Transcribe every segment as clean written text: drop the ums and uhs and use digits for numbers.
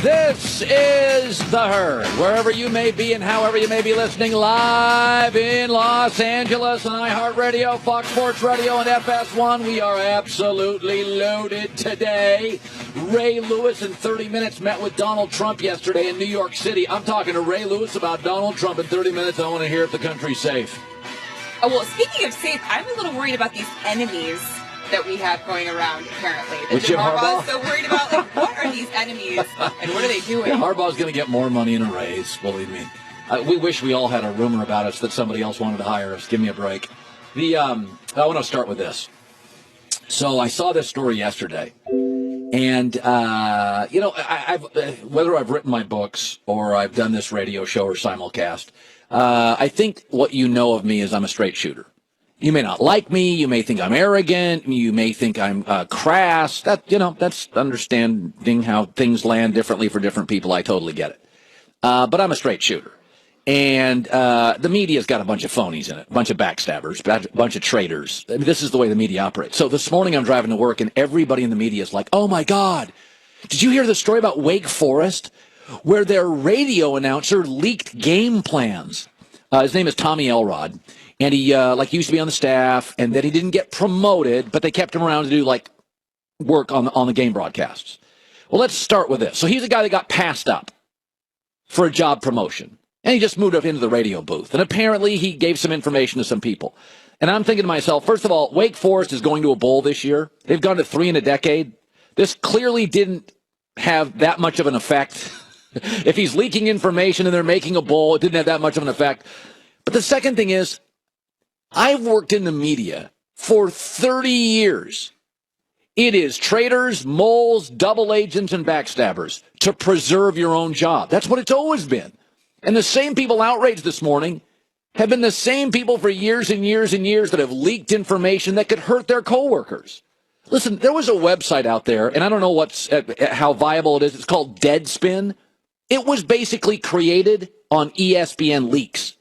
This is The Herd. Wherever you may be and however you may be listening, live in Los Angeles on iHeartRadio, Fox Sports Radio, and FS1, we are absolutely loaded today. Ray Lewis in 30 Minutes met with Donald Trump yesterday in New York City. I'm talking to Ray Lewis about Donald Trump in 30 minutes. I want to hear if the country's safe. Oh, well, speaking of safe, I'm a little worried about these enemies that we have going around, apparently. That Jim Harbaugh is so worried about, like, what are these enemies and what are they doing? Yeah, Harbaugh's going to get more money in a raise, believe me. We wish we all had a rumor about us that somebody else wanted to hire us. Give me a break. I want to start with this. So I saw this story yesterday. And, I've whether I've written my books or I've done this radio show or simulcast, I think what you know of me is I'm a straight shooter. You may not like me. You may think I'm arrogant. You may think I'm crass. That's understanding how things land differently for different people. I totally get it. But I'm a straight shooter. And the media's got a bunch of phonies in it, a bunch of backstabbers, a bunch of traitors. I mean, this is the way the media operates. So this morning I'm driving to work, and everybody in the media is like, oh, my God, did you hear the story about Wake Forest where their radio announcer leaked game plans? His name is Tommy Elrod. And he used to be on the staff, and then he didn't get promoted, but they kept him around to do work on the game broadcasts. Well, let's start with this. So he's a guy that got passed up for a job promotion, and he just moved up into the radio booth. And apparently he gave some information to some people. And I'm thinking to myself, first of all, Wake Forest is going to a bowl this year. They've gone to 3 in a decade. This clearly didn't have that much of an effect. If he's leaking information and they're making a bowl, it didn't have that much of an effect. But the second thing is, I've worked in the media for 30 years. It is traitors, moles, double agents, and backstabbers to preserve your own job. That's what it's always been. And the same people outraged this morning have been the same people for years and years and years that have leaked information that could hurt their coworkers. Listen, there was a website out there, and I don't know how viable it is. It's called Deadspin. It was basically created on ESPN leaks.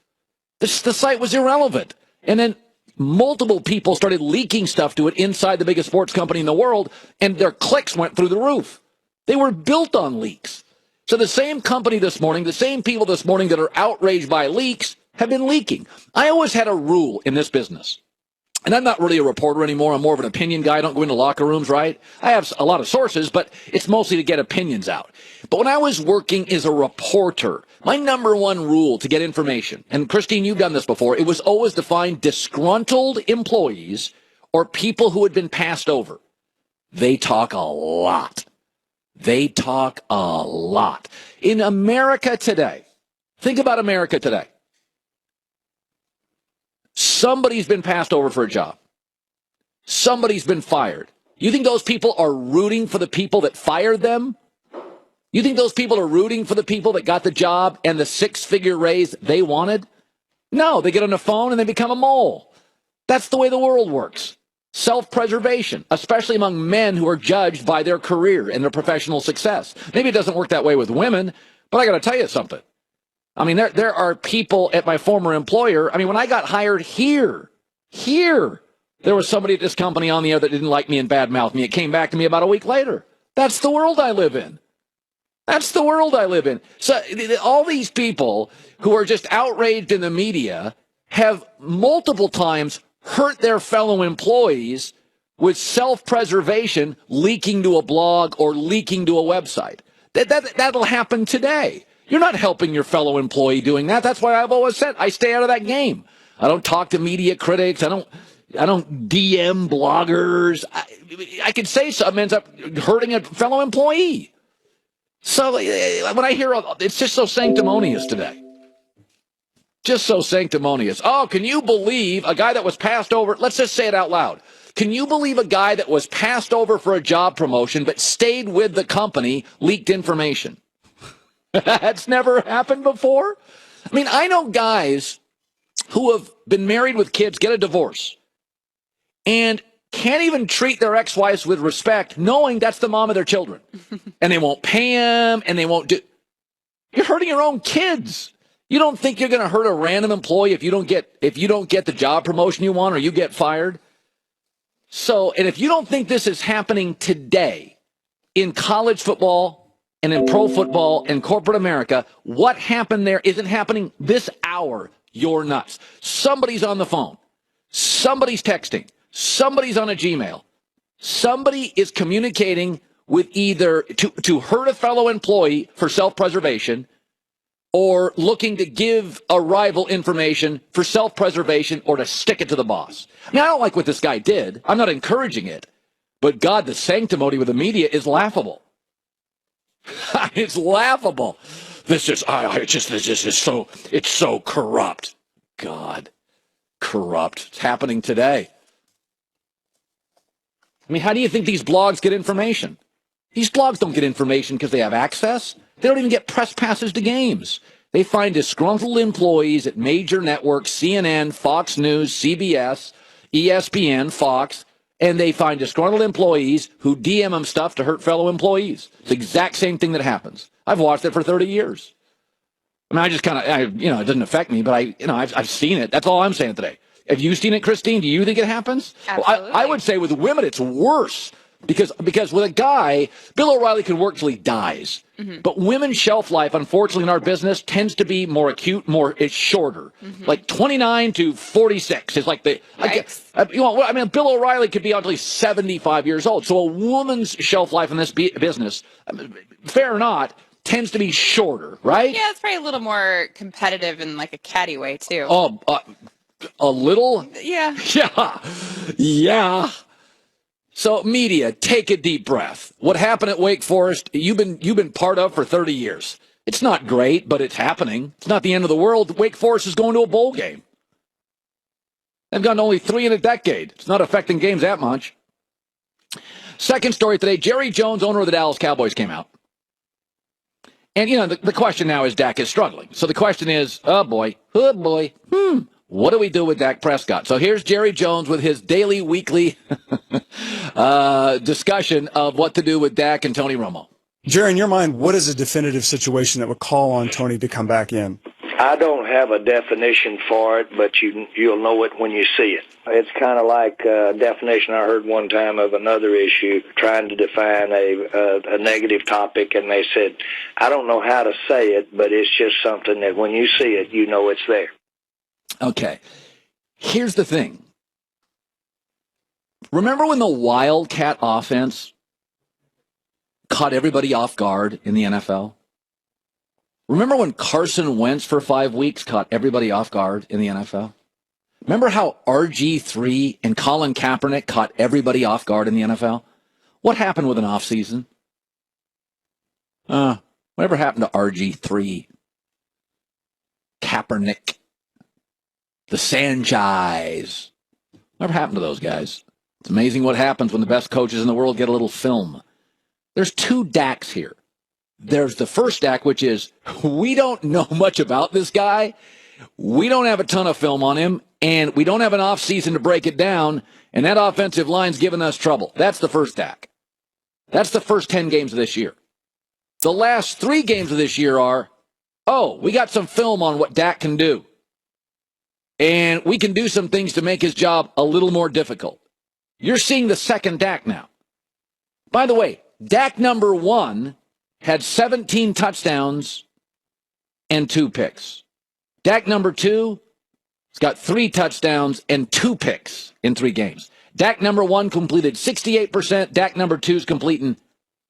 The site was irrelevant. And then multiple people started leaking stuff to it inside the biggest sports company in the world, and their clicks went through the roof. They were built on leaks. So the same company this morning, the same people this morning that are outraged by leaks have been leaking. I always had a rule in this business, and I'm not really a reporter anymore. I'm more of an opinion guy. I don't go into locker rooms, right? I have a lot of sources, but it's mostly to get opinions out. But when I was working as a reporter, my number one rule to get information, and Christine, you've done this before, it was always to find disgruntled employees or people who had been passed over. They talk a lot. They talk a lot. In America today, think about America today. Somebody's been passed over for a job. Somebody's been fired. You think those people are rooting for the people that fired them? You think those people are rooting for the people that got the job and the 6-figure raise they wanted? No, they get on the phone and they become a mole. That's the way the world works. Self-preservation, especially among men who are judged by their career and their professional success. Maybe it doesn't work that way with women, but I got to tell you something. I mean, there are people at my former employer. I mean, when I got hired here, there was somebody at this company on the air that didn't like me and badmouthed me. It came back to me about a week later. That's the world I live in. That's the world I live in. So all these people who are just outraged in the media have multiple times hurt their fellow employees with self-preservation, leaking to a blog or leaking to a website. That'll happen today. You're not helping your fellow employee doing that. That's why I've always said I stay out of that game. I don't talk to media critics. I don't DM bloggers. I could say something ends up hurting a fellow employee. So when I hear it's just so sanctimonious today. Just so sanctimonious. Oh, can you believe a guy that was passed over? Let's just say it out loud. Can you believe a guy that was passed over for a job promotion but stayed with the company leaked information? That's never happened before. I mean, I know guys who have been married with kids, get a divorce, and can't even treat their ex-wives with respect, knowing that's the mom of their children. And they won't pay them, and they won't do... You're hurting your own kids. You don't think you're going to hurt a random employee if you don't get the job promotion you want or you get fired? So, and if you don't think this is happening today in college football and in pro football and corporate America, what happened there isn't happening this hour. You're nuts. Somebody's on the phone. Somebody's texting. Somebody's on a Gmail. Somebody is communicating with either to hurt a fellow employee for self-preservation or looking to give a rival information for self-preservation or to stick it to the boss. I mean, I don't like what this guy did. I'm not encouraging it. But God, the sanctimony with the media is laughable. It's laughable. This is it's so corrupt. God, corrupt. It's happening today. I mean, how do you think these blogs get information? These blogs don't get information because they have access. They don't even get press passes to games. They find disgruntled employees at major networks, CNN, Fox News, CBS, ESPN, Fox, and they find disgruntled employees who DM them stuff to hurt fellow employees. It's the exact same thing that happens. I've watched it for 30 years. I mean, I just kind of, it doesn't affect me, but I've seen it. That's all I'm saying today. Have you seen it, Christine? Do you think it happens? Absolutely. Well, I would say with women, it's worse because with a guy, Bill O'Reilly can work till he dies. Mm-hmm. But women's shelf life, unfortunately, in our business tends to be more acute, it's shorter. Mm-hmm. Like 29 to 46 is like Bill O'Reilly could be until he's 75 years old. So a woman's shelf life in this business, fair or not, tends to be shorter, right? Yeah, it's probably a little more competitive in like a catty way too. Oh, a little? Yeah. Yeah. So media, take a deep breath. What happened at Wake Forest, you've been part of for 30 years. It's not great, but it's happening. It's not the end of the world. Wake Forest is going to a bowl game. They've gotten only 3 in a decade. It's not affecting games that much. Second story today, Jerry Jones, owner of the Dallas Cowboys, came out. And, the question now is Dak is struggling. So the question is, oh boy, what do we do with Dak Prescott? So here's Jerry Jones with his daily, weekly discussion of what to do with Dak and Tony Romo. Jerry, in your mind, what is a definitive situation that would call on Tony to come back in? I don't have a definition for it, but you'll know it when you see it. It's kind of like a definition I heard one time of another issue trying to define a negative topic, and they said, I don't know how to say it, but it's just something that when you see it, you know it's there. Okay. Here's the thing. Remember when the Wildcat offense caught everybody off guard in the NFL? Remember when Carson Wentz for 5 weeks caught everybody off guard in the NFL? Remember how RG3 and Colin Kaepernick caught everybody off guard in the NFL? What happened with an offseason? Whatever happened to RG3? Kaepernick? The Sanchez? Whatever happened to those guys? It's amazing what happens when the best coaches in the world get a little film. There's 2 Daks here. There's the first Dak, which is, we don't know much about this guy. We don't have a ton of film on him, and we don't have an offseason to break it down, and that offensive line's giving us trouble. That's the first Dak. That's the first 10 games of this year. The last 3 games of this year are, we got some film on what Dak can do. And we can do some things to make his job a little more difficult. You're seeing the second Dak now. By the way, Dak number 1 had 17 touchdowns and 2 picks. Dak number 2 has got 3 touchdowns and 2 picks in 3 games. Dak number 1 completed 68%. Dak number 2 is completing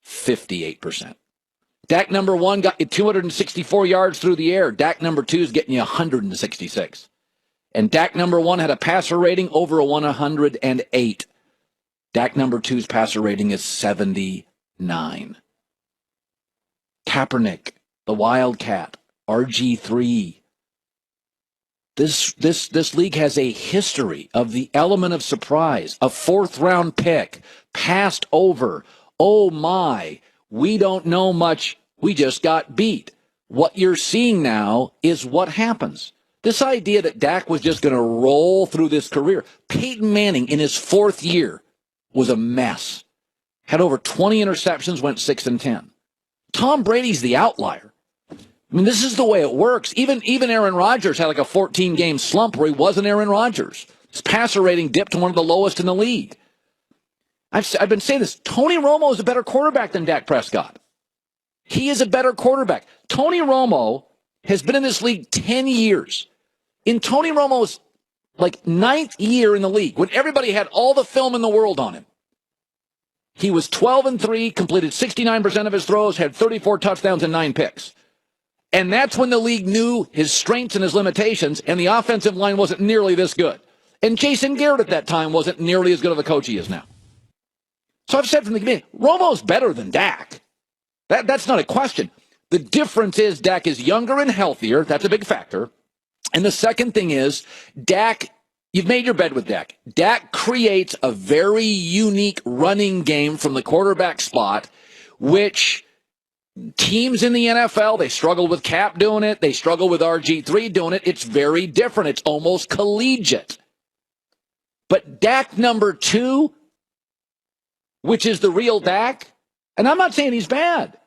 58%. Dak number 1 got you 264 yards through the air. Dak number 2 is getting you 166. And Dak number 1 had a passer rating over a 108. Dak number 2's passer rating is 79. Kaepernick, the Wildcat, RG3. This league has a history of the element of surprise, a 4th-round pick, passed over. Oh my, we don't know much. We just got beat. What you're seeing now is what happens. This idea that Dak was just going to roll through this career. Peyton Manning in his 4th year was a mess. Had over 20 interceptions, went 6-10. Tom Brady's the outlier. I mean, this is the way it works. Even Aaron Rodgers had like a 14-game slump where he wasn't Aaron Rodgers. His passer rating dipped to one of the lowest in the league. I've been saying this. Tony Romo is a better quarterback than Dak Prescott. He is a better quarterback. Tony Romo has been in this league 10 years. In Tony Romo's ninth year in the league, when everybody had all the film in the world on him, he was 12-3, completed 69% of his throws, had 34 touchdowns and 9 picks. And that's when the league knew his strengths and his limitations, and the offensive line wasn't nearly this good. And Jason Garrett at that time wasn't nearly as good of a coach he is now. So I've said from the beginning, Romo's better than Dak. That's not a question. The difference is Dak is younger and healthier. That's a big factor. And the second thing is, Dak, you've made your bed with Dak. Dak creates a very unique running game from the quarterback spot, which teams in the NFL, they struggle with Cap doing it. They struggle with RG3 doing it. It's very different. It's almost collegiate. But Dak number 2, which is the real Dak, and I'm not saying he's bad,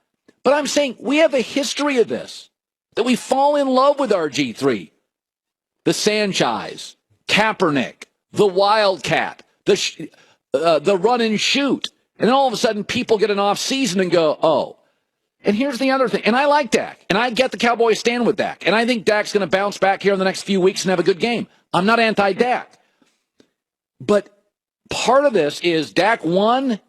but I'm saying we have a history of this, that we fall in love with RG3. The Sanchez, Kaepernick, the Wildcat, the run and shoot. And then all of a sudden people get an off season and go, oh. And here's the other thing. And I like Dak. And I get the Cowboys stand with Dak. And I think Dak's going to bounce back here in the next few weeks and have a good game. I'm not anti-Dak. But part of this is Dak 1,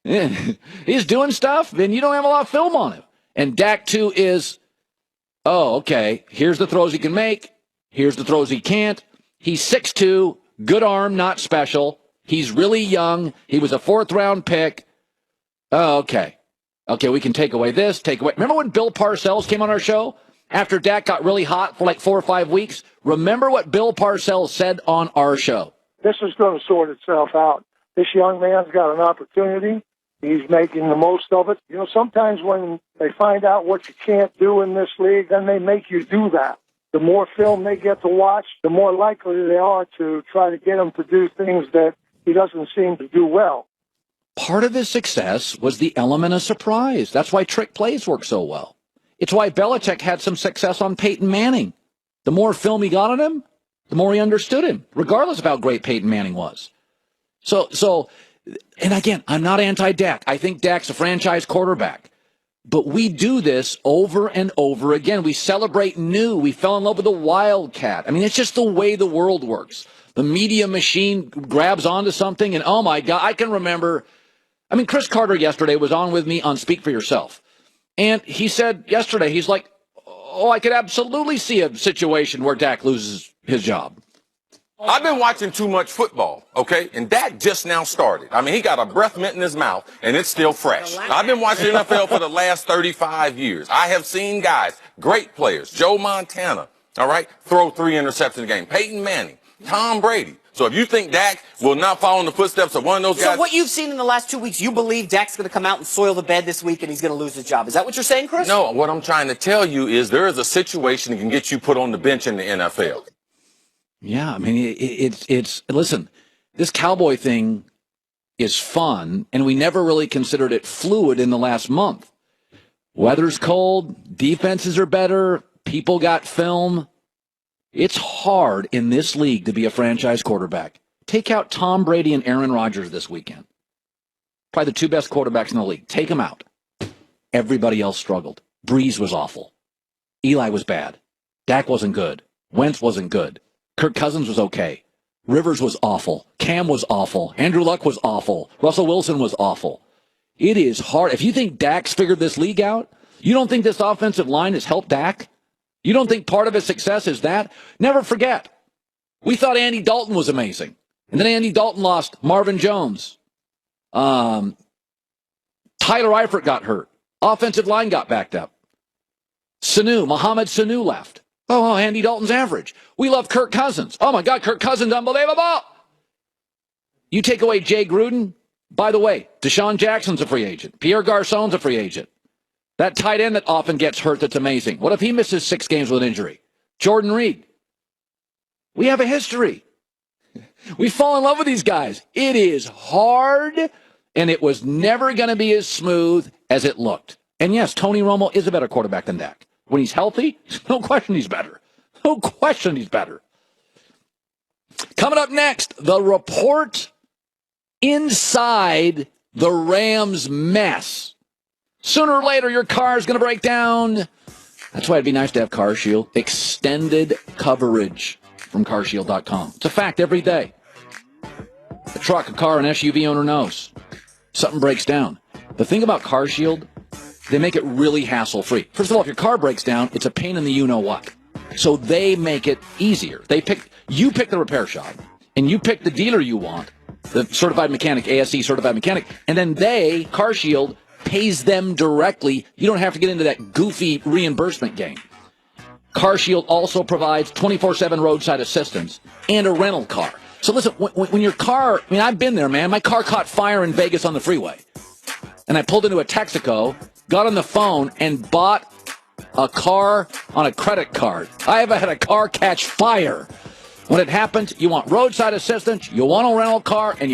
he's doing stuff, and you don't have a lot of film on him. And Dak 2 is, oh, okay, here's the throws he can make. Here's the throws he can't. He's 6'2", good arm, not special. He's really young. He was a 4th-round pick. Oh, okay. Okay, we can take away this, take away. Remember when Bill Parcells came on our show after Dak got really hot for 4 or 5 weeks? Remember what Bill Parcells said on our show. This is going to sort itself out. This young man's got an opportunity. He's making the most of it. You know, sometimes when they find out what you can't do in this league, then they make you do that. The more film they get to watch, the more likely they are to try to get him to do things that he doesn't seem to do well. Part of his success was the element of surprise. That's why trick plays work so well. It's why Belichick had some success on Peyton Manning. The more film he got on him, the more he understood him, regardless of how great Peyton Manning was. So, and again, I'm not anti-Dak. I think Dak's a franchise quarterback. But we do this over and over again. We celebrate new. We fell in love with the Wildcat. I mean, it's just the way the world works. The media machine grabs onto something, and oh my God, I can remember. I mean, Chris Carter yesterday was on with me on Speak for Yourself. And he said yesterday, he's like, oh, I could absolutely see a situation where Dak loses his job. I've been watching too much football, okay? And Dak just now started. I mean, he got a breath mint in his mouth, and it's still fresh. I've been watching NFL for the last 35 years. I have seen guys, great players, Joe Montana, all right, throw 3 interceptions a game. Peyton Manning, Tom Brady. So if you think Dak will not follow in the footsteps of one of those guys. So what you've seen in the last 2 weeks, you believe Dak's going to come out and soil the bed this week and he's going to lose his job. Is that what you're saying, Chris? No, what I'm trying to tell you is there is a situation that can get you put on the bench in the NFL. Yeah, I mean, it's listen, this Cowboy thing is fun, and we never really considered it fluid in the last month. Weather's cold, defenses are better, people got film. It's hard in this league to be a franchise quarterback. Take out Tom Brady and Aaron Rodgers this weekend. Probably the 2 best quarterbacks in the league. Take them out. Everybody else struggled. Breeze was awful. Eli was bad. Dak wasn't good. Wentz wasn't good. Kirk Cousins was okay. Rivers was awful. Cam was awful. Andrew Luck was awful. Russell Wilson was awful. It is hard. If you think Dak's figured this league out, you don't think this offensive line has helped Dak? You don't think part of his success is that? Never forget, we thought Andy Dalton was amazing. And then Andy Dalton lost Marvin Jones. Tyler Eifert got hurt. Offensive line got backed up. Mohamed Sanu left. Oh, Andy Dalton's average. We love Kirk Cousins. Oh, my God, Kirk Cousins, unbelievable. You take away Jay Gruden. By the way, Deshaun Jackson's a free agent. Pierre Garçon's a free agent. That tight end that often gets hurt, that's amazing. What if he misses 6 games with an injury? Jordan Reed. We have a history. We fall in love with these guys. It is hard, and it was never going to be as smooth as it looked. And yes, Tony Romo is a better quarterback than Dak. When he's healthy, no question he's better. No question he's better. Coming up next, the report inside the Rams' mess. Sooner or later, your car is going to break down. That's why it'd be nice to have CarShield. Extended coverage from carshield.com. It's a fact every day. A truck, a car, an SUV owner knows. Something breaks down. The thing about CarShield, they make it really hassle-free. First of all, if your car breaks down, it's a pain in the you-know-what. So they make it easier. You pick the repair shop, and you pick the dealer you want, the certified mechanic, ASE certified mechanic, and then CarShield, pays them directly. You don't have to get into that goofy reimbursement game. CarShield also provides 24/7 roadside assistance and a rental car. So listen, when your car, I've been there, man. My car caught fire in Vegas on the freeway. And I pulled into a Texaco, got on the phone, and bought a car on a credit card. I have had a car catch fire. When it happens, you want roadside assistance, you want a rental car, and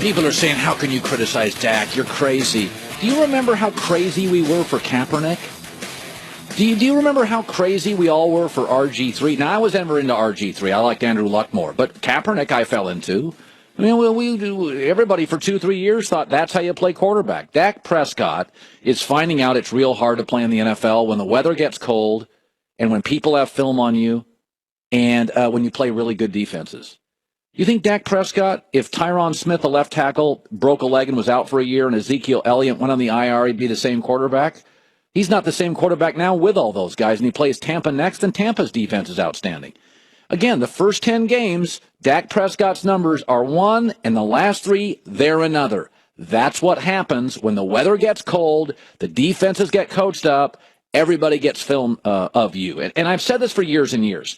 People are saying, how can you criticize Dak? You're crazy. Do you remember how crazy we were for Kaepernick? Do you remember how crazy we all were for RG3? Now, I was never into RG3. I liked Andrew Luck more. But Kaepernick I fell into. Everybody for 2-3 years thought that's how you play quarterback. Dak Prescott is finding out it's real hard to play in the NFL when the weather gets cold and when people have film on you and when you play really good defenses. You think Dak Prescott, if Tyron Smith, the left tackle, broke a leg and was out for a year and Ezekiel Elliott went on the IR, he'd be the same quarterback? He's not the same quarterback now with all those guys, and he plays Tampa next, and Tampa's defense is outstanding. Again, the first 10 games, Dak Prescott's numbers are one, and the last 3, they're another. That's what happens when the weather gets cold, the defenses get coached up, everybody gets film of you. And I've said this for years and years.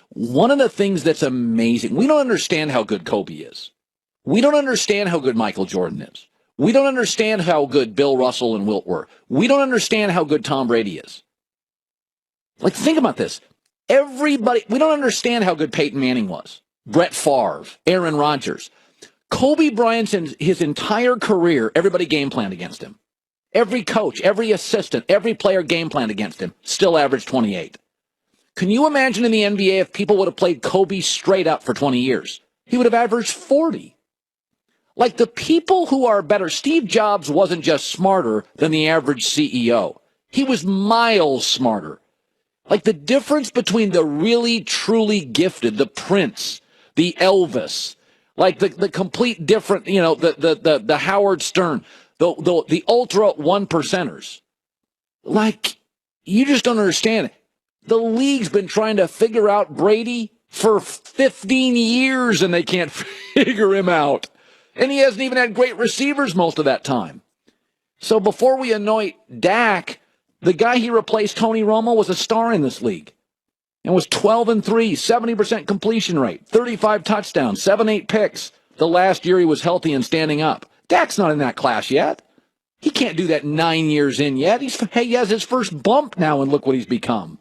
One of the things that's amazing, we don't understand how good Kobe is. We don't understand how good Michael Jordan is. We don't understand how good Bill Russell and Wilt were. We don't understand how good Tom Brady is. Like, think about this. We don't understand how good Peyton Manning was. Brett Favre, Aaron Rodgers. Kobe Bryant, his entire career, everybody game planned against him. Every coach, every assistant, every player game planned against him. Still averaged 28. Can you imagine in the NBA if people would have played Kobe straight up for 20 years? He would have averaged 40. Like, the people who are better, Steve Jobs wasn't just smarter than the average CEO. He was miles smarter. Like, the difference between the really, truly gifted, the Prince, the Elvis, like the complete different, the Howard Stern, the ultra one percenters. Like, you just don't understand it. The league's been trying to figure out Brady for 15 years, and they can't figure him out. And he hasn't even had great receivers most of that time. So before we anoint Dak, the guy he replaced, Tony Romo, was a star in this league. And was 12-3, 70% completion rate, 35 touchdowns, 7-8 picks. The last year he was healthy and standing up. Dak's not in that class yet. He can't do that 9 years in yet. He has his first bump now, and look what he's become.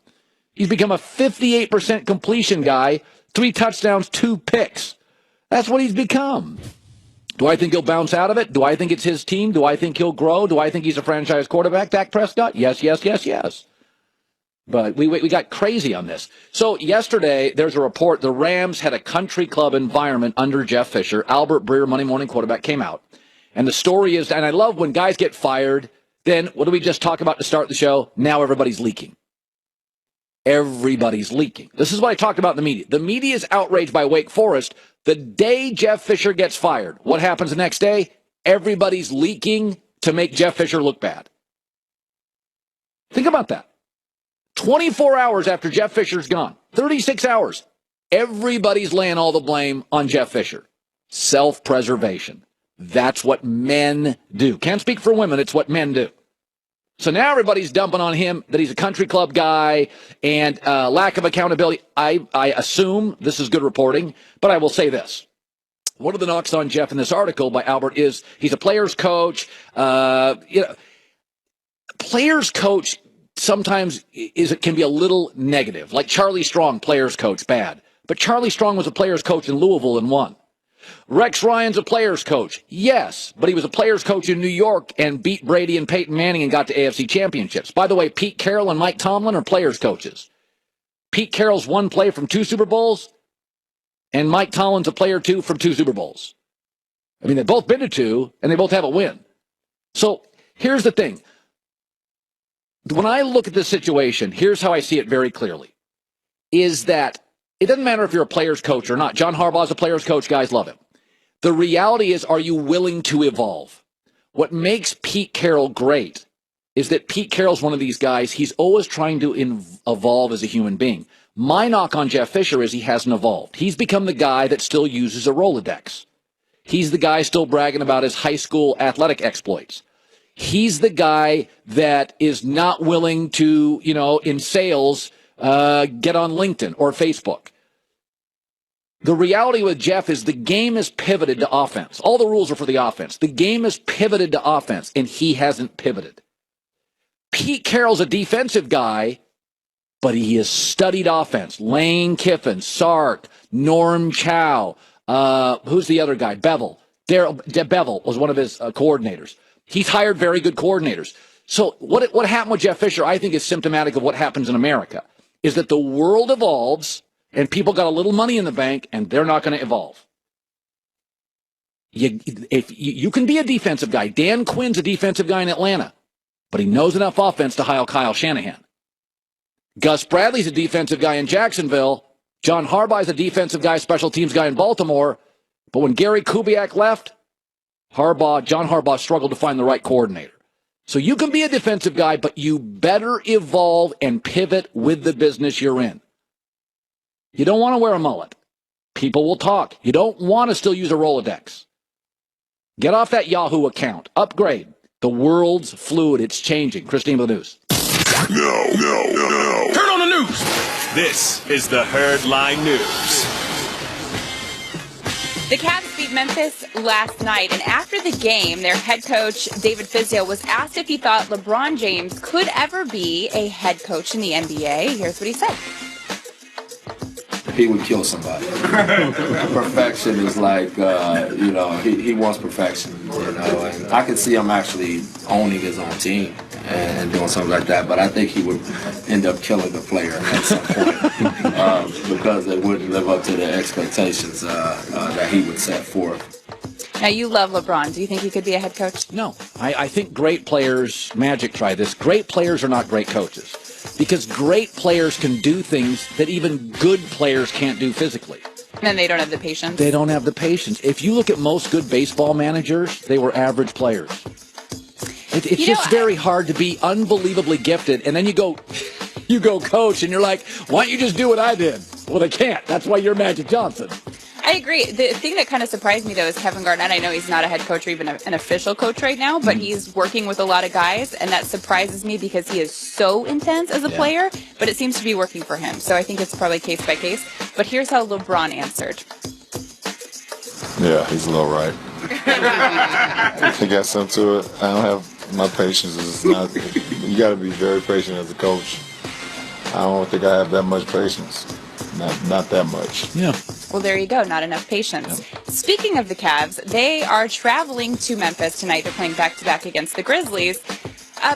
He's become a 58% completion guy, 3 touchdowns, 2 picks. That's what he's become. Do I think he'll bounce out of it? Do I think it's his team? Do I think he'll grow? Do I think he's a franchise quarterback, Dak Prescott? Yes, yes, yes, yes. But we got crazy on this. So yesterday, there's a report. The Rams had a country club environment under Jeff Fisher. Albert Breer, Monday morning quarterback, came out. And the story is, and I love when guys get fired, then what do we just talk about to start the show? Now everybody's leaking. Everybody's leaking. This is what I talked about in the media. The media is outraged by Wake Forest. The day Jeff Fisher gets fired, what happens the next day? Everybody's leaking to make Jeff Fisher look bad. Think about that. 24 hours after Jeff Fisher's gone, 36 hours, everybody's laying all the blame on Jeff Fisher. Self-preservation. That's what men do. Can't speak for women. It's what men do. So now everybody's dumping on him that he's a country club guy and lack of accountability. I assume this is good reporting, but I will say this. One of the knocks on Jeff in this article by Albert is he's a player's coach. Player's coach sometimes can be a little negative. Like Charlie Strong, player's coach, bad. But Charlie Strong was a player's coach in Louisville and won. Rex Ryan's a player's coach. Yes, but he was a player's coach in New York and beat Brady and Peyton Manning and got to AFC championships. By the way, Pete Carroll and Mike Tomlin are player's coaches. Pete Carroll's one play from 2 Super Bowls, and Mike Tomlin's a player, too, from 2 Super Bowls. I mean, they've both been to 2, and they both have a win. So here's the thing. When I look at this situation, here's how I see it very clearly, is that it doesn't matter if you're a player's coach or not. John Harbaugh's a player's coach. Guys love him. The reality is, are you willing to evolve? What makes Pete Carroll great is that Pete Carroll's one of these guys, he's always trying to evolve as a human being. My knock on Jeff Fisher is he hasn't evolved. He's become the guy that still uses a Rolodex. He's the guy still bragging about his high school athletic exploits. He's the guy that is not willing to, in sales, get on LinkedIn or Facebook. The reality with Jeff is the game is pivoted to offense. All the rules are for the offense. The game is pivoted to offense, and he hasn't pivoted. Pete Carroll's a defensive guy, but he has studied offense. Lane Kiffin, Sark, Norm Chow, who's the other guy? Bevel. Bevel was one of his coordinators. He's hired very good coordinators. So what happened with Jeff Fisher, I think, is symptomatic of what happens in America, is that the world evolves, and people got a little money in the bank, and they're not going to evolve. You can be a defensive guy. Dan Quinn's a defensive guy in Atlanta, but he knows enough offense to hire Kyle Shanahan. Gus Bradley's a defensive guy in Jacksonville. John Harbaugh's a defensive guy, special teams guy in Baltimore. But when Gary Kubiak left, John Harbaugh struggled to find the right coordinator. So you can be a defensive guy, but you better evolve and pivot with the business you're in. You don't want to wear a mullet. People will talk. You don't want to still use a Rolodex. Get off that Yahoo account. Upgrade. The world's fluid. It's changing. Christine with the news. No. Turn on the news. This is the Herd Line News. The Cavs beat Memphis last night, and after the game, their head coach, David Fizdale, was asked if he thought LeBron James could ever be a head coach in the NBA. Here's what he said. He would kill somebody. Perfection is like, he wants perfection, and I could see him actually owning his own team and doing something like that, but I think he would end up killing the player at some point because they wouldn't live up to the expectations that he would set forth. Now, you love LeBron. Do you think he could be a head coach? No. I think great players, Magic tried this, great players are not great coaches. Because great players can do things that even good players can't do physically. And they don't have the patience. They don't have the patience. If you look at most good baseball managers, they were average players. It's just very hard to be unbelievably gifted, and then you go coach, and you're like, why don't you just do what I did? Well, they can't. That's why you're Magic Johnson. I agree. The thing that kind of surprised me, though, is Kevin Garnett. I know he's not a head coach or even an official coach right now, but he's working with a lot of guys, and that surprises me because he is so intense as a player, but it seems to be working for him. So I think it's probably case by case. But here's how LeBron answered. Yeah, he's a little right. He got something to it. I don't have my patience. It's not. You got to be very patient as a coach. I don't think I have that much patience. Not that much. Yeah. Well, there you go. Not enough patience. Yeah. Speaking of the Cavs, they are traveling to Memphis tonight. They're playing back-to-back against the Grizzlies.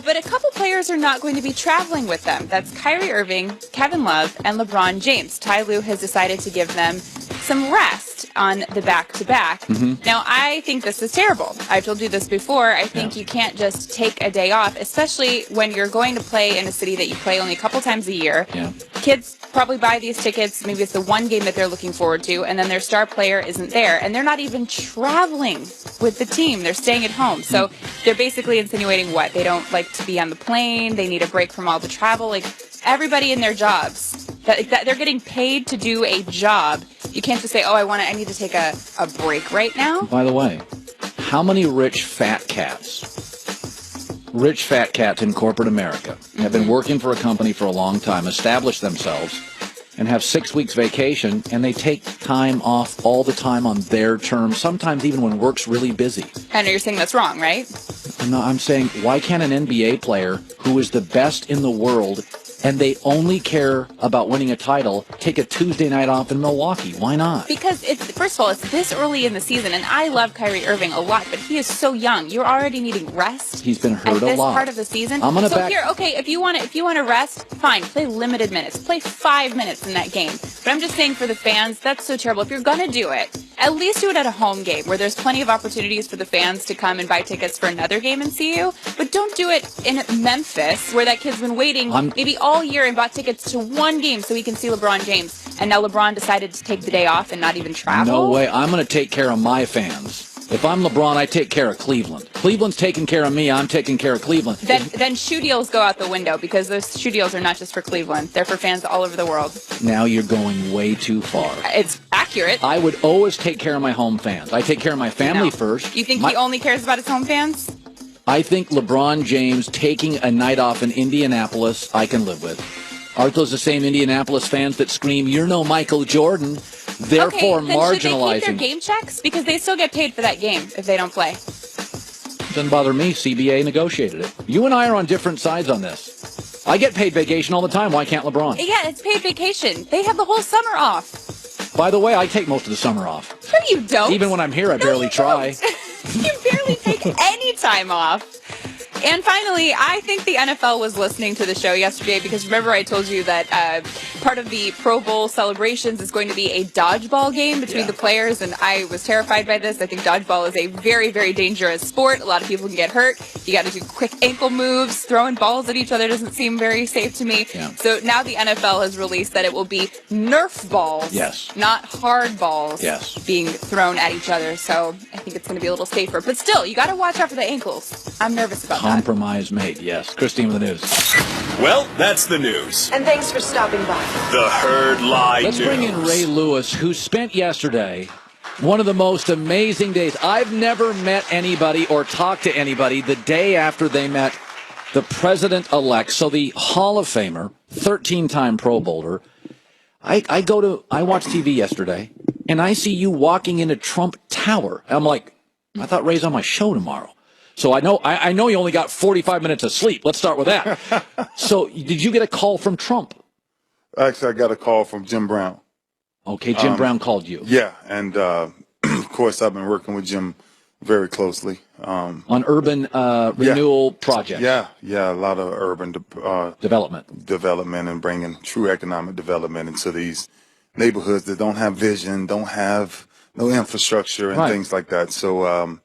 But a couple players are not going to be traveling with them. That's Kyrie Irving, Kevin Love, and LeBron James. Ty Lue has decided to give them some rest on the back-to-back. Now, I think this is terrible. I've told you this before. I think you can't just take a day off, especially when you're going to play in a city that you play only a couple times a year. Yeah. Kids probably buy these tickets. Maybe it's the one game that they're looking forward to, and then their star player isn't there. And they're not even traveling with the team. They're staying at home. So they're basically insinuating what? They don't like to be on the plane. They need a break from all the travel. Like, everybody in their jobs, that they're getting paid to do a job. You can't just say, oh, I need to take a break right now. By the way, how many rich fat cats in corporate America have been working for a company for a long time, established themselves, and have 6 weeks vacation, and they take time off all the time on their terms, sometimes even when work's really busy. I know you're saying that's wrong, right? No, I'm saying, why can't an NBA player who is the best in the world and they only care about winning a title take a Tuesday night off in Milwaukee? Why not? Because first of all, it's this early in the season, and I love Kyrie Irving a lot, but he is so young. You're already needing rest. He's been hurt a lot. At this part of the season. If you want to rest, fine. Play limited minutes. Play 5 minutes in that game. But I'm just saying, for the fans, that's so terrible. If you're gonna do it, at least do it at a home game where there's plenty of opportunities for the fans to come and buy tickets for another game and see you. But don't do it in Memphis where that kid's been waiting maybe all year and bought tickets to one game so he can see LeBron James. And now LeBron decided to take the day off and not even travel. No way. I'm going to take care of my fans. If I'm LeBron, I take care of Cleveland. Cleveland's taking care of me. I'm taking care of Cleveland. Then shoe deals go out the window because those shoe deals are not just for Cleveland. They're for fans all over the world. Now you're going way too far. It's accurate. I would always take care of my home fans. I take care of my family first. You think he only cares about his home fans? I think LeBron James taking a night off in Indianapolis, I can live with. Aren't those the same Indianapolis fans that scream, "You're no Michael Jordan," therefore marginalizing? Should they keep their game checks? Because they still get paid for that game if they don't play. Doesn't bother me. CBA negotiated it. You and I are on different sides on this. I get paid vacation all the time. Why can't LeBron? Yeah, it's paid vacation. They have the whole summer off. By the way, I take most of the summer off. No, you don't. Even when I'm here, I barely try. You barely take any time off. And finally, I think the NFL was listening to the show yesterday because remember I told you that part of the Pro Bowl celebrations is going to be a dodgeball game between the players, and I was terrified by this. I think dodgeball is a very, very dangerous sport. A lot of people can get hurt. You got to do quick ankle moves. Throwing balls at each other doesn't seem very safe to me. Yeah. So now the NFL has released that it will be Nerf balls, not hard balls, being thrown at each other. So I think it's going to be a little safer. But still, you got to watch out for the ankles. I'm nervous about that. Compromise made, yes. Christine with the news. Well, that's the news. And thanks for stopping by. The Herd Lie Let's News. bring in Ray Lewis, who spent yesterday one of the most amazing days. I've never met anybody or talked to anybody the day after they met the president-elect. So the Hall of Famer, 13-time Pro Bowler. I watched TV yesterday, and I see you walking into Trump Tower. I'm like, I thought Ray's on my show tomorrow. So I know you only got 45 minutes of sleep. Let's start with that. So did you get a call from Trump? Actually, I got a call from Jim Brown. Okay, Jim Brown called you. Yeah, and of course, I've been working with Jim very closely. On urban renewal projects. Yeah, a lot of urban development and bringing true economic development into these neighborhoods that don't have vision, don't have no infrastructure and things like that. So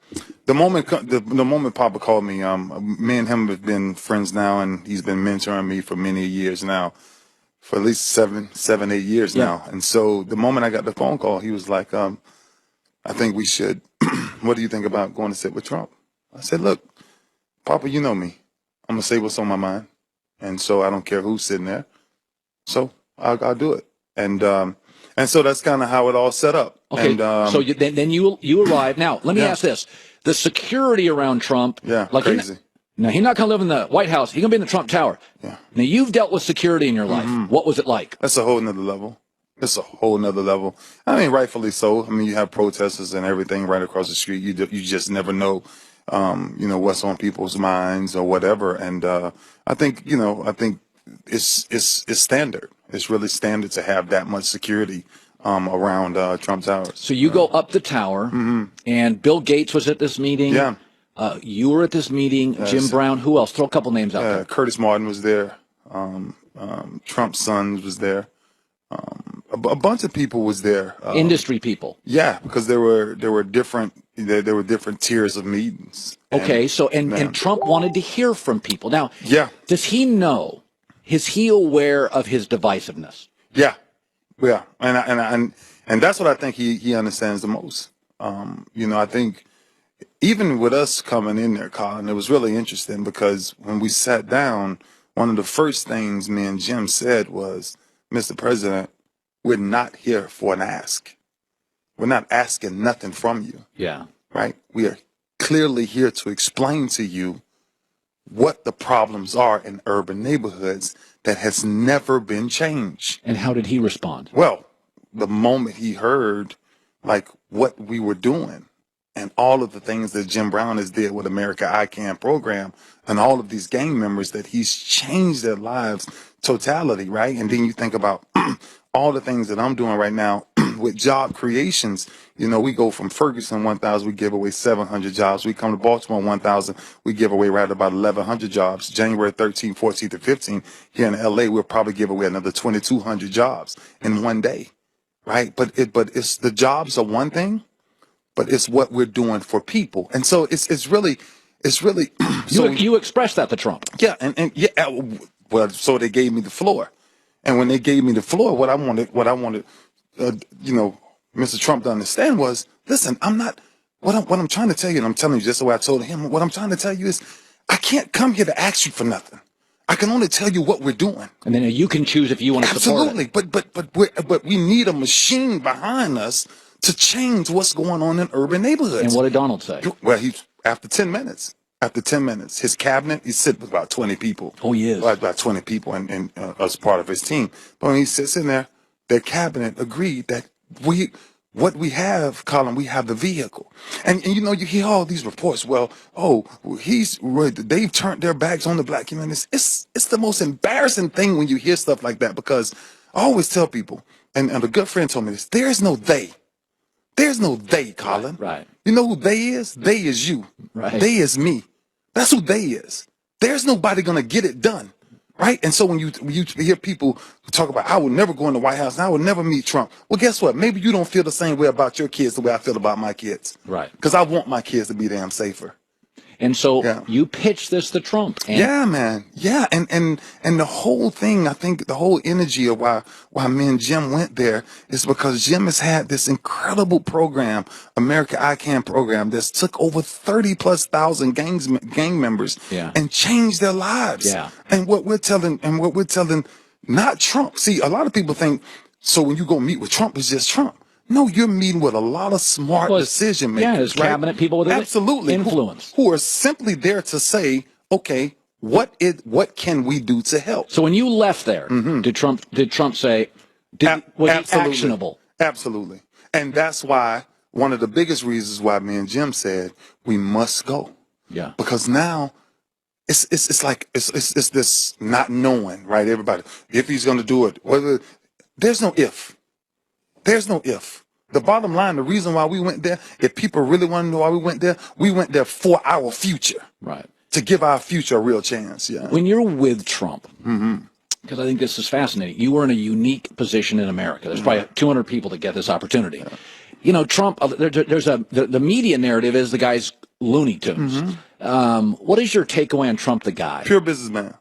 the moment Papa called me, me and him have been friends now, and he's been mentoring me for many years now, for at least seven, 8 years now. And so the moment I got the phone call, he was like, I think we should, what do you think about going to sit with Trump? I said, look, Papa, you know me. I'm going to say what's on my mind. And so I don't care who's sitting there. So I'll do it. And so that's kind of how it all set up. Okay, and, so then you arrive. Now, let me ask this. The security around Trump. Yeah, crazy. Now, he's not going to live in the White House. He's going to be in the Trump Tower. Yeah. Now, you've dealt with security in your life. What was it like? That's a whole nother level. It's a whole nother level. I mean, rightfully so. I mean, you have protesters and everything right across the street. You just never know, what's on people's minds or whatever. And I think it's standard. It's really standard to have that much security around Trump Towers. So you go up the tower, and Bill Gates was at this meeting. Yeah. You were at this meeting. Jim Brown. Who else? Throw a couple names out there. Curtis Martin was there. Trump's son was there. A bunch of people was there. Industry people. Yeah, because there were different tiers of meetings. Okay, and Trump wanted to hear from people. Now, does he know? Is he aware of his divisiveness? Yeah, and that's what I think he understands the most. I think even with us coming in there, Colin, it was really interesting because when we sat down, one of the first things me and Jim said was, Mr. President, we're not here for an ask. We're not asking nothing from you. Yeah. Right? We are clearly here to explain to you what the problems are in urban neighborhoods that has never been changed. And how did he respond? Well, the moment he heard what we were doing and all of the things that Jim Brown has did with America I Can program and all of these gang members that he's changed their lives totality, right? And then you think about all the things that I'm doing right now with job creations. We go from Ferguson 1,000, we give away 700 jobs. We come to Baltimore 1,000, we give away right about 1,100 jobs. January 13th, 14th, and 15th here in LA, we'll probably give away another 2,200 jobs in one day, right? But it's the jobs are one thing, but it's what we're doing for people. And so it's really so You expressed that to Trump. yeah, and yeah, well, so they gave me the floor. And when they gave me the floor, what I wanted, Mr. Trump to understand was, listen, what I'm trying to tell you, and I'm telling you just the way I told him, what I'm trying to tell you is, I can't come here to ask you for nothing. I can only tell you what we're doing. And then you can choose if you want to support it. Absolutely, but we need a machine behind us to change what's going on in urban neighborhoods. And what did Donald say? Well, after 10 minutes, his cabinet, he sit with about 20 people. Oh, he is. About 20 people and as part of his team. But when he sits in there, their cabinet agreed that what we have, Colin, we have the vehicle. And you hear all these reports. Well, they've turned their backs on the black community. It's the most embarrassing thing when you hear stuff like that, because I always tell people, and a good friend told me this, there's no they. There's no they, Colin. Right. You know who they is? They is you. Right. They is me. That's who they is. There's nobody going to get it done. Right? And so when you hear people talk about, I would never go in the White House and I would never meet Trump. Well, guess what? Maybe you don't feel the same way about your kids the way I feel about my kids. Right. Because I want my kids to be damn safer. And so you pitched this to Trump. Yeah, man. Yeah. And the whole thing, I think the whole energy of why me and Jim went there is because Jim has had this incredible program, America I Can program, that's took over 30,000+ gang members and changed their lives. Yeah. And what we're telling, not Trump. See, a lot of people think, so when you go meet with Trump, it's just Trump. No, you're meeting with a lot of smart decision makers. Yeah, his cabinet people with absolutely influence, who are simply there to say, okay, what can we do to help? So when you left there, did Trump say, was he actionable? Absolutely, and that's why one of the biggest reasons why me and Jim said we must go. Yeah, because now it's this not knowing, right? Everybody, if he's going to do it, whether there's no if. There's no if. The bottom line, the reason why we went there, if people really want to know why we went there for our future. Right. To give our future a real chance. Yeah. When you're with Trump, because I think this is fascinating, you were in a unique position in America. There's probably 200 people that get this opportunity. Yeah. You know, Trump, the media narrative is the guy's Looney Tunes. What is your takeaway on Trump, the guy? Pure businessman.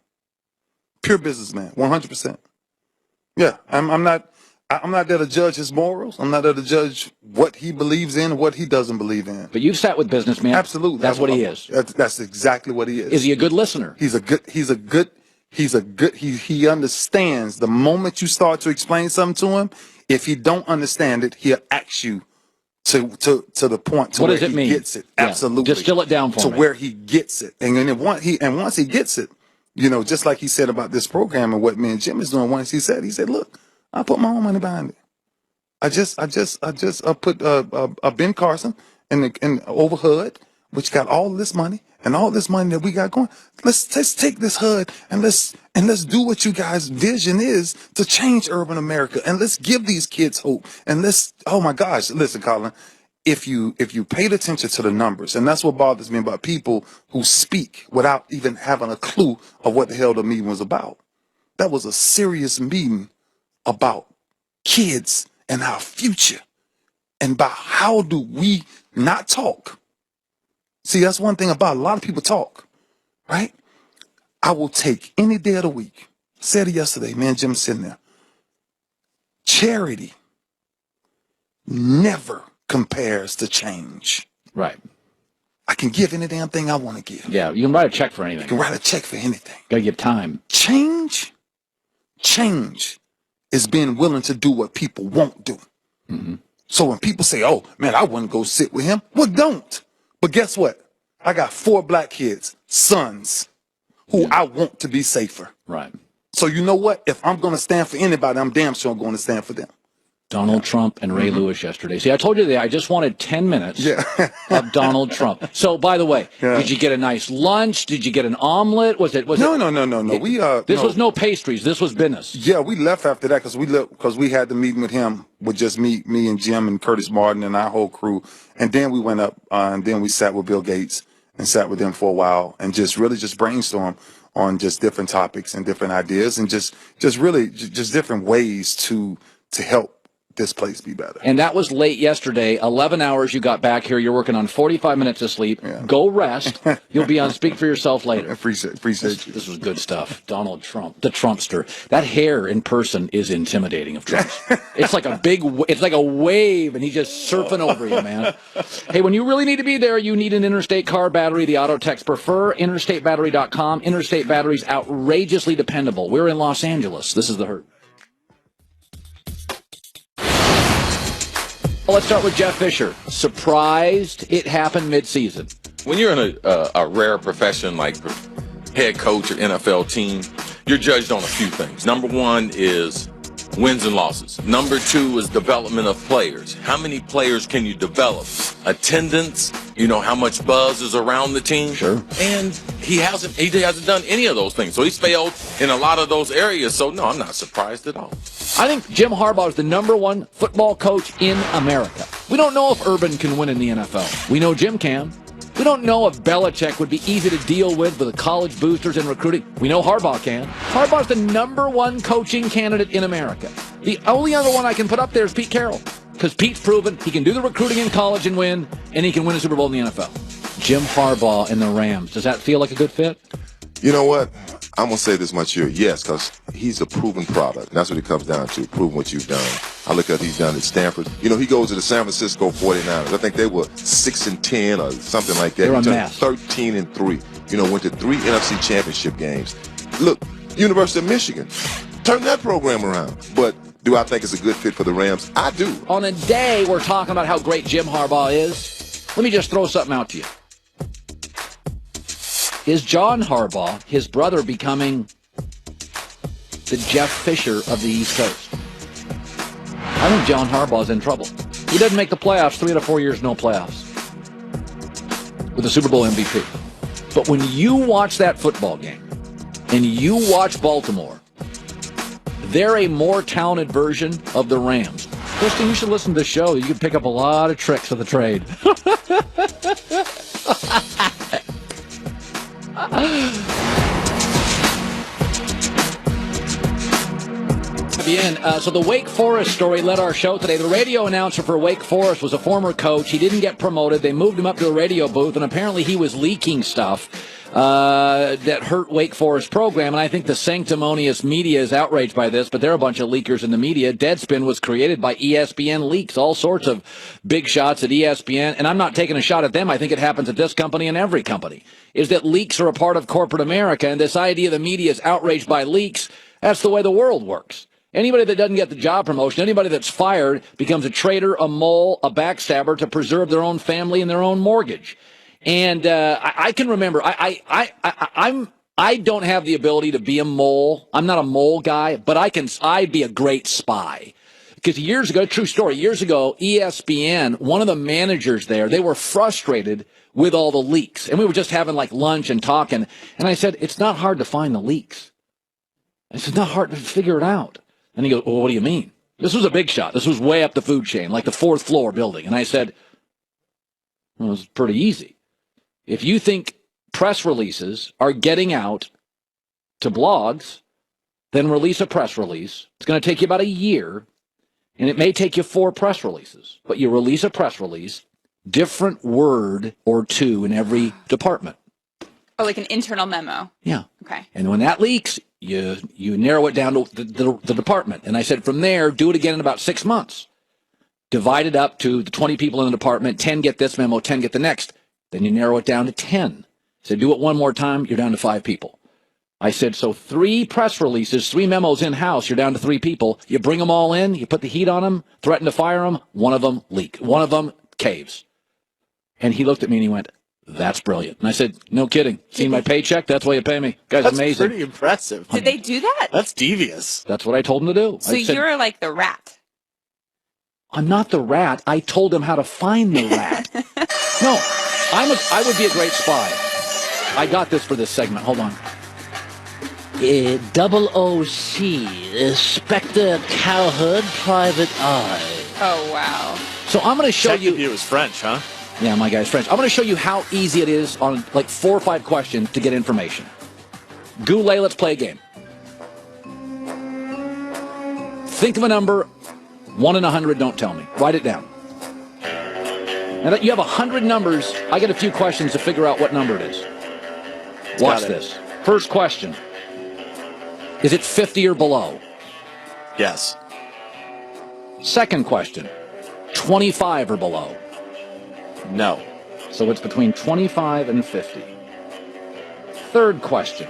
100%. Yeah. I'm not there to judge his morals. I'm not there to judge what he believes in and what he doesn't believe in. But you've sat with businessmen. Absolutely. That's what he is. That's exactly what he is. Is he a good listener? He understands the moment you start to explain something to him. If he don't understand it, he'll ask you to the point to what where does it he mean? Gets it. Yeah. Absolutely. Distill it down for me. To where he gets it. And then once he gets it, just like he said about this program and what me and Jim is doing, once he said, look, I put my own money behind it. I put Ben Carson in over HUD, which got all this money and all this money that we got going. Let's take this HUD and let's do what you guys' vision is to change urban America, and let's give these kids hope. And oh my gosh, listen, Colin, if you paid attention to the numbers, and that's what bothers me about people who speak without even having a clue of what the hell the meeting was about. That was a serious meeting about kids and our future, and about how do we not talk. See, that's one thing about a lot of people talk, right? I will take any day of the week. I said it yesterday, me and Jim sitting there. Charity never compares to change. Right. I can give any damn thing I want to give. Yeah, you can write a check for anything. You can write a check for anything. Gotta give time. Change is being willing to do what people won't do. So when people say, oh, man, I wouldn't go sit with him. Well, don't. But guess what? I got 4 black kids, sons, who I want to be safer. Right. So you know what? If I'm going to stand for anybody, I'm damn sure going to stand for them. Donald Trump and Ray Lewis yesterday. See, I told you that I just wanted 10 minutes of Donald Trump. So, by the way, did you get a nice lunch? Did you get an omelet? No. This was no pastries. This was business. Yeah, we left after that because we had the meeting with him with just me and Jim and Curtis Martin and our whole crew. And then we went up and then we sat with Bill Gates and sat with him for a while and just brainstorm on just different topics and different ideas and just different ways to help this place be better. And that was late yesterday. 11 hours you got back here. You're working on 45 minutes of sleep. Yeah. Go rest. You'll be on Speak for Yourself later. Appreciate you. This was good stuff. Donald Trump, the Trumpster. That hair in person is intimidating of Trump's. It's like a wave, and he's just surfing over you, man. Hey, when you really need to be there, you need an Interstate car battery. The auto techs prefer interstatebattery.com. Interstate Battery's outrageously dependable. We're in Los Angeles. This is The Herd. Well, let's start with Jeff Fisher. Surprised it happened mid-season. When you're in a rare profession like head coach of NFL team, you're judged on a few things. Number one is wins and losses. Number two is development of players. How many players can you develop? Attendance, how much buzz is around the team. Sure. And he hasn't done any of those things. So he's failed in a lot of those areas. So no, I'm not surprised at all. I think Jim Harbaugh is the number one football coach in America. We don't know if Urban can win in the NFL. We know Jim can. We don't know if Belichick would be easy to deal with the college boosters and recruiting. We know Harbaugh can. Harbaugh's the number one coaching candidate in America. The only other one I can put up there is Pete Carroll, because Pete's proven he can do the recruiting in college and win, and he can win a Super Bowl in the NFL. Jim Harbaugh and the Rams. Does that feel like a good fit? You know what? I'm going to say this much here. Yes, because he's a proven product. That's what it comes down to, proving what you've done. I look at what he's done at Stanford. He goes to the San Francisco 49ers. I think they were 6-10 or something like that. They're a mess. 13-3. Went to 3 NFC championship games. Look, University of Michigan, turn that program around. But do I think it's a good fit for the Rams? I do. On a day we're talking about how great Jim Harbaugh is, let me just throw something out to you. Is John Harbaugh, his brother, becoming the Jeff Fisher of the East Coast? I think John Harbaugh's in trouble. He doesn't make the playoffs 3 out of 4 years, no playoffs, with a Super Bowl MVP. But when you watch that football game and you watch Baltimore, they're a more talented version of the Rams. Kristen, you should listen to the show. You can pick up a lot of tricks of the trade. So the Wake Forest story led our show today. The radio announcer for Wake Forest was a former coach. He didn't get promoted. They moved him up to a radio booth, and apparently he was leaking stuff that hurt Wake Forest program. And I think the sanctimonious media is outraged by this, but they're a bunch of leakers in the media. Deadspin was created by ESPN Leaks, all sorts of big shots at ESPN. And I'm not taking a shot at them. I think it happens at this company and every company, is that leaks are a part of corporate America. And this idea the media is outraged by leaks, that's the way the world works. Anybody that doesn't get the job promotion, anybody that's fired becomes a traitor, a mole, a backstabber to preserve their own family and their own mortgage. And I can remember, I don't have the ability to be a mole. I'm not a mole guy, but I'd be a great spy. Because years ago, true story, years ago, ESPN, one of the managers there, they were frustrated with all the leaks. And we were just having like lunch and talking. And I said, it's not hard to find the leaks. It's not hard to figure it out. And he goes, well, what do you mean? This was a big shot. This was way up the food chain, like the 4th floor building. And I said, well, it's pretty easy. If you think press releases are getting out to blogs, then release a press release. It's going to take you about a year, and it may take you 4 press releases. But you release a press release, different word or two in every department. Oh, like an internal memo. Yeah. Okay. And when that leaks, you narrow it down to the department. And I said, from there, do it again in about 6 months. Divide it up to the 20 people in the department. 10 get this memo, 10 get the next. Then you narrow it down to 10. So do it one more time, you're down to 5 people. I said, so 3 press releases, 3 memos in-house, you're down to 3 people. You bring them all in, you put the heat on them, threaten to fire them, one of them leak. One of them caves. And he looked at me and he went, that's brilliant. And I said, no kidding. Seen my paycheck? That's why you pay me. Guy's That's amazing. pretty impressive. Did they do that? That's devious. That's what I told him to do. So I said, you're like the rat. I'm not the rat. I told him how to find the rat. No, I would be a great spy. I got this for this segment. Hold on. Double OC, Inspector Cowherd, Private Eye. Oh, wow. So I'm going to show you. It was French, huh? Yeah, my guy's French. I'm going to show you how easy it is on like 4 or 5 questions to get information. Goulet, let's play a game. Think of a number 1 in 100, don't tell me. Write it down. Now that you have 100 numbers, I get a few questions to figure out what number it is. Watch this. First question. Is it 50 or below? Yes. Second question. 25 or below? No. So it's between 25 and 50. Third question.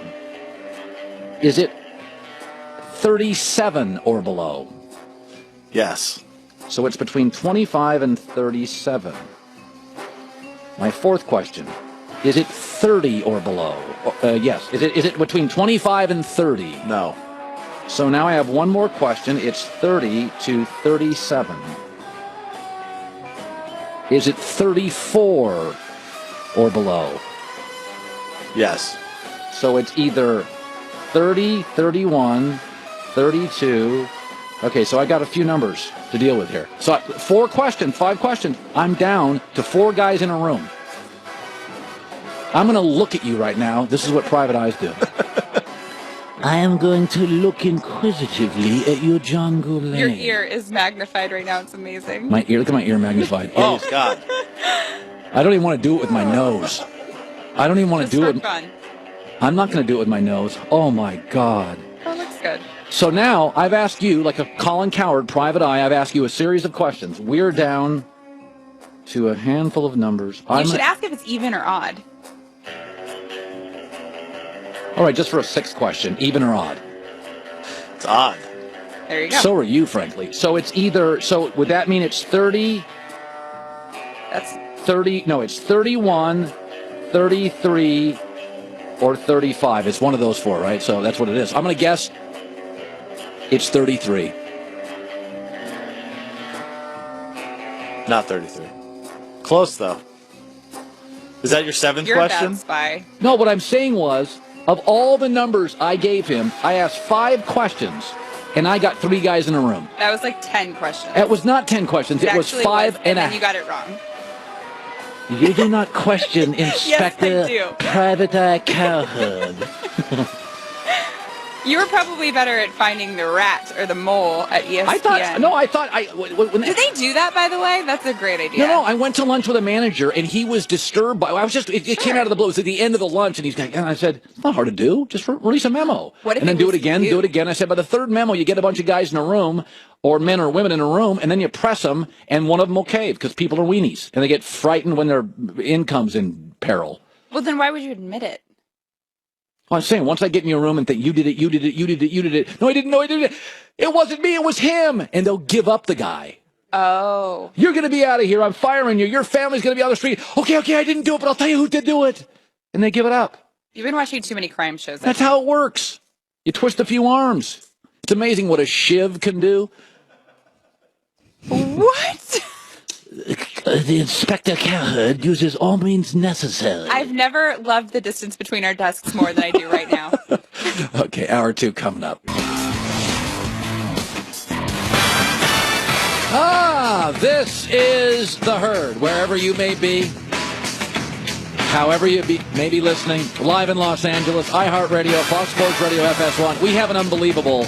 Is it 37 or below? Yes. So it's between 25 and 37. My fourth question. Is it 30 or below? Yes. Is it between 25 and 30? No. So now I have one more question. It's 30 to 37. Is it 34 or below? Yes. So it's either 30, 31, 32. Okay, so I got a few numbers to deal with here. So 5 questions. I'm down to 4 guys in a room. I'm going to look at you right now. This is what private eyes do. I am going to look inquisitively at your John Goulet. Your ear is magnified right now. It's amazing. My ear, look at my ear magnified. Oh, God. I don't even want to do it with my nose. I don't even want to do it. Fun. I'm not going to do it with my nose. Oh, my God. That looks good. So now I've asked you, like a Colin Cowherd private eye, I've asked you a series of questions. We're down to a handful of numbers. You should ask if it's even or odd. All right, just for a 6th question, even or odd? It's odd. There you go. So are you, frankly. So it's either, so would that mean it's 30? That's 30, no, it's 31, 33, or 35. It's one of those 4, right? So that's what it is. I'm going to guess it's 33. Not 33. Close, though. Is that your 7th You're question? a bad spy. No, what I'm saying was, of all the numbers I gave him, I asked 5 questions, and I got 3 guys in a room. That was like 10 questions. It was not 10 questions. It was actually 5 was, and then you got it wrong. You do not question Inspector Yes, I do. Private Eye Cowherd. You were probably better at finding the rat or the mole at ESPN. I thought. Do they do that, by the way? That's a great idea. No, I went to lunch with a manager, and he was disturbed by. It came out of the blue. It was at the end of the lunch, and and I said, "It's not hard to do. Just release a memo, What if and then it do was it again, you? do it again." I said, "By the 3rd memo, you get a bunch of guys in a room, or men or women in a room, and then you press them, and one of them will cave because people are weenies, and they get frightened when their income's in peril." Well, then why would you admit it? Well, I'm saying, once I get in your room and think, you did it. No, I didn't. It wasn't me, it was him. And they'll give up the guy. Oh. You're going to be out of here. I'm firing you. Your family's going to be on the street. Okay, I didn't do it, but I'll tell you who did do it. And they give it up. You've been watching too many crime shows. That's how it works. You twist a few arms. It's amazing what a shiv can do. What? The Inspector Cowherd uses all means necessary. I've never loved the distance between our desks more than I do right now. Okay, hour 2 coming up. This is The Herd, wherever you may be, however you may be listening, live in Los Angeles, iHeartRadio, Fox Sports Radio, FS1. We have an unbelievable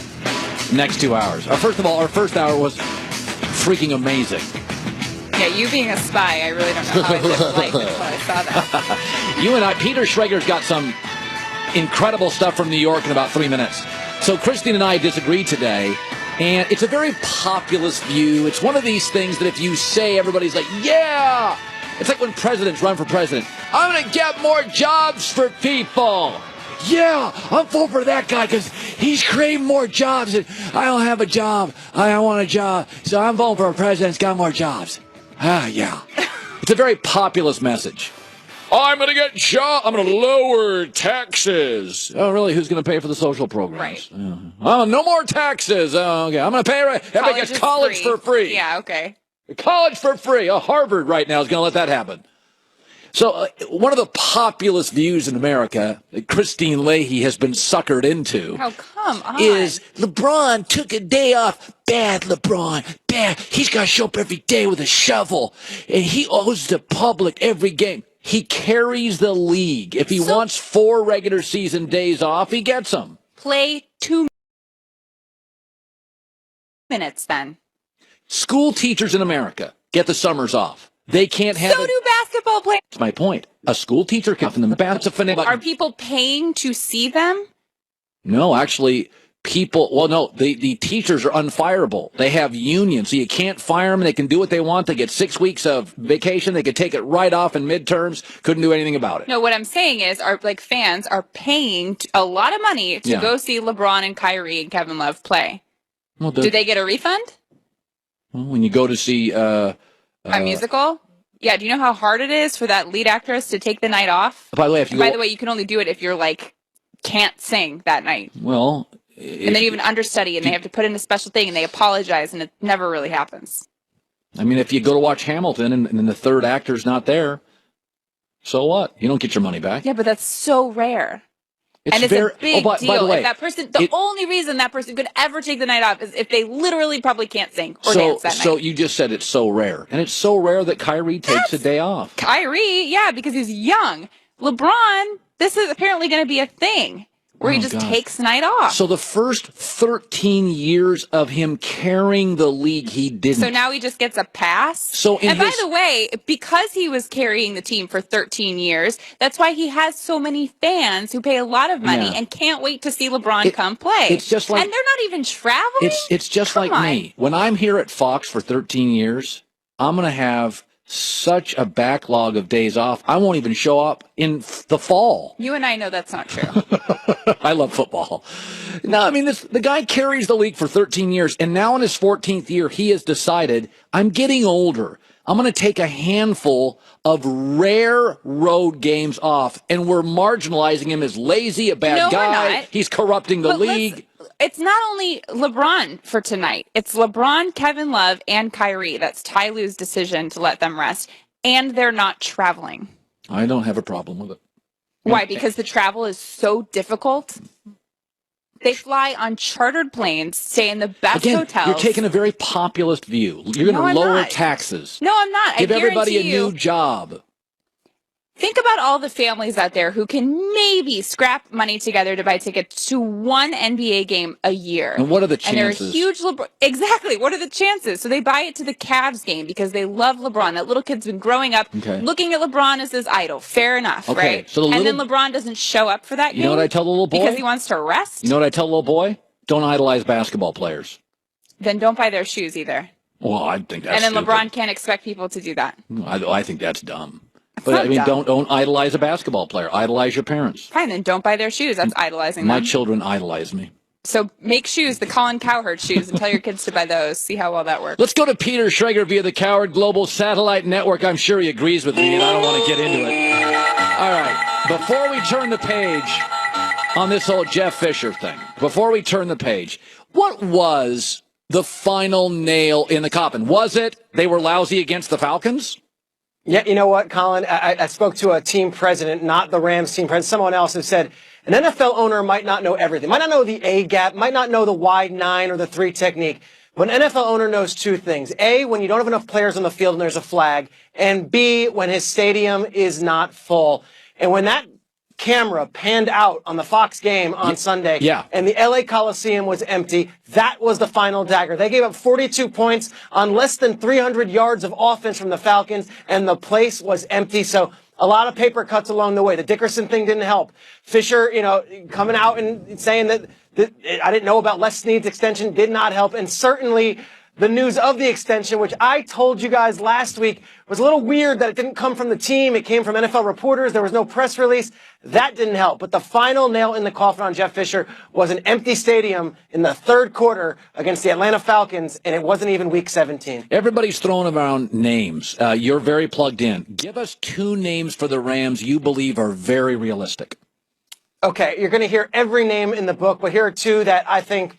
next 2 hours. Our first hour was freaking amazing. Yeah, you being a spy, I really don't know how I didn't like it until I saw that. You and I, Peter Schrager's got some incredible stuff from New York in about 3 minutes. So Christine and I disagreed today, and it's a very populist view. It's one of these things that if you say, everybody's like, yeah! It's like when presidents run for president. I'm going to get more jobs for people. Yeah, I'm voting for that guy because he's creating more jobs. And I don't have a job. I want a job. So I'm voting for a president that's got more jobs. Yeah. It's a very populist message. I'm going to get jobs. I'm going to lower taxes. Oh, really? Who's going to pay for the social programs? Right. Oh, no more taxes. Oh, okay. I'm going to pay. Everybody gets college for free. Yeah, okay. College for free. Oh, Harvard right now is going to let that happen. So one of the populist views in America that Christine Leahy has been suckered into is LeBron took a day off. Bad LeBron. Bad. He's got to show up every day with a shovel. And he owes the public every game. He carries the league. If he wants 4 regular season days off, he gets them. Play 2 minutes then. School teachers in America get the summers off. They can't have So do basketball players. That's my point. A school teacher can in the bath. Are people paying to see them? No, actually, the teachers are unfireable. They have unions, so you can't fire them. They can do what they want. They get 6 weeks of vacation. They could take it right off in midterms. Couldn't do anything about it. No, what I'm saying is, fans are paying a lot of money to go see LeBron and Kyrie and Kevin Love play. Well, do they get a refund? Well, when you go to see a musical? Yeah. Do you know how hard it is for that lead actress to take the night off? By the way, you can only do it if you're can't sing that night. Well, and then you have an understudy, and they have to put in a special thing, and they apologize, and it never really happens. I mean, if you go to watch Hamilton and the third actor's not there, so what? You don't get your money back. Yeah, but that's so rare. It's a big deal. By the way, if that person, only reason that person could ever take the night off is if they literally probably can't sing or dance that night. So you just said it's so rare. And it's so rare that Kyrie takes a day off. Kyrie, yeah, because he's young. LeBron, this is apparently going to be a thing where he just takes the night off. So the first 13 years of him carrying the league, he didn't. So now he just gets a pass? And by the way, because he was carrying the team for 13 years, that's why he has so many fans who pay a lot of money and can't wait to see LeBron come play. It's just like, and they're not even traveling? It's just like me. When I'm here at Fox for 13 years, I'm going to have such a backlog of days off. I won't even show up in the fall. You and I know that's not true. I love football. No, I mean, the guy carries the league for 13 years, and now in his 14th year, he has decided, I'm getting older. I'm going to take a handful of rare road games off, and we're marginalizing him as lazy, a bad guy. We're not. He's corrupting the league. It's not only LeBron for tonight. It's LeBron, Kevin Love, and Kyrie. That's Ty Lue's decision to let them rest. And they're not traveling. I don't have a problem with it. Why? Because the travel is so difficult? They fly on chartered planes, stay in the best hotels. You're taking a very populist view. You're going to lower taxes. No, I'm not. Give everybody a new job. Think about all the families out there who can maybe scrap money together to buy tickets to one NBA game a year. And what are the chances? And they're huge Exactly. What are the chances? So they buy it to the Cavs game because they love LeBron. That little kid's been growing up looking at LeBron as his idol. Fair enough, right? So and then LeBron doesn't show up for that game. You know what I tell the little boy? Because he wants to rest? You know what I tell the little boy? Don't idolize basketball players. Then don't buy their shoes either. Well, I think that's And then stupid. LeBron can't expect people to do that. I think that's dumb. But I mean, don't idolize a basketball player. Idolize your parents. Fine, then don't buy their shoes. That's idolizing My them. children idolize me. So make shoes, the Colin Cowherd shoes, and tell your kids to buy those. See how well that works. Let's go to Peter Schrager via the Cowherd Global Satellite Network. I'm sure he agrees with me, and I don't want to get into it. All right. Before we turn the page on this whole Jeff Fisher thing, what was the final nail in the coffin? Was it they were lousy against the Falcons? Yeah, you know what, Colin? I spoke to a team president, not the Rams team president, someone else who said an NFL owner might not know everything, might not know the A gap, might not know the wide 9 or the 3 technique. But an NFL owner knows 2 things. A, when you don't have enough players on the field and there's a flag. And B, when his stadium is not full. And when that camera panned out on the Fox game on Sunday, and the LA Coliseum was empty, that was the final dagger. They gave up 42 points on less than 300 yards of offense from the Falcons, and the place was empty. So a lot of paper cuts along the way. The Dickerson thing didn't help. Fisher, coming out and saying that I didn't know about Les Snead's extension did not help. And certainly the news of the extension, which I told you guys last week, was a little weird that it didn't come from the team. It came from NFL reporters. There was no press release. That didn't help. But the final nail in the coffin on Jeff Fisher was an empty stadium in the third quarter against the Atlanta Falcons, and it wasn't even week 17. Everybody's throwing around names. You're very plugged in. Give us 2 names for the Rams you believe are very realistic. Okay, you're going to hear every name in the book, but here are 2 that I think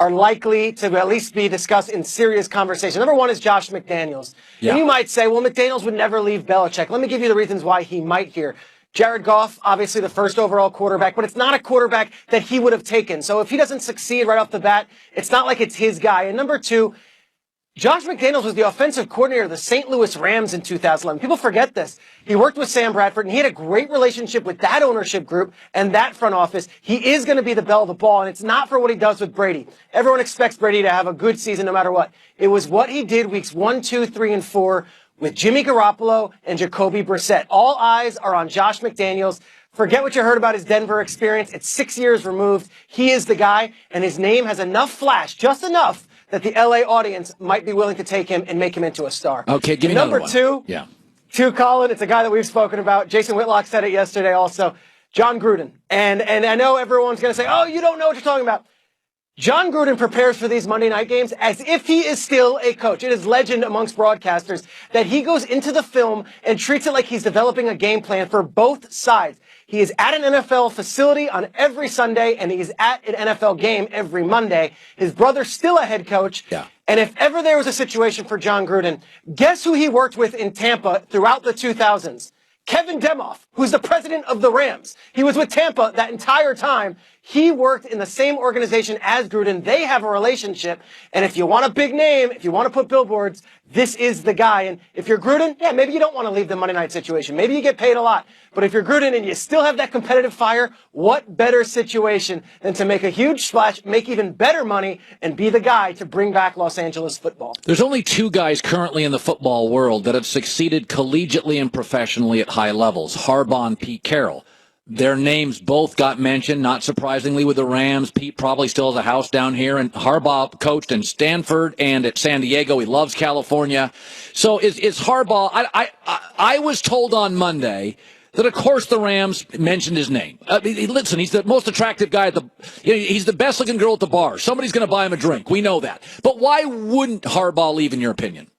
are likely to at least be discussed in serious conversation. Number 1 is Josh McDaniels. Yeah. And you might say, well, McDaniels would never leave Belichick. Let me give you the reasons why he might here. Jared Goff, obviously the first overall quarterback, but it's not a quarterback that he would have taken. So if he doesn't succeed right off the bat, it's not like it's his guy. And number 2, Josh McDaniels was the offensive coordinator of the St. Louis Rams in 2011. People forget this. He worked with Sam Bradford, and he had a great relationship with that ownership group and that front office. He is going to be the belle of the ball, and it's not for what he does with Brady. Everyone expects Brady to have a good season no matter what. It was what he did weeks 1, 2, 3, and 4 with Jimmy Garoppolo and Jacoby Brissett. All eyes are on Josh McDaniels. Forget what you heard about his Denver experience. It's 6 years removed. He is the guy, and his name has enough flash, just enough, that the LA audience might be willing to take him and make him into a star. Okay, give me number another one. two. Yeah. Two, Colin, it's a guy that we've spoken about. Jason Whitlock said it yesterday also. John Gruden. And I know everyone's going to say, oh, you don't know what you're talking about. John Gruden prepares for these Monday night games as if he is still a coach. It is legend amongst broadcasters that he goes into the film and treats it like he's developing a game plan for both sides. He is at an NFL facility on every Sunday, and he is at an NFL game every Monday. His brother's still a head coach. Yeah. And if ever there was a situation for John Gruden, guess who he worked with in Tampa throughout the 2000s? Kevin Demoff, who's the president of the Rams. He was with Tampa that entire time. He worked in the same organization as Gruden. They have a relationship. And if you want a big name, if you want to put billboards, this is the guy. And if you're Gruden, yeah, maybe you don't want to leave the Monday night situation. Maybe you get paid a lot. But if you're Gruden and you still have that competitive fire, what better situation than to make a huge splash, make even better money, and be the guy to bring back Los Angeles football? There's only two guys currently in the football world that have succeeded collegiately and professionally at high levels, Harbaugh and Pete Carroll. Their names both got mentioned, not surprisingly, with the Rams. Pete probably still has a house down here, and Harbaugh coached in Stanford and at San Diego. He loves California. So is Harbaugh, I was told on Monday that, of course, the Rams mentioned his name. Listen, he's the most attractive guy he's the best-looking girl at the bar. Somebody's going to buy him a drink. We know that. But why wouldn't Harbaugh leave, in your opinion?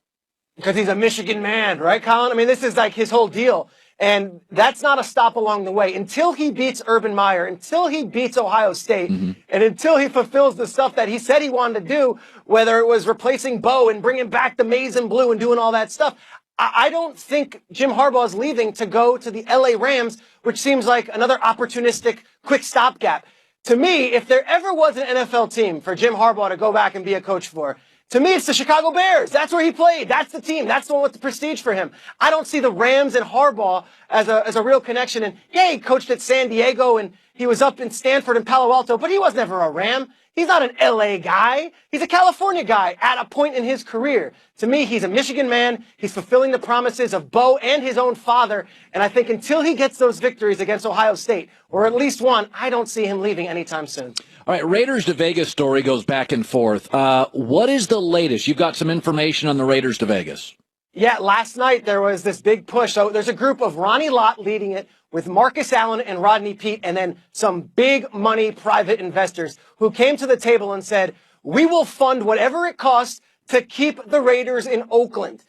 Because he's a Michigan man, right, Colin? I mean, this is like his whole deal. And that's not a stop along the way. Until he beats Urban Meyer, until he beats Ohio State, and until he fulfills the stuff that he said he wanted to do, whether it was replacing Bo and bringing back the maize and blue and doing all that stuff, I don't think Jim Harbaugh is leaving to go to the LA Rams, which seems like another opportunistic, quick stopgap. To me, if there ever was an NFL team for Jim Harbaugh to go back and be a coach for, to me, it's the Chicago Bears. That's where he played. That's the team. That's the one with the prestige for him. I don't see the Rams and Harbaugh as a real connection. And yeah, he coached at San Diego and he was up in Stanford and Palo Alto, but he was never a Ram. He's not an LA guy. He's a California guy at a point in his career. To me, he's a Michigan man. He's fulfilling the promises of Bo and his own father. And I think until he gets those victories against Ohio State, or at least one, I don't see him leaving anytime soon. All right, Raiders to Vegas story goes back and forth. What is the latest? You've got some information on the Raiders to Vegas. Yeah, last night there was this big push. So there's a group of Ronnie Lott leading it with Marcus Allen and Rodney Peete, and then some big money private investors who came to the table and said, we will fund whatever it costs to keep the Raiders in Oakland.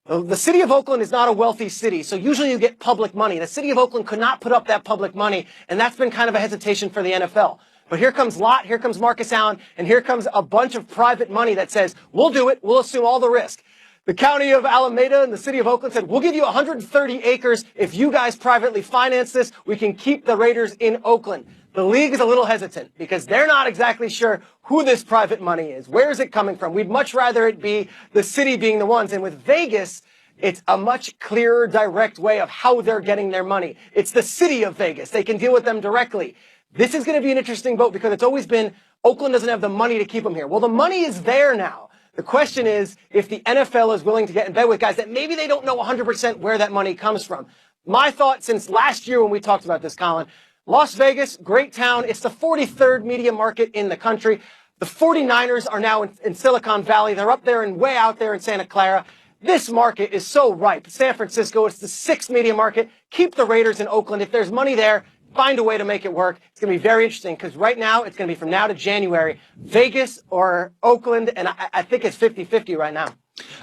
The city of Oakland is not a wealthy city, so usually you get public money. The city of Oakland could not put up that public money, and that's been kind of a hesitation for the NFL. But here comes Lott, here comes Marcus Allen, and here comes a bunch of private money that says, we'll do it, we'll assume all the risk. The county of Alameda and the city of Oakland said, we'll give you 130 acres. If you guys privately finance this, we can keep the Raiders in Oakland. The league is a little hesitant because they're not exactly sure who this private money is. Where is it coming from? We'd much rather it be the city being the ones. And with Vegas, it's a much clearer, direct way of how they're getting their money. It's the city of Vegas. They can deal with them directly. This is going to be an interesting vote because it's always been Oakland doesn't have the money to keep them here. Well, the money is there now. The question is if the NFL is willing to get in bed with guys that maybe they don't know 100% where that money comes from. My thought since last year when we talked about this, Colin, Las Vegas, great town. It's the 43rd media market in the country. The 49ers are now in Silicon Valley. They're up there and way out there in Santa Clara. This market is so ripe. San Francisco, it's the 6th media market. Keep the Raiders in Oakland. If there's money there, find a way to make it work. It's going to be very interesting because right now it's going to be from now to January, Vegas or Oakland, and I think it's 50-50 right now.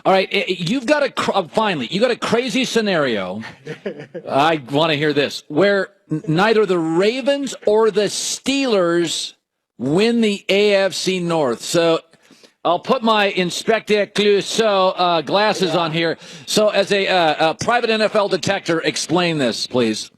All right, you've got you got a crazy scenario. I want to hear this, where neither the Ravens or the Steelers win the AFC North. So I'll put my Inspector Clouseau glasses on here. So as a private NFL detector, explain this, please.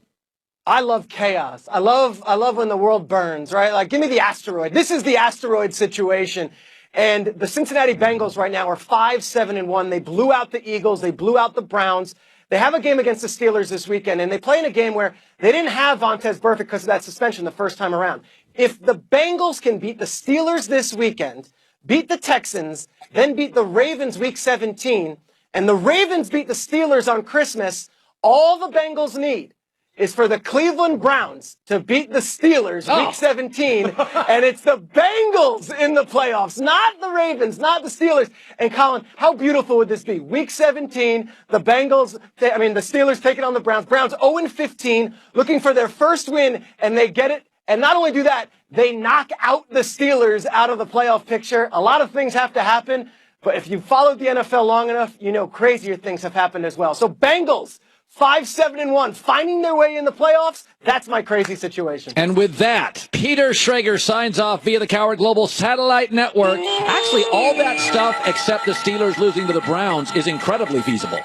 I love chaos. I love when the world burns, right? Like, give me the asteroid. This is the asteroid situation. And the Cincinnati Bengals right now are 5-7-1. They blew out the Eagles. They blew out the Browns. They have a game against the Steelers this weekend, and they play in a game where they didn't have Vontaze Burfict because of that suspension the first time around. If the Bengals can beat the Steelers this weekend, beat the Texans, then beat the Ravens week 17, and the Ravens beat the Steelers on Christmas, all the Bengals need is for the Cleveland Browns to beat the Steelers week 17, and it's the Bengals in the playoffs, not the Ravens, not the Steelers. And Colin, how beautiful would this be? Week 17, the Steelers taking on the Browns. Browns 0-15, looking for their first win, and they get it. And not only do that, they knock out the Steelers out of the playoff picture. A lot of things have to happen, but if you followed the NFL long enough, you know crazier things have happened as well. So Bengals, 5-7-1, finding their way in the playoffs. That's my crazy situation. And with that, Peter Schrager signs off via the Cowherd Global Satellite Network. Actually, all that stuff except the Steelers losing to the Browns is incredibly feasible.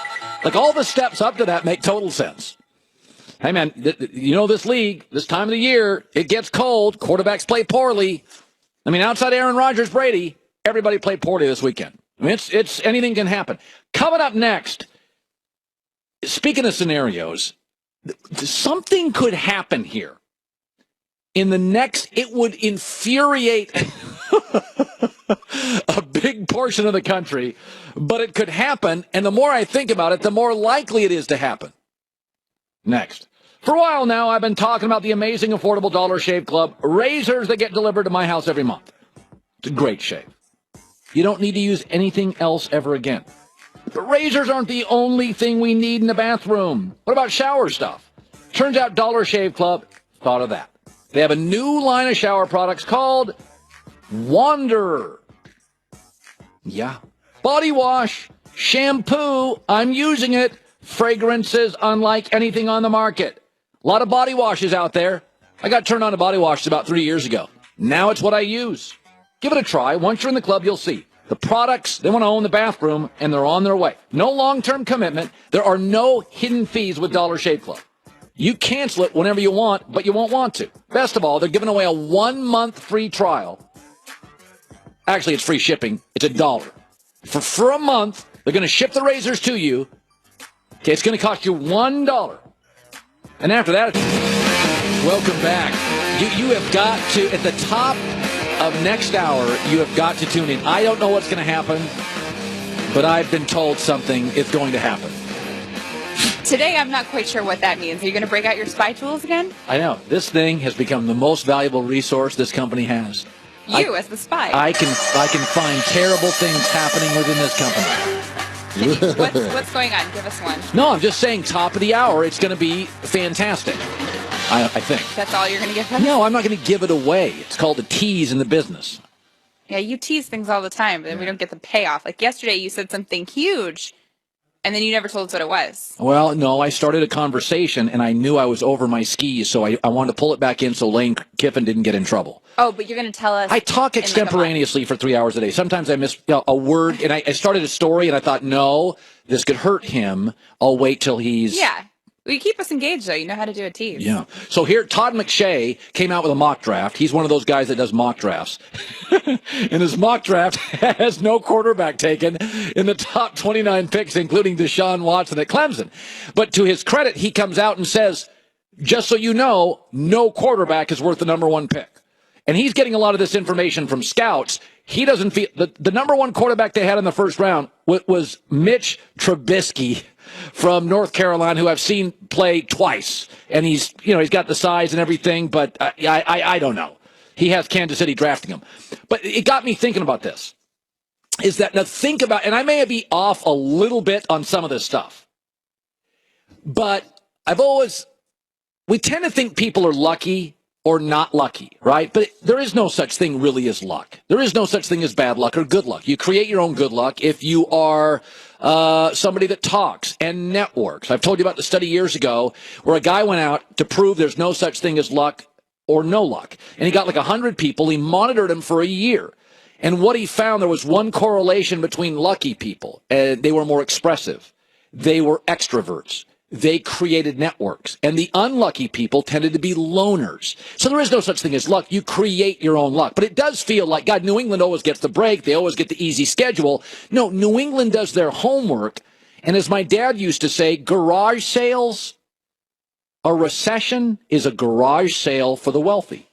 Like, all the steps up to that make total sense. Hey, man, you know this league, this time of the year, it gets cold. Quarterbacks play poorly. I mean, outside Aaron Rodgers, Brady, everybody played poorly this weekend. I mean, it's anything can happen. Coming up next, speaking of scenarios, something could happen here. In the next, it would infuriate a big portion of the country, but it could happen, and the more I think about it, the more likely it is to happen. Next. For a while now, I've been talking about the amazing affordable Dollar Shave Club razors that get delivered to my house every month. It's a great shave. You don't need to use anything else ever again. But razors aren't the only thing we need in the bathroom. What about shower stuff? Turns out Dollar Shave Club thought of that. They have a new line of shower products called Wanderer. Yeah. Body wash, shampoo, I'm using it. Fragrances unlike anything on the market. A lot of body washes out there. I got turned on to body washes about 3 years ago. Now it's what I use. Give it a try. Once you're in the club, you'll see. The products, they want to own the bathroom, and they're on their way. No long-term commitment. There are no hidden fees with Dollar Shave Club. You cancel it whenever you want, but you won't want to. Best of all, they're giving away a 1-month free trial. Actually, it's free shipping. It's $1. For a month, they're going to ship the razors to you. Okay, it's going to cost you $1. And after that, welcome back. You have got to, at the top of next hour, you have got to tune in. I don't know what's going to happen, but I've been told something is going to happen. Today, I'm not quite sure what that means. Are you going to break out your spy tools again? I know. This thing has become the most valuable resource this company has. As the spy. I can find terrible things happening within this company. What's going on? Give us one. No, I'm just saying top of the hour, it's going to be fantastic. I think. That's all you're going to give us? No, I'm not going to give it away. It's called a tease in the business. Yeah, you tease things all the time, but then we don't get the payoff. Like yesterday, you said something huge, and then you never told us what it was. Well, no, I started a conversation, and I knew I was over my skis, so I wanted to pull it back in so Lane Kiffin didn't get in trouble. Oh, but you're going to tell us. I talk extemporaneously for 3 hours a day. Sometimes I miss a word, and I started a story, and I thought, no, this could hurt him. I'll wait till he's... Yeah. Well, you keep us engaged, though. You know how to do a tease. Yeah. So here, Todd McShay came out with a mock draft. He's one of those guys that does mock drafts. And his mock draft has no quarterback taken in the top 29 picks, including Deshaun Watson at Clemson. But to his credit, he comes out and says, just so you know, no quarterback is worth the number one pick. And he's getting a lot of this information from scouts. He doesn't feel the number one quarterback they had in the first round was Mitch Trubisky from North Carolina, who I've seen play twice. And he's got the size and everything, but I don't know. He has Kansas City drafting him. But it got me thinking about this. Is that, now think about, and I may be off a little bit on some of this stuff, but we tend to think people are lucky or not lucky, right? But there is no such thing really as luck. There is no such thing as bad luck or good luck. You create your own good luck if you are somebody that talks and networks. I've told you about the study years ago where a guy went out to prove there's no such thing as luck or no luck. And he got like 100 people. He monitored them for a year. And what he found, there was one correlation between lucky people. And they were more expressive. They were extroverts. they created networks. And the unlucky people tended to be loners. So there is no such thing as luck. You create your own luck. But it does feel like, God, New England always gets the break. They always get the easy schedule. No, New England does their homework. And as my dad used to say, garage sales, a recession is a garage sale for the wealthy.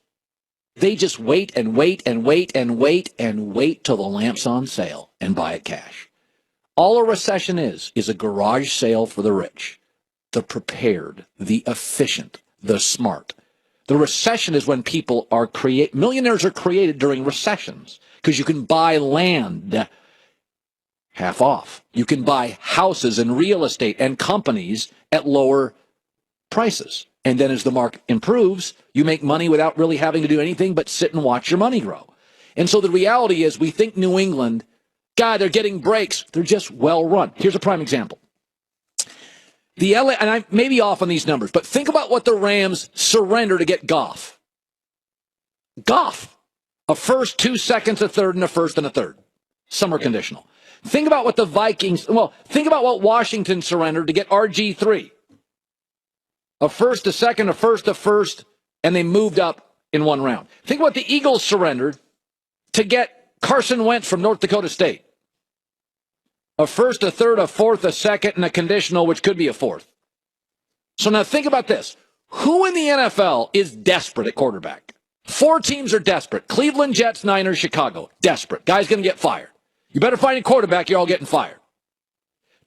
They just wait and wait and wait and wait and wait till the lamp's on sale and buy it cash. All a recession is a garage sale for the rich. The prepared, the efficient, the smart. The recession is when people are millionaires are created during recessions because you can buy land half off. You can buy houses and real estate and companies at lower prices. And then as the market improves, you make money without really having to do anything but sit and watch your money grow. And so the reality is we think New England, God, they're getting breaks. They're just well run. Here's a prime example. The LA, and I may be off on these numbers, but think about what the Rams surrender to get Goff. Goff. A first, 2 seconds, a third, and a first and a third. Some are conditional. Think about what the Vikings, think about what Washington surrendered to get RG3. A first, a second, a first, and they moved up in one round. Think what the Eagles surrendered to get Carson Wentz from North Dakota State. A first, a third, a fourth, a second, and a conditional, which could be a fourth. So now think about this. Who in the NFL is desperate at quarterback? 4 teams are desperate. Cleveland, Jets, Niners, Chicago. Desperate. Guy's going to get fired. You better find a quarterback, you're all getting fired.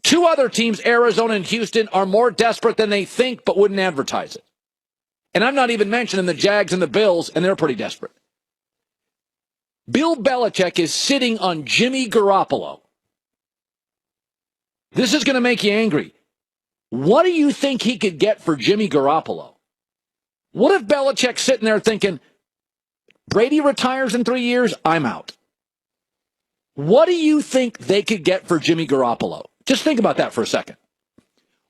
2 other teams, Arizona and Houston, are more desperate than they think, but wouldn't advertise it. And I'm not even mentioning the Jags and the Bills, and they're pretty desperate. Bill Belichick is sitting on Jimmy Garoppolo. This is going to make you angry. What do you think he could get for Jimmy Garoppolo? What if Belichick's sitting there thinking, Brady retires in 3 years, I'm out? What do you think they could get for Jimmy Garoppolo? Just think about that for a second.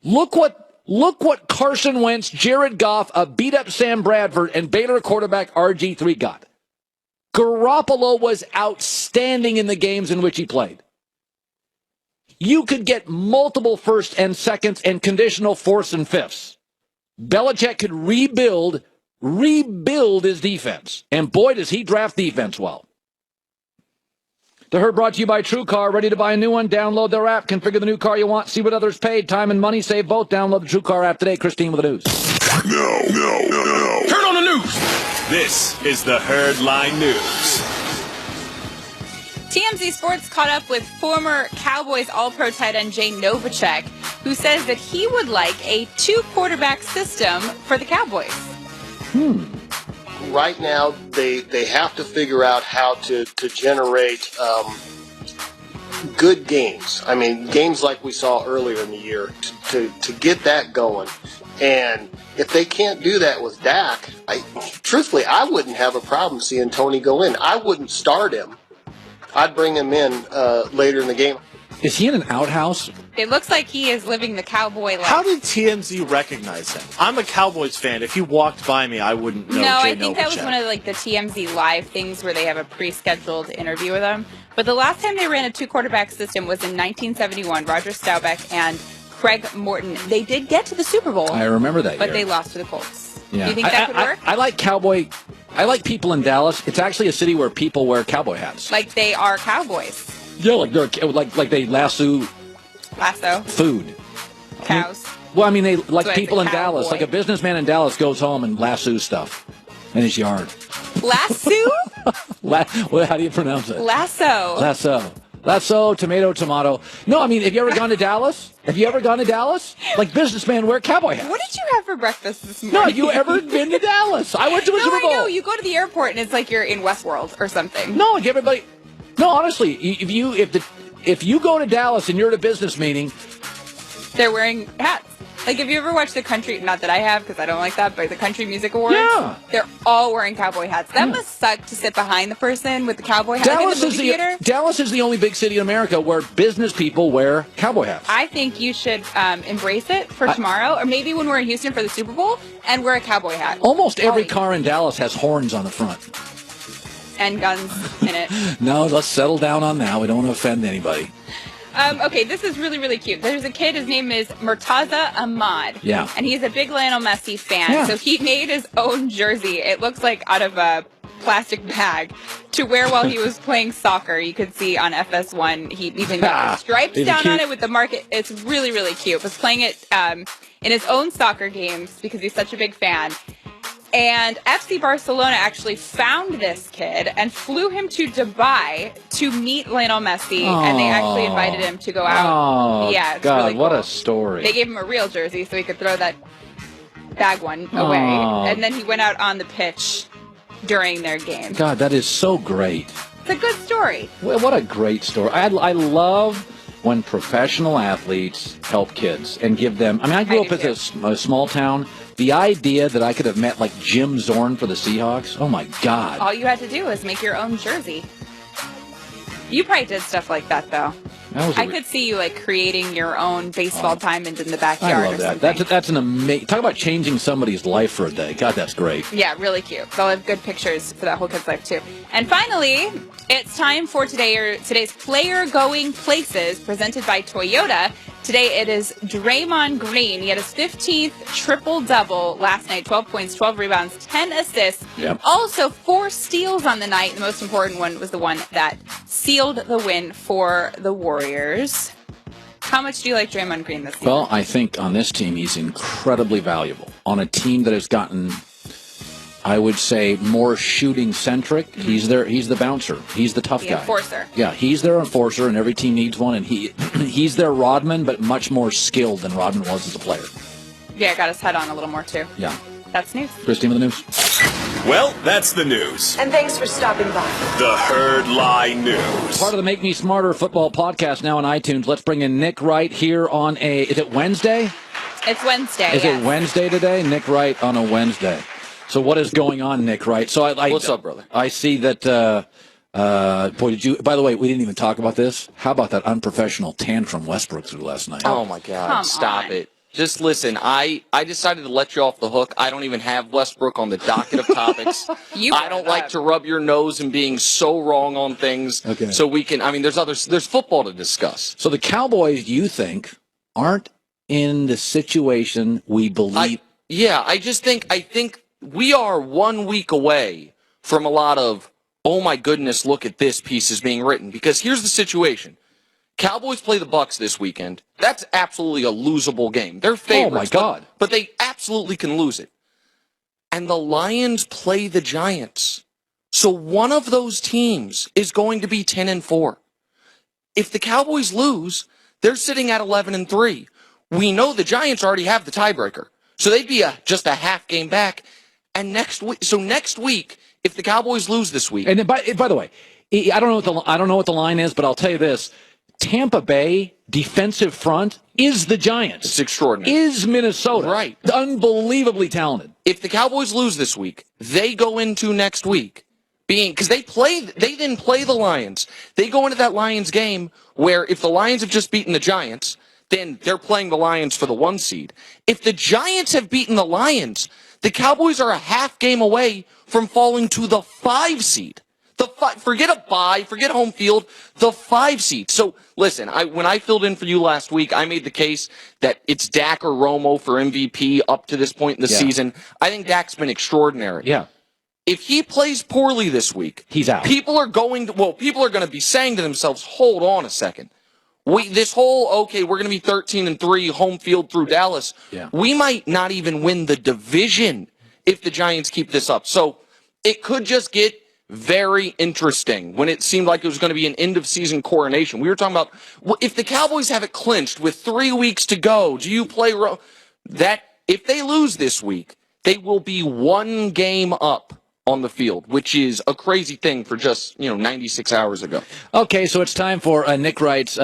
Look what Carson Wentz, Jared Goff, a beat-up Sam Bradford, and Baylor quarterback RG3 got. Garoppolo was outstanding in the games in which he played. You could get multiple firsts and seconds and conditional fourths and fifths. Belichick could rebuild his defense. And boy, does he draft defense well. The Herd brought to you by TrueCar. Ready to buy a new one? Download their app. Configure the new car you want. See what others paid. Time and money save both. Download the TrueCar app today. Christine with the news. No. Turn on the news. This is the Herd Line News. TMZ Sports caught up with former Cowboys All-Pro tight end Jay Novacek, who says that he would like a 2-quarterback system for the Cowboys. Right now, they have to figure out how to generate good games. I mean, games like we saw earlier in the year, to get that going. And if they can't do that with Dak, truthfully, I wouldn't have a problem seeing Tony go in. I wouldn't start him. I'd bring him in later in the game. Is he in an outhouse? It looks like he is living the cowboy life. How did TMZ recognize him? I'm a Cowboys fan. If he walked by me, I wouldn't know. No, Jay I think Novacek. that was one of the TMZ live things where they have a pre-scheduled interview with him. But the last time they ran a 2-quarterback system was in 1971. Roger Staubach and Craig Morton. They did get to the Super Bowl. I remember that but year. they lost to the Colts. Yeah. Do you think that could work? I like people in Dallas. It's actually a city where people wear cowboy hats. Like they are cowboys. Yeah, like they lasso food. Cows. Well, I mean, they like So people in it's a Dallas. cowboy. Like a businessman in Dallas goes home and lassoes stuff in his yard. Lasso? Well, how do you pronounce it? Lasso. Lasso, tomato. No, I mean, have you ever gone to Dallas? Like businessmen wear cowboy hats. What did you have for breakfast this morning? No, have you ever been to Dallas? I went to a Super Bowl. I know. You go to the airport and it's like you're in Westworld or something. No, everybody. No, honestly, if you go to Dallas and you're at a business meeting, they're wearing hats. Like, if you ever watched the country, not that I have because I don't like that, but the Country Music Awards, they're all wearing cowboy hats. That must suck to sit behind the person with the cowboy hat. Dallas like in the movie theater. Dallas is the only big city in America where business people wear cowboy hats. I think you should embrace it for tomorrow, or maybe when we're in Houston for the Super Bowl, and wear a cowboy hat. Almost every car in Dallas has horns on the front. And guns in it. No, let's settle down on that. We don't want to offend anybody. Okay, this is really, really cute. There's a kid, his name is Murtaza Ahmad. Yeah. And he's a big Lionel Messi fan. Yeah. So he made his own jersey. It looks like out of a plastic bag to wear while he was playing soccer. You could see on FS1, he even got stripes Is it down cute? on it with the market. It's really, really cute. Was playing it in his own soccer games because he's such a big fan. And FC Barcelona actually found this kid and flew him to Dubai to meet Lionel Messi, and they actually invited him to go out. Oh, Yeah, it's God, really what cool. a story. They gave him a real jersey so he could throw that bag one away, Oh. and then he went out on the pitch during their game. God, that is so great. It's a good story. Well, what a great story. I love when professional athletes help kids and give them. I mean, I grew up in a small town. The idea that I could have met like Jim Zorn for the Seahawks, oh my God. All you had to do was make your own jersey. You probably did stuff like that, though. I could see you like creating your own baseball diamond in the backyard. I love that. That's an amazing. Talk about changing somebody's life for a day. God, that's great. Yeah, really cute. They'll have good pictures for that whole kid's life, too. And finally, it's time for today's Player Going Places, presented by Toyota. Today it is Draymond Green. He had his 15th triple-double last night, 12 points, 12 rebounds, 10 assists. Yep. Also 4 steals on the night. The most important one was the one that sealed the win for the Warriors. How much do you like Draymond Green this season? Well, I think on this team he's incredibly valuable. On a team that has gotten, I would say, more shooting centric. Mm-hmm. He's the bouncer. He's the tough guy. Enforcer. Yeah, he's their enforcer, and every team needs one. And he's their Rodman, but much more skilled than Rodman was as a player. Yeah, got his head on a little more, too. Yeah. That's news. Christine with the news. Well, that's the news. And thanks for stopping by. The Herd Lie News. Part of the Make Me Smarter football podcast now on iTunes. Let's bring in Nick Wright here on is it Wednesday? It's Wednesday, Is it Wednesday today? Nick Wright on a Wednesday. So what is going on, Nick Wright? So What's up, brother? I see that, boy, did you, by the way, we didn't even talk about this. How about that unprofessional tantrum Westbrook threw last night? Oh, my God. Come Stop on. it. Just listen, I decided to let you off the hook. I don't even have Westbrook on the docket of topics. I don't like to rub your nose in being so wrong on things. Okay. So we can, there's football to discuss. So the Cowboys, you think, aren't in the situation we believe? I think we are 1 week away from a lot of, oh my goodness, look at this piece is being written. Because here's the situation. Cowboys play the Bucs this weekend. That's absolutely a losable game. They're favorites. Oh, my God. But they absolutely can lose it. And the Lions play the Giants. So one of those teams is going to be 10-4. If the Cowboys lose, they're sitting at 11-3. We know the Giants already have the tiebreaker. So they'd be just a half game back. And next week, if the Cowboys lose this week. And by the way, I don't know what the line is, but I'll tell you this. Tampa Bay defensive front is the Giants. It's extraordinary. Is Minnesota. Right. Unbelievably talented. If the Cowboys lose this week, they go into next week because they then play the Lions. They go into that Lions game where if the Lions have just beaten the Giants, then they're playing the Lions for the 1 seed. If the Giants have beaten the Lions, the Cowboys are a half game away from falling to the 5 seed. Forget a bye, forget home field, the 5 seed. So, listen, when I filled in for you last week, I made the case that it's Dak or Romo for MVP up to this point in the season. I think Dak's been extraordinary. Yeah. If he plays poorly this week, he's out. People are going to be saying to themselves, hold on a second. We're going to be 13-3 home field through Dallas. Yeah. We might not even win the division if the Giants keep this up. So, it could just get very interesting when it seemed like it was going to be an end-of-season coronation. We were talking about, if the Cowboys have it clinched with 3 weeks to go, do you play that? If they lose this week, they will be 1 game up on the field, which is a crazy thing for just 96 hours ago. Okay, so it's time for Nick Wright's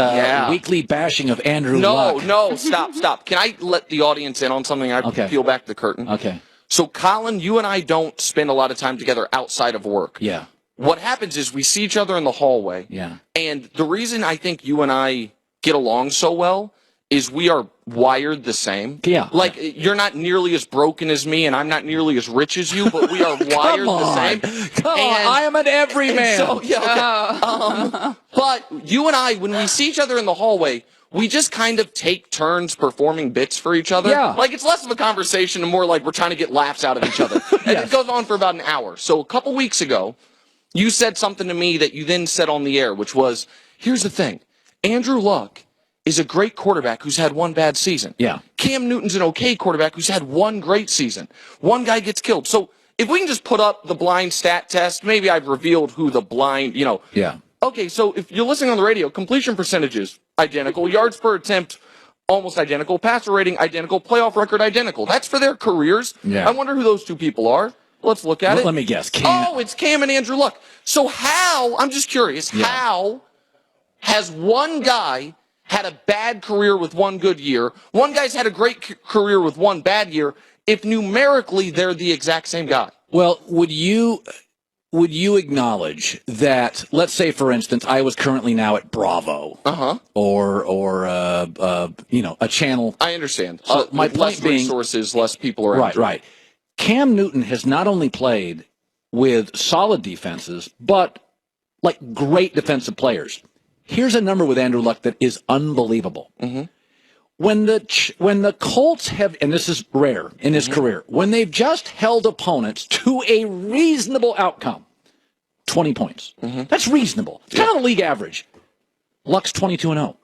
weekly bashing of Andrew Luck. No, stop. Can I let the audience in on something? Peel back the curtain. Okay. So, Colin, you and I don't spend a lot of time together outside of work. Yeah. What happens is we see each other in the hallway. Yeah. And the reason I think you and I get along so well is we are wired the same. Yeah. Like, you're not nearly as broken as me, and I'm not nearly as rich as you, but we are wired the same. Come on, I am an everyman. So, yeah, okay. But you and I, when we see each other in the hallway, we just kind of take turns performing bits for each other. Yeah. Like, it's less of a conversation and more like we're trying to get laughs out of each other. And it goes on for about an hour. So a couple weeks ago, you said something to me that you then said on the air, which was, here's the thing. Andrew Luck is a great quarterback who's had one bad season. Yeah. Cam Newton's an okay quarterback who's had one great season. One guy gets killed. So if we can just put up the blind stat test, maybe I've revealed who the blind, Yeah. Okay, so if you're listening on the radio, completion percentages, identical. Yards per attempt, almost identical. Passer rating, identical. Playoff record, identical. That's for their careers. Yeah. I wonder who those two people are. Let's look at it. Let me guess. Oh, it's Cam and Andrew Luck. So I'm just curious, how has one guy had a bad career with one good year, one guy's had a great career with one bad year, if numerically they're the exact same guy? Well, would you acknowledge that, let's say, for instance, I was currently now at Bravo, or a channel. I understand. So my point less being, resources, less people around. Right. Cam Newton has not only played with solid defenses, but like great defensive players. Here's a number with Andrew Luck that is unbelievable. Mm-hmm. When the Colts have, and this is rare in his career, when they've just held opponents to a reasonable outcome, 20 points. That's reasonable. It's kind of the league average. Luck's 22-0.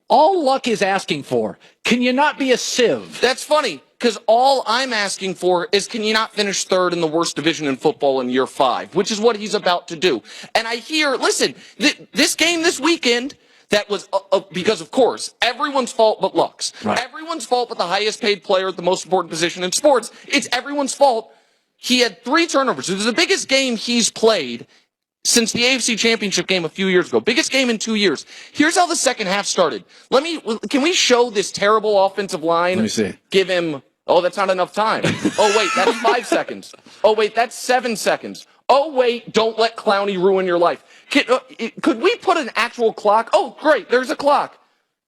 All Luck is asking for, can you not be a sieve? That's funny, because all I'm asking for is, can you not finish third in the worst division in football in year 5, which is what he's about to do. And I hear, listen, this game this weekend, that was because, of course, everyone's fault but Luck's. Right. Everyone's fault but the highest paid player at the most important position in sports. It's everyone's fault. He had 3 turnovers. It was the biggest game he's played since the AFC Championship game a few years ago. Biggest game in 2 years. Here's how the second half started. Can we show this terrible offensive line? Let me see. Give him, that's not enough time. Oh, wait, that's 5 seconds. Oh, wait, that's 7 seconds. Oh, wait, don't let Clowney ruin your life. Could we put an actual clock? Oh, great, there's a clock.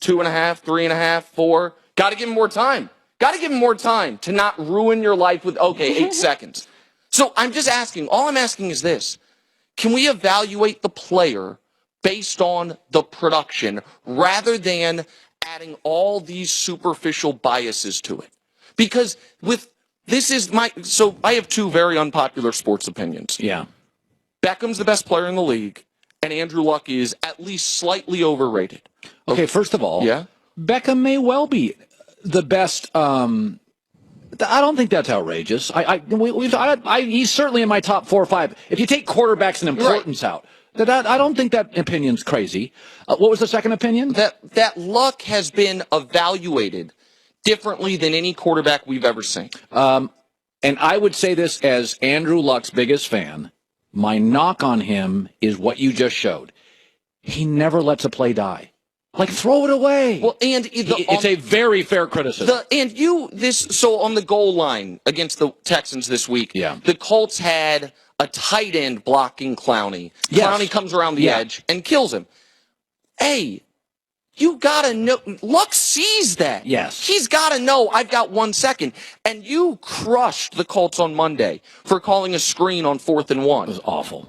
2.5, 3.5, 4. Got to give him more time. Got to give him more time to not ruin your life with, 8 seconds. So I'm just asking, all I'm asking is this. Can we evaluate the player based on the production rather than adding all these superficial biases to it? Because I have 2 very unpopular sports opinions. Yeah. Beckham's the best player in the league, and Andrew Luck is at least slightly overrated. Okay, first of all, Beckham may well be the best. I don't think that's outrageous. He's certainly in my top 4 or 5. If you take quarterbacks and importance out, I don't think that opinion's crazy. What was the second opinion? That Luck has been evaluated differently than any quarterback we've ever seen. And I would say this as Andrew Luck's biggest fan. My knock on him is what you just showed. He never lets a play die. Like, throw it away. Well, and it's a very fair criticism. So on the goal line against the Texans this week, the Colts had a tight end blocking Clowney. Yes. Clowney comes around the edge and kills him. Hey, you gotta know, Luck sees that. Yes. He's gotta know, I've got 1 second. And you crushed the Colts on Monday for calling a screen on 4th and 1. It was awful.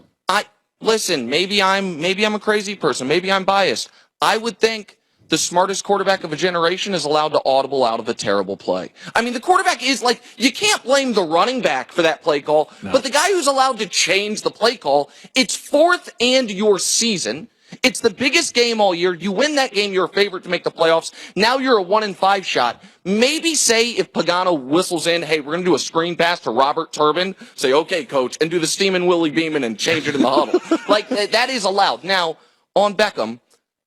Listen, maybe I'm a crazy person. Maybe I'm biased. I would think the smartest quarterback of a generation is allowed to audible out of a terrible play. I mean, the quarterback is you can't blame the running back for that play call, but the guy who's allowed to change the play call, it's 4th and your season. It's the biggest game all year. You win that game, you're a favorite to make the playoffs. Now you're a 1-5 shot. Maybe say if Pagano whistles in, hey, we're going to do a screen pass to Robert Turbin, say, okay, coach, and do the steaming Willie Beeman and change it in the huddle. That is allowed. Now, on Beckham,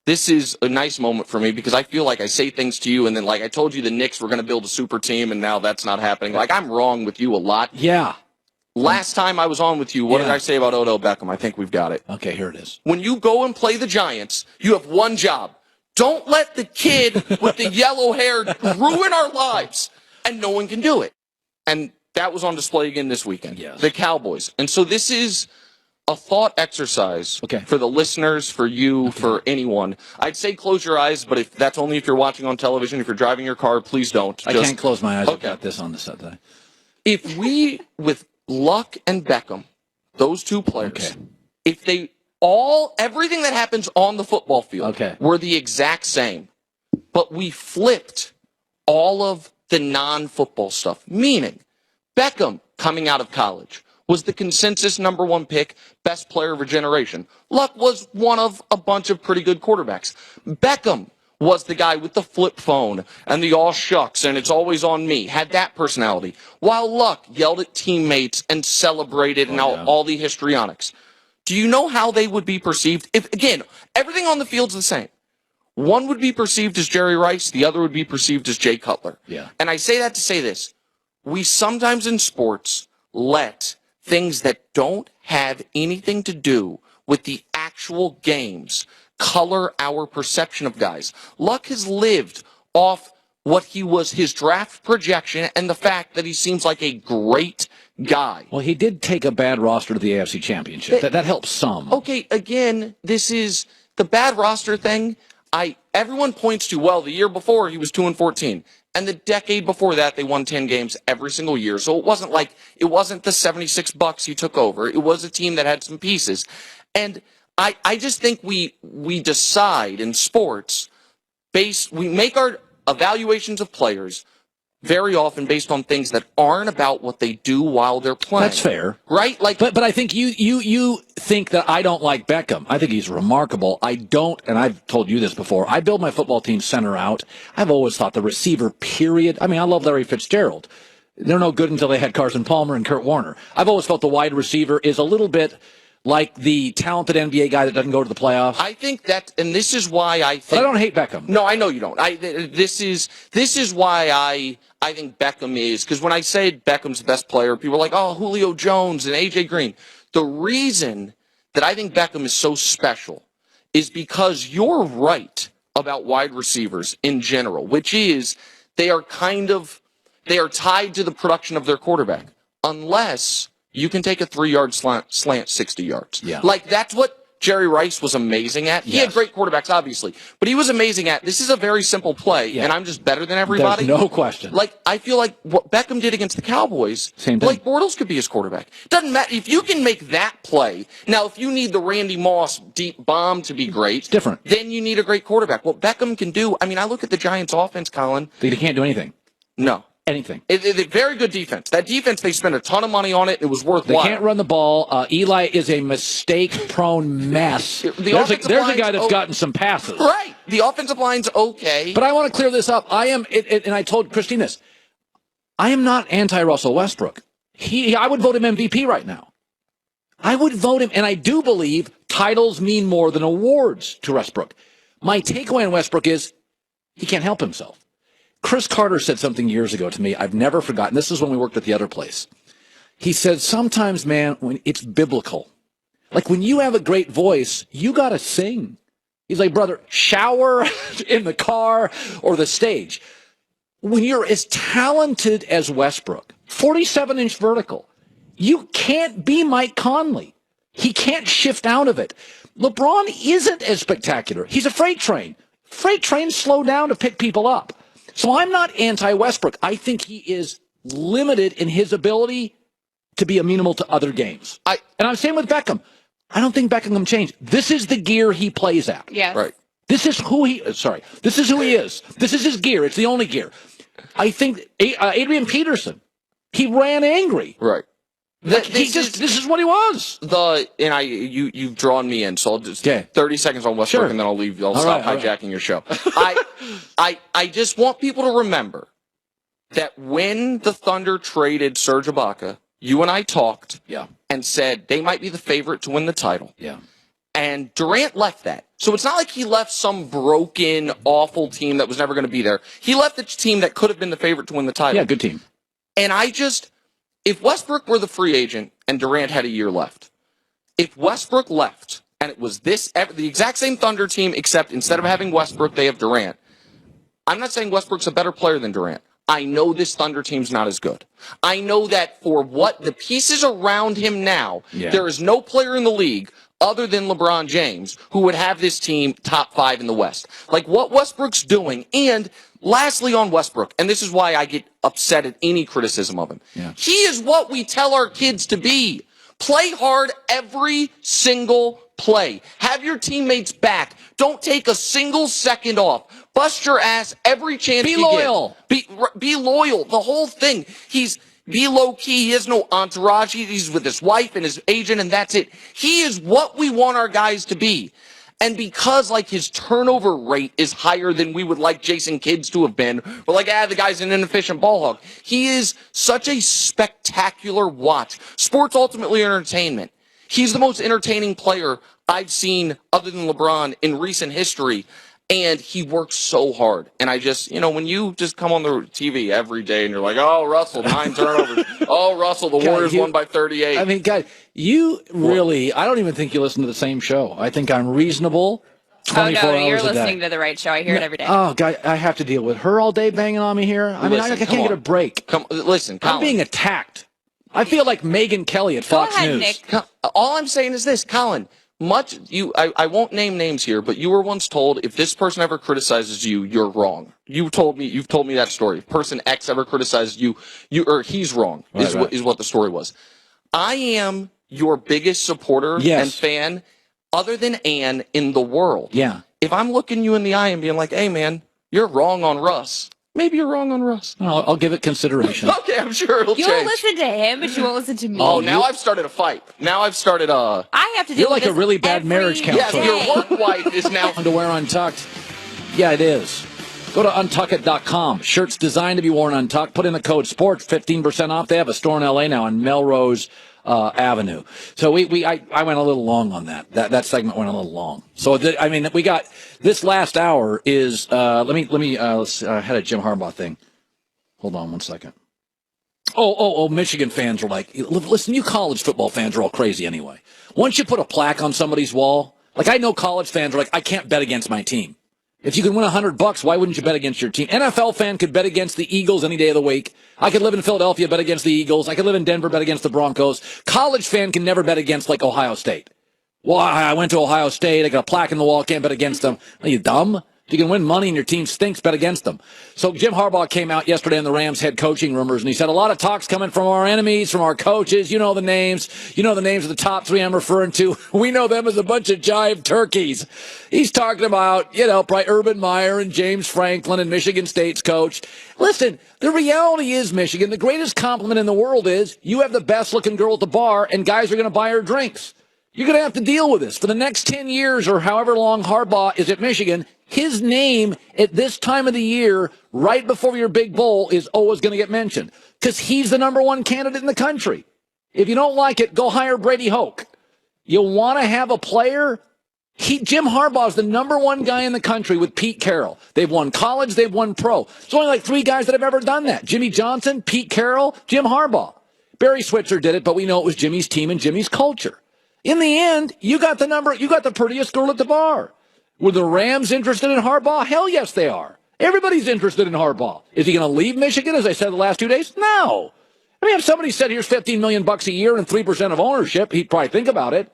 this is a nice moment for me because I feel like I say things to you and then I told you the Knicks were going to build a super team and now that's not happening. I'm wrong with you a lot. Yeah. Last time I was on with you, what did I say about Odell Beckham? I think we've got it. Okay, here it is. When you go and play the Giants, you have one job. Don't let the kid with the yellow hair ruin our lives. And no one can do it. And that was on display again this weekend. Yes. The Cowboys. And so this is a thought exercise for the listeners, for you, for anyone. I'd say close your eyes, but that's only if you're watching on television. If you're driving your car, please don't. I can't close my eyes. I've got this on the set today. If we, with Luck and Beckham, those two players, if they everything that happens on the football field were the exact same, but we flipped all of the non-football stuff, meaning Beckham coming out of college was the consensus number one pick, best player of a generation. Luck was one of a bunch of pretty good quarterbacks. Beckham was the guy with the flip phone and the all shucks and it's always on me, had that personality. While Luck yelled at teammates and celebrated and all the histrionics. Do you know how they would be perceived? If, again, everything on the field's the same. One would be perceived as Jerry Rice, the other would be perceived as Jay Cutler. Yeah. And I say that to say this. We sometimes in sports let things that don't have anything to do with the actual games color our perception of guys. Luck has lived off what he was, his draft projection, and the fact that he seems like a great guy. Well, he did take a bad roster to the AFC Championship. That helps some. Okay, again, this is the bad roster thing. Everyone points to, well, the year before he was 2-14. And the decade before that, they won 10 games every single year. So it wasn't the $76 he took over. It was a team that had some pieces. And I just think we decide in sports we make our evaluations of players very often based on things that aren't about what they do while they're playing. That's fair. Right? But I think you think that I don't like Beckham. I think he's remarkable. I don't, and I've told you this before, I build my football team center out. I've always thought the receiver, period. I mean, I love Larry Fitzgerald. They're no good until they had Carson Palmer and Kurt Warner. I've always felt the wide receiver is a little bit like the talented NBA guy that doesn't go to the playoffs. I think and this is why I think. But I don't hate Beckham. No, I know you don't. This is why I think Beckham is, because when I say Beckham's the best player, people are like, oh, Julio Jones and AJ Green. The reason that I think Beckham is so special is because you're right about wide receivers in general, which is they are tied to the production of their quarterback, unless you can take a 3-yard slant 60 yards. Yeah. Like, that's what Jerry Rice was amazing at. He had great quarterbacks, obviously, but he was amazing at, this is a very simple play, and I'm just better than everybody. There's no question. Like, I feel like what Beckham did against the Cowboys, Same thing. Blake Bortles could be his quarterback. Doesn't matter. If you can make that play, now if you need the Randy Moss deep bomb to be great, different. Then you need a great quarterback. What Beckham can do, I mean, I look at the Giants offense, Colin. They can't do anything. No. Anything. It's very good defense. That defense, they spent a ton of money on it. It was worthwhile. They can't run the ball. Eli is a mistake-prone mess. There's a guy that's gotten some passes. Right. The offensive line's okay. But I want to clear this up. I am, and I told Christine this, I am not anti-Russell Westbrook. I would vote him MVP right now. I would vote him, and I do believe titles mean more than awards to Westbrook. My takeaway on Westbrook is he can't help himself. Chris Carter said something years ago to me I've never forgotten. This is when we worked at the other place. He said, sometimes, man, when it's biblical. Like, when you have a great voice, you got to sing. He's like, brother, shower in the car or the stage. When you're as talented as Westbrook, 47-inch vertical, you can't be Mike Conley. He can't shift out of it. LeBron isn't as spectacular. He's a freight train. Freight trains slow down to pick people up. So I'm not anti-Westbrook. I think he is limited in his ability to be amenable to other games. And I'm saying with Beckham, I don't think Beckham can change. This is the gear he plays at. Yes. Right. This is who he is. Sorry. This is who he is. This is his gear. It's the only gear. I think Adrian Peterson, he ran angry. Right. This is what he was. You've drawn me in, so I'll just 30 seconds on Westbrook, and then I'll leave. I'll stop hijacking your show. I just want people to remember that when the Thunder traded Serge Ibaka, you and I talked, and said they might be the favorite to win the title. Yeah. And Durant left that. So it's not like he left some broken, awful team that was never going to be there. He left the team that could have been the favorite to win the title. Yeah, good team. And if Westbrook were the free agent and Durant had a year left, if Westbrook left and it was the exact same Thunder team, except instead of having Westbrook, they have Durant. I'm not saying Westbrook's a better player than Durant. I know this Thunder team's not as good. I know that for what the pieces around him now, there is no player in the league other than LeBron James who would have this team top 5 in the West. Like what Westbrook's doing. And lastly on Westbrook, and this is why I get upset at any criticism of him. He is what we tell our kids to be. Play hard every single play. Have your teammates back. Don't take a single second off. Bust your ass every chance you get. Be loyal. The whole thing. Be low key. He has no entourage. He's with his wife and his agent, and that's it. He is what we want our guys to be. And because like his turnover rate is higher than we would like Jason Kidd's to have been, we're like, the guy's an inefficient ball hog. He is such a spectacular watch. Sports ultimately entertainment. He's the most entertaining player I've seen other than LeBron in recent history. And he works so hard. And I just, when you just come on the TV every day and you're like, oh, Russell, 9 turnovers. Oh, Russell, the Warriors won by 38. I mean, guys, you really, I don't even think you listen to the same show. I think I'm reasonable 24 hours you're a day. listening to the right show. I hear it every day. Oh, God, I have to deal with her all day banging on me here. I mean, I can't get a break. Listen, I'm being attacked. I feel like Megyn Kelly at Fox News. Nick. All I'm saying is this, Colin. I won't name names here, but you were once told if this person ever criticizes you, you're wrong. You've told me that story. If person X ever criticizes you or he's wrong is what the story was. I am your biggest supporter and fan, other than Ann, in the world. Yeah. If I'm looking you in the eye and being like, hey man, you're wrong on Russ. Maybe you're wrong on Russ. I'll give it consideration. Okay, I'm sure it'll change. You'll listen to him, but you won't listen to me. Oh, now I've started a fight. Now I've started I have to deal You're with like a really bad marriage counselor. Yeah, your work wife is now underwear untucked. Yeah, it is. Go to untuckit.com. Shirts designed to be worn untucked. Put in the code SPORTS, 15% off. They have a store in LA now on Melrose Avenue. So I went a little long on that. That segment went a little long. So we got this last hour is let me I had a Jim Harbaugh thing. Hold on one second. Oh, Michigan fans are like, listen, you college football fans are all crazy anyway. Once you put a plaque on somebody's wall, like I know college fans are like, I can't bet against my team. If you can win $100, why wouldn't you bet against your team? NFL fan could bet against the Eagles any day of the week. I could live in Philadelphia, bet against the Eagles. I could live in Denver, bet against the Broncos. College fan can never bet against like Ohio State. Well, I went to Ohio State. I got a plaque in the wall. Can't bet against them. Are you dumb? If you can win money and your team stinks, bet against them. So Jim Harbaugh came out yesterday in the Rams head coaching rumors, and he said a lot of talk's coming from our enemies, from our coaches. You know the names. You know the names of the top 3 I'm referring to. We know them as a bunch of jive turkeys. He's talking about, probably Urban Meyer and James Franklin and Michigan State's coach. Listen, the reality is, Michigan, the greatest compliment in the world is you have the best-looking girl at the bar, and guys are going to buy her drinks. You're going to have to deal with this. For the next 10 years or however long Harbaugh is at Michigan, his name at this time of the year, right before your big bowl, is always going to get mentioned because he's the number 1 candidate in the country. If you don't like it, go hire Brady Hoke. You want to have a player? Jim Harbaugh is the number 1 guy in the country with Pete Carroll. They've won college, they've won pro. There's only like 3 guys that have ever done that. Jimmy Johnson, Pete Carroll, Jim Harbaugh. Barry Switzer did it, but we know it was Jimmy's team and Jimmy's culture. In the end, you got the prettiest girl at the bar. Were the Rams interested in Harbaugh? Hell yes, they are. Everybody's interested in Harbaugh. Is he going to leave Michigan, as I said the last 2 days? No. I mean, if somebody said, here's $15 million a year and 3% of ownership, he'd probably think about it.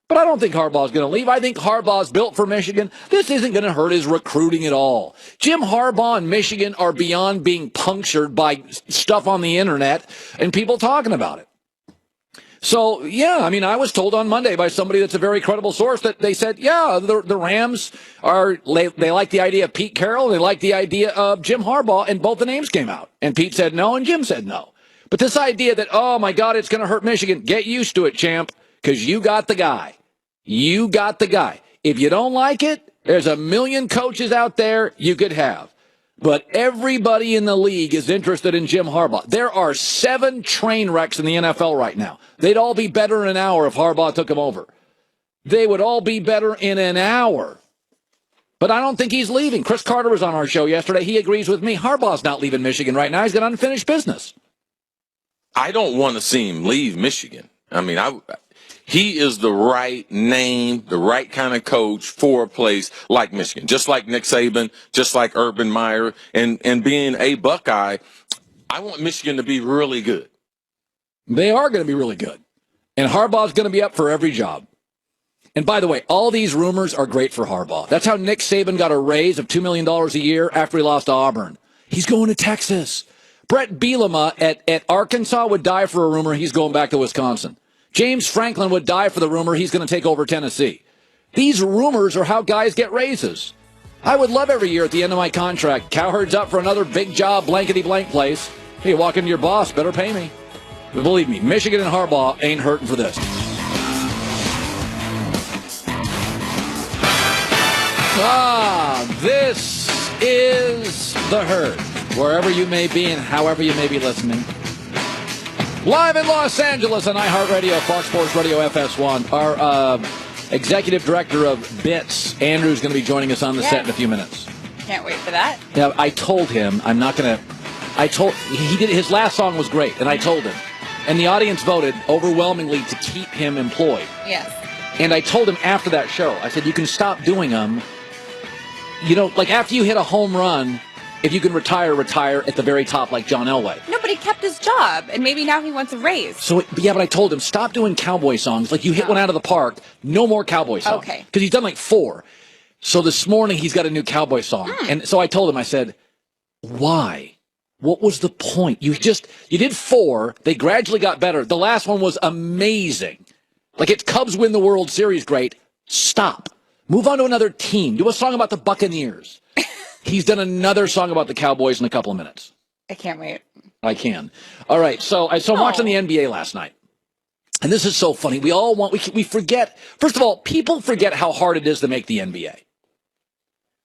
But I don't think Harbaugh's going to leave. I think Harbaugh's built for Michigan. This isn't going to hurt his recruiting at all. Jim Harbaugh and Michigan are beyond being punctured by stuff on the internet and people talking about it. So, I was told on Monday by somebody that's a very credible source that they said, the Rams they like the idea of Pete Carroll, they like the idea of Jim Harbaugh, and both the names came out. And Pete said no, and Jim said no. But this idea that, oh my God, it's going to hurt Michigan, get used to it, champ, because you got the guy. You got the guy. If you don't like it, there's a million coaches out there you could have. But everybody in the league is interested in Jim Harbaugh. There are 7 train wrecks in the NFL right now. They'd all be better in an hour if Harbaugh took them over. They would all be better in an hour. But I don't think he's leaving. Chris Carter was on our show yesterday. He agrees with me. Harbaugh's not leaving Michigan right now. He's got unfinished business. I don't want to see him leave Michigan. I mean, he is the right name, the right kind of coach for a place like Michigan. Just like Nick Saban, just like Urban Meyer, and being a Buckeye, I want Michigan to be really good. They are going to be really good. And Harbaugh's going to be up for every job. And by the way, all these rumors are great for Harbaugh. That's how Nick Saban got a raise of $2 million a year after he lost to Auburn. He's going to Texas. Brett Bielema at Arkansas would die for a rumor he's going back to Wisconsin. James Franklin would die for the rumor he's going to take over Tennessee. These rumors are how guys get raises. I would love every year at the end of my contract, Cowherd's up for another big job, blankety-blank place. Hey, walk into your boss, better pay me. But believe me, Michigan and Harbaugh ain't hurting for this. This is The Herd, wherever you may be and however you may be listening. Live in Los Angeles on iHeartRadio, Fox Sports Radio, FS1. Our executive director of BITS, Andrew's going to be joining us on the set in a few minutes. Can't wait for that. Now, I told him I'm not going to... He did his last song was great, and I told him. And the audience voted overwhelmingly to keep him employed. Yes. And I told him after that show, I said, you can stop doing them. You know, like after you hit a home run, if you can retire at the very top like John Elway. No, but he kept his job, and maybe now he wants a raise. So, but I told him, stop doing cowboy songs. Like you hit one out of the park, no more cowboy songs. Okay. Because he's done like 4. So this morning he's got a new cowboy song. And so I told him, I said, why? What was the point? You did 4. They gradually got better. The last one was amazing. Like it's Cubs win the World Series, great. Stop. Move on to another team. Do a song about the Buccaneers. He's done another song about the Cowboys in a couple of minutes. I can't wait. I can. All right. So I'm watching the NBA last night. And this is so funny. We forget. First of all, people forget how hard it is to make the NBA.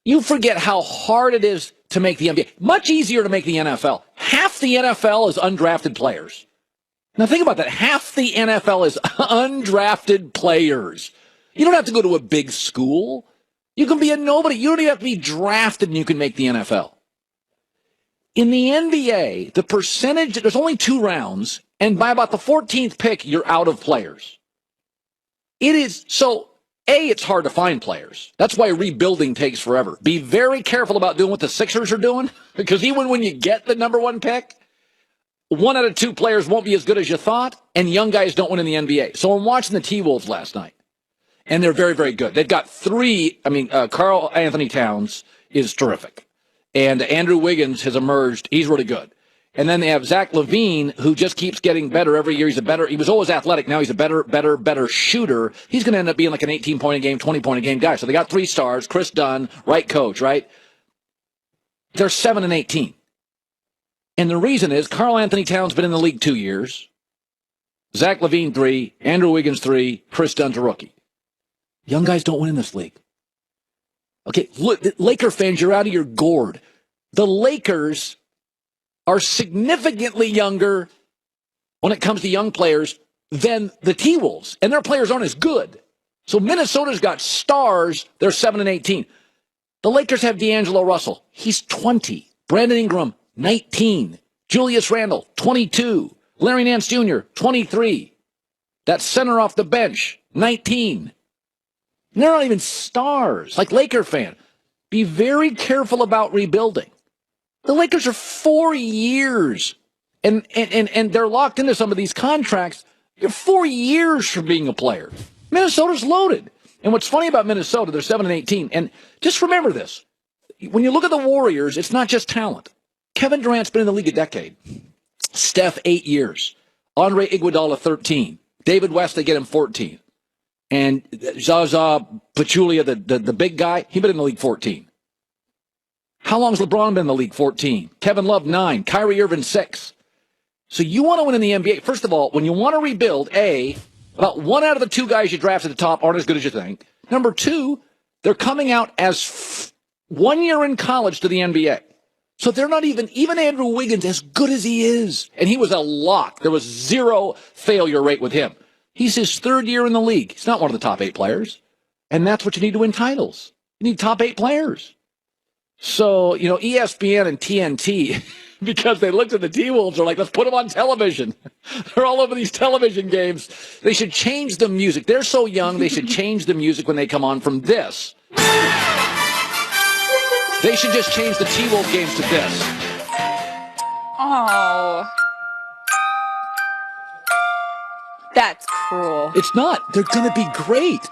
You forget how hard it is to make the NBA. Much easier to make the NFL. Half the NFL is undrafted players. Now think about that. Half the NFL is undrafted players. You don't have to go to a big school. You can be a nobody. You don't even have to be drafted and you can make the NFL. In the NBA, the percentage, there's only 2 rounds, and by about the 14th pick, you're out of players. It is, so, it's hard to find players. That's why rebuilding takes forever. Be very careful about doing what the Sixers are doing, because even when you get the number 1 pick, 1 out of 2 players won't be as good as you thought, and young guys don't win in the NBA. So I'm watching the T-Wolves last night. And they're very, very good. They've got 3. Karl Anthony Towns is terrific. And Andrew Wiggins has emerged. He's really good. And then they have Zach LaVine, who just keeps getting better every year. He was always athletic. Now he's a better shooter. He's going to end up being like an 18-point-a-game, 20-point-a-game guy. So they got 3 stars. Chris Dunn, right coach, right? They're 7-18. And the reason is Karl Anthony Towns been in the league 2 years. Zach LaVine 3, Andrew Wiggins 3, Chris Dunn's a rookie. Young guys don't win in this league. Okay, look, Laker fans, you're out of your gourd. The Lakers are significantly younger when it comes to young players than the T-Wolves, and their players aren't as good. So Minnesota's got stars. They're 7-18. The Lakers have D'Angelo Russell. He's 20. Brandon Ingram, 19. Julius Randle, 22. Larry Nance Jr., 23. That center off the bench, 19. And they're not even stars. Like Laker fan, be very careful about rebuilding. The Lakers are 4 years, and they're locked into some of these contracts. You're 4 years from being a player. Minnesota's loaded. And what's funny about Minnesota, they're 7-18. And just remember this. When you look at the Warriors, it's not just talent. Kevin Durant's been in the league a decade. Steph, 8 years. Andre Iguodala, 13. David West, they get him 14. And Zaza Pachulia, the big guy, he's been in the league 14. How long has LeBron been in the league? 14. Kevin Love, 9. Kyrie Irving, 6. So you want to win in the NBA. First of all, when you want to rebuild, about 1 out of the 2 guys you draft at the top aren't as good as you think. Number 2, they're coming out as 1 year in college to the NBA. So they're not even Andrew Wiggins, as good as he is. And he was a lock. There was 0 failure rate with him. He's his 3rd year in the league. He's not one of the top 8 players. And that's what you need to win titles. You need top 8 players. So, ESPN and TNT, because they looked at the T-Wolves, are like, let's put them on television. They're all over these television games. They should change the music. They're so young, they should change the music when they come on from this. They should just change the T-Wolf games to this. Oh. That's cruel. It's not. They're going to be great.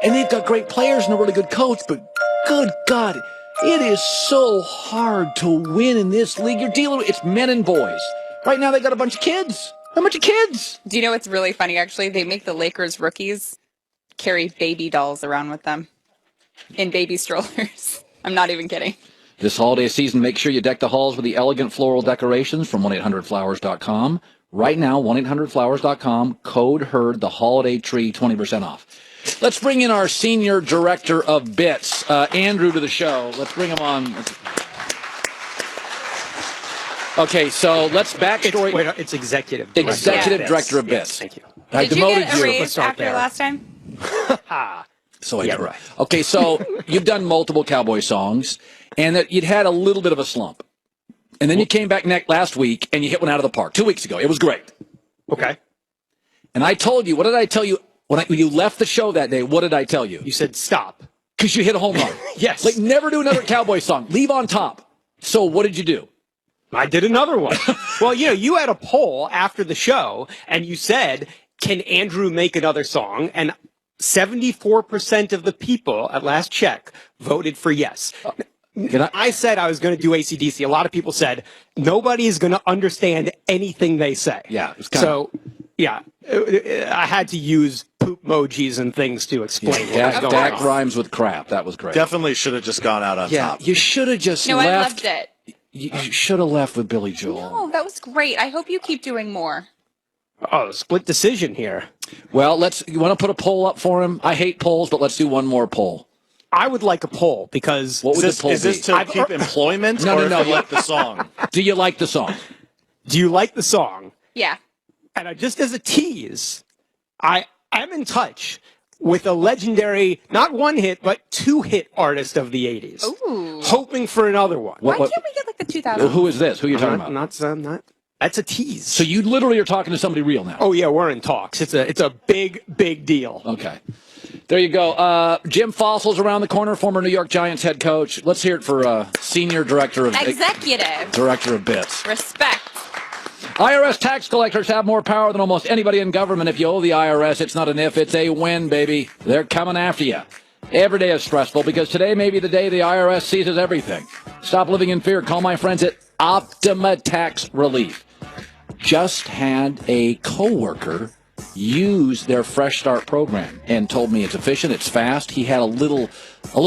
And they've got great players and a really good coach, but good God, it is so hard to win in this league. You're dealing with, it's men and boys. Right now they got a bunch of kids. A bunch of kids. Do you know what's really funny, actually? They make the Lakers rookies carry baby dolls around with them in baby strollers. I'm not even kidding. This holiday season, make sure you deck the halls with the elegant floral decorations from 1-800-Flowers.com. Right now, 1-800-Flowers.com, code HERD, the holiday tree, 20% off. Let's bring in our senior director of bits, Andrew, to the show. Let's bring him on. Okay, so let's backstory. It's executive. Executive director of bits. Yes, thank you. I Did you demoted get a you. raise after last time? So I did. Right. Okay, so you've done multiple Cowboy songs, and that you'd had a little bit of a slump. And then you came back last week, and you hit one out of the park 2 weeks ago. It was great. Okay. And I told you, what did I tell you? When you left the show that day, what did I tell you? You said stop. Because you hit a home run. Yes. Like, never do another Cowboy song. Leave on top. So what did you do? I did another one. Well, you had a poll after the show, and you said, can Andrew make another song? And 74% of the people, at last check, voted for yes. I said I was going to do AC/DC. A lot of people said, nobody is going to understand anything they say. Yeah. I had to use poop emojis and things to explain what was going Dak on. rhymes with crap. That was great. Definitely should have just gone out on top. You should have just No, left. I loved it. You should have left with Billy Joel. Oh, that was great. I hope you keep doing more. Oh, split decision here. Well, you want to put a poll up for him? I hate polls, but let's do one more poll. I would like a poll because what would the poll is this be? to keep employment No. if you like the song? Do you like the song? Do you like the song? Yeah. And just as a tease, I'm in touch with a legendary, not one hit, but 2-hit artist of the 80s. Ooh. Hoping for another one. Why can't we get like the 2000s? Who is this? Who are you talking about? Not. That's a tease. So you literally are talking to somebody real now? Oh, yeah, we're in talks. It's a big deal. Okay. There you go. Jim Fossil's around the corner, former New York Giants head coach. Let's hear it for senior director of Executive. Director of bits. Respect. IRS tax collectors have more power than almost anybody in government. If you owe the IRS, it's not an if, it's a when, baby. They're coming after you. Every day is stressful because today may be the day the IRS seizes everything. Stop living in fear. Call my friends at Optima Tax Relief. Just had a coworker use their Fresh Start program and told me it's efficient, it's fast. He had a little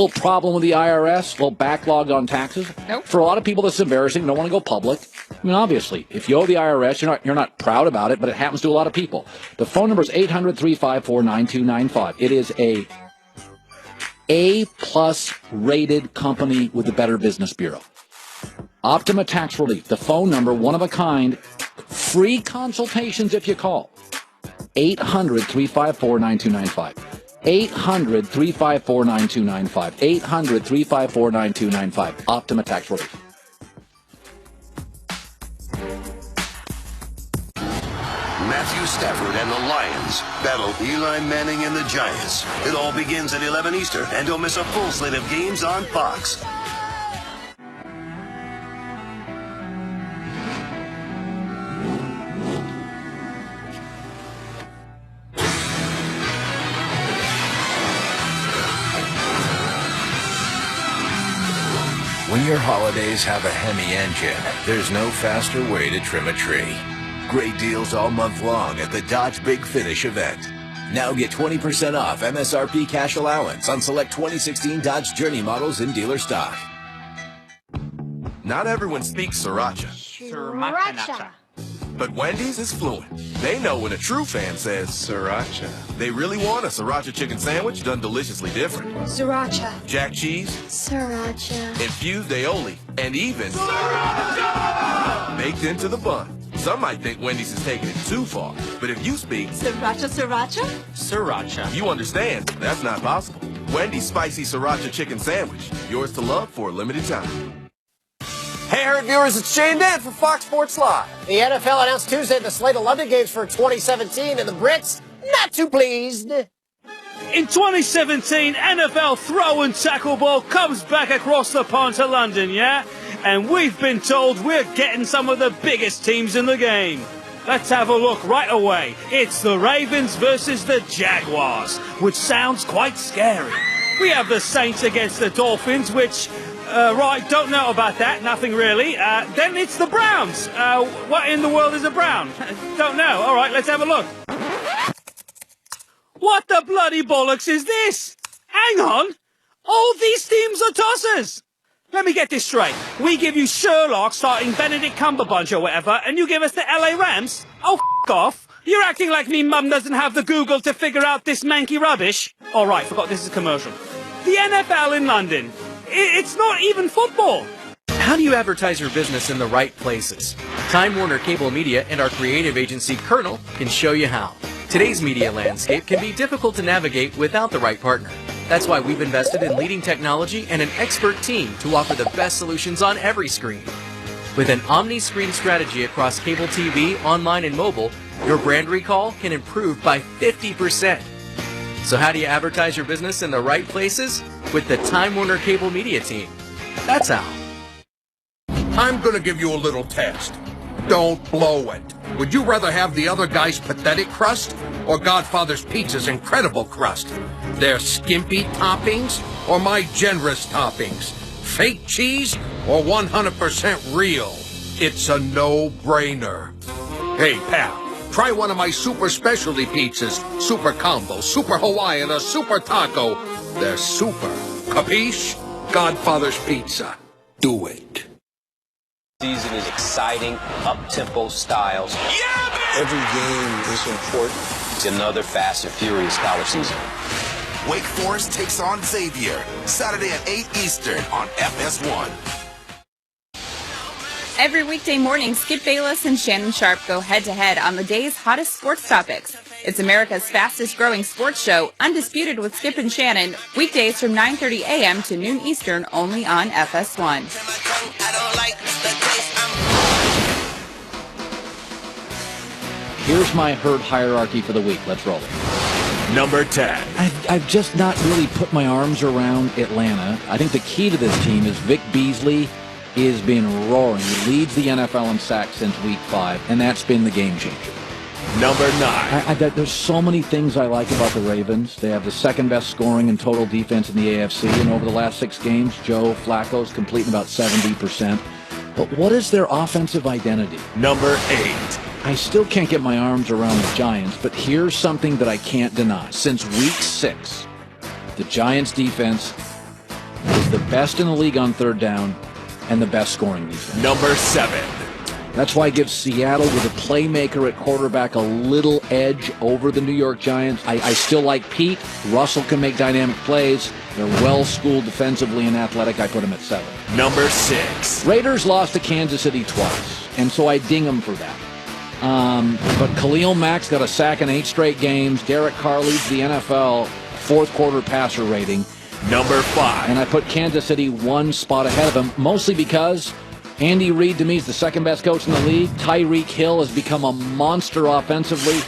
problem with the IRS, a little backlog on taxes. Nope. For a lot of people, this is embarrassing. They don't want to go public. I mean, obviously, if you owe the IRS, you're not proud about it, but it happens to a lot of people. The phone number is 800-354-9295. It is a A+ rated company with the Better Business Bureau. Optima Tax Relief. The phone number, one of a kind. Free consultations if you call. 800-354-9295. 800-354-9295. 800-354-9295. Optima Tax Relief. Matthew Stafford and the Lions battle Eli Manning and the Giants. It all begins at 11 Eastern, and don't miss a full slate of games on Fox. When your holidays have a Hemi engine, there's no faster way to trim a tree. Great deals all month long at the Dodge Big Finish event. Now get 20% off MSRP cash allowance on select 2016 Dodge Journey models in dealer stock. Not everyone speaks Sriracha, but Wendy's is fluent. They know when a true fan says Sriracha. They really want a Sriracha chicken sandwich done deliciously different. Sriracha. Jack cheese, Sriracha. infused aioli, and even Sriracha! Baked into the bun. Some might think Wendy's is taking it too far, but if you speak Sriracha. Sriracha, you understand that's not possible. Wendy's Spicy Sriracha Chicken Sandwich. Yours to love for a limited time. Hey, Herd viewers, it's Shane Dan for Fox Sports Live. The NFL announced Tuesday the slate of London games for 2017, and the Brits not too pleased. In 2017, NFL throw and tackle ball comes back across the pond to London, yeah? And we've been told we're getting some of the biggest teams in the game. Let's have a look right away. It's the Ravens versus the Jaguars, which sounds quite scary. We have the Saints against the Dolphins, which, don't know about that, nothing really. Then it's the Browns. What in the world is a Brown? Don't know. All right, let's have a look. What the bloody bollocks is this? Hang on. All these teams are tossers. Let me get this straight. We give you Sherlock starting Benedict Cumberbatch or whatever, and you give us the LA Rams? Oh, f*** off. You're acting like me mum doesn't have the Google to figure out this manky rubbish. All right, forgot this is a commercial. The NFL in London. It's not even football. How do you advertise your business in the right places? Time Warner Cable Media and our creative agency, Colonel, can show you how. Today's media landscape can be difficult to navigate without the right partner. That's why we've invested in leading technology and an expert team to offer the best solutions on every screen. With an omni-screen strategy across cable TV, online, and mobile, your brand recall can improve by 50%. So how do you advertise your business in the right places? With the Time Warner Cable Media team. That's how. I'm gonna give you a little test. Don't blow it. Would you rather have the other guy's pathetic crust or Godfather's Pizza's incredible crust? Their skimpy toppings or my generous toppings? Fake cheese or 100% real? It's a no-brainer. Hey, pal, try one of my super specialty pizzas. Super combo, super Hawaiian, or super taco. They're super. Capiche? Godfather's Pizza. Do it. Season is exciting, up-tempo styles. Yeah, man! Every game is important. It's another Fast and Furious college season. Wake Forest takes on Xavier. Saturday at 8 Eastern on FS1. Every weekday morning, Skip Bayless and Shannon Sharp go head-to-head on the day's hottest sports topics. It's America's fastest-growing sports show, Undisputed with Skip and Shannon, weekdays from 9:30 a.m. to noon Eastern, only on FS1. Here's my herd hierarchy for the week. Let's roll it. Number 10. I've just not really put my arms around Atlanta. I think the key to this team is Vic Beasley has been roaring. He leads the NFL in sacks since week 5, and that's been the game changer. Number 9. There's so many things I like about the Ravens. They have the second best scoring and total defense in the AFC, and over the last 6 games, Joe Flacco's completing about 70%. But what is their offensive identity? Number 8. I still can't get my arms around the Giants, but here's something that I can't deny. Since week 6, the Giants' defense is the best in the league on third down and the best scoring defense. Number 7. That's why I give Seattle with a playmaker at quarterback a little edge over the New York Giants. I still like Pete. Russell can make dynamic plays. They're well-schooled defensively and athletic. I put them at 7. Number 6. Raiders lost to Kansas City twice, and so I ding them for that. But Khalil Mack's got a sack in 8 straight games. Derek Carr leads the NFL fourth-quarter passer rating. Number 5. And I put Kansas City 1 spot ahead of him, mostly because Andy Reid, to me, is the second-best coach in the league. Tyreek Hill has become a monster offensively,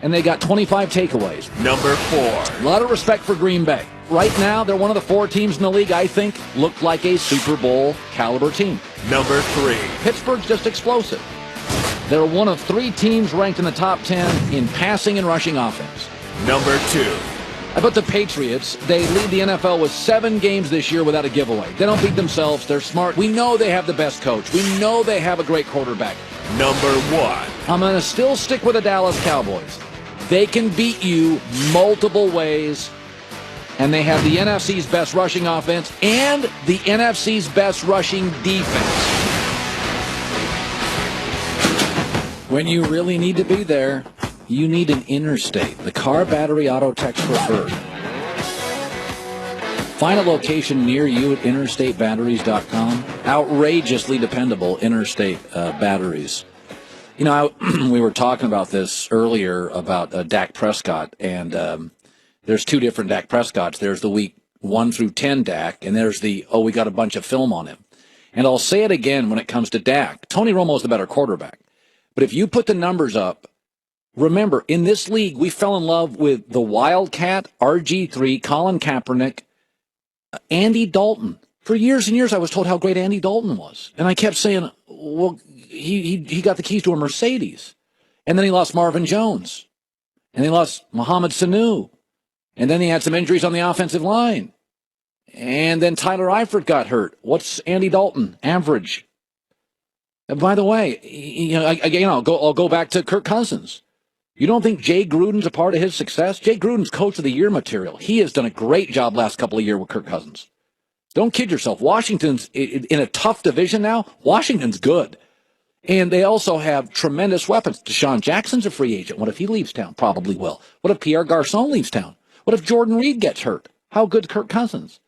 and they got 25 takeaways. Number 4. A lot of respect for Green Bay. Right now, they're one of the 4 teams in the league I think look like a Super Bowl caliber team. Number 3. Pittsburgh's just explosive. They're one of 3 teams ranked in the top 10 in passing and rushing offense. Number 2. I put the Patriots. They lead the NFL with 7 games this year without a giveaway. They don't beat themselves. They're smart. We know they have the best coach. We know they have a great quarterback. Number 1. I'm going to still stick with the Dallas Cowboys. They can beat you multiple ways, and they have the NFC's best rushing offense and the NFC's best rushing defense. When you really need to be there, you need an Interstate, the car battery auto text preferred. Find a location near you at interstatebatteries.com. Outrageously dependable Interstate batteries. You know, we were talking about this earlier about Dak Prescott, and there's 2 different Dak Prescotts. There's the week 1 through 10 Dak, and there's the, oh, we got a bunch of film on him. And I'll say it again when it comes to Dak. Tony Romo's the better quarterback. But if you put the numbers up, remember, in this league, we fell in love with the Wildcat, RG3, Colin Kaepernick, Andy Dalton. For years and years, I was told how great Andy Dalton was. And I kept saying, well, he got the keys to a Mercedes. And then he lost Marvin Jones. And he lost Mohamed Sanu. And then he had some injuries on the offensive line. And then Tyler Eifert got hurt. What's Andy Dalton? Average. And by the way, I'll go back to Kirk Cousins. You don't think Jay Gruden's a part of his success? Jay Gruden's Coach of the Year material. He has done a great job last couple of years with Kirk Cousins. Don't kid yourself. Washington's in a tough division now. Washington's good. And they also have tremendous weapons. Deshaun Jackson's a free agent. What if he leaves town? Probably will. What if Pierre Garçon leaves town? What if Jordan Reed gets hurt? How good's Kirk Cousins?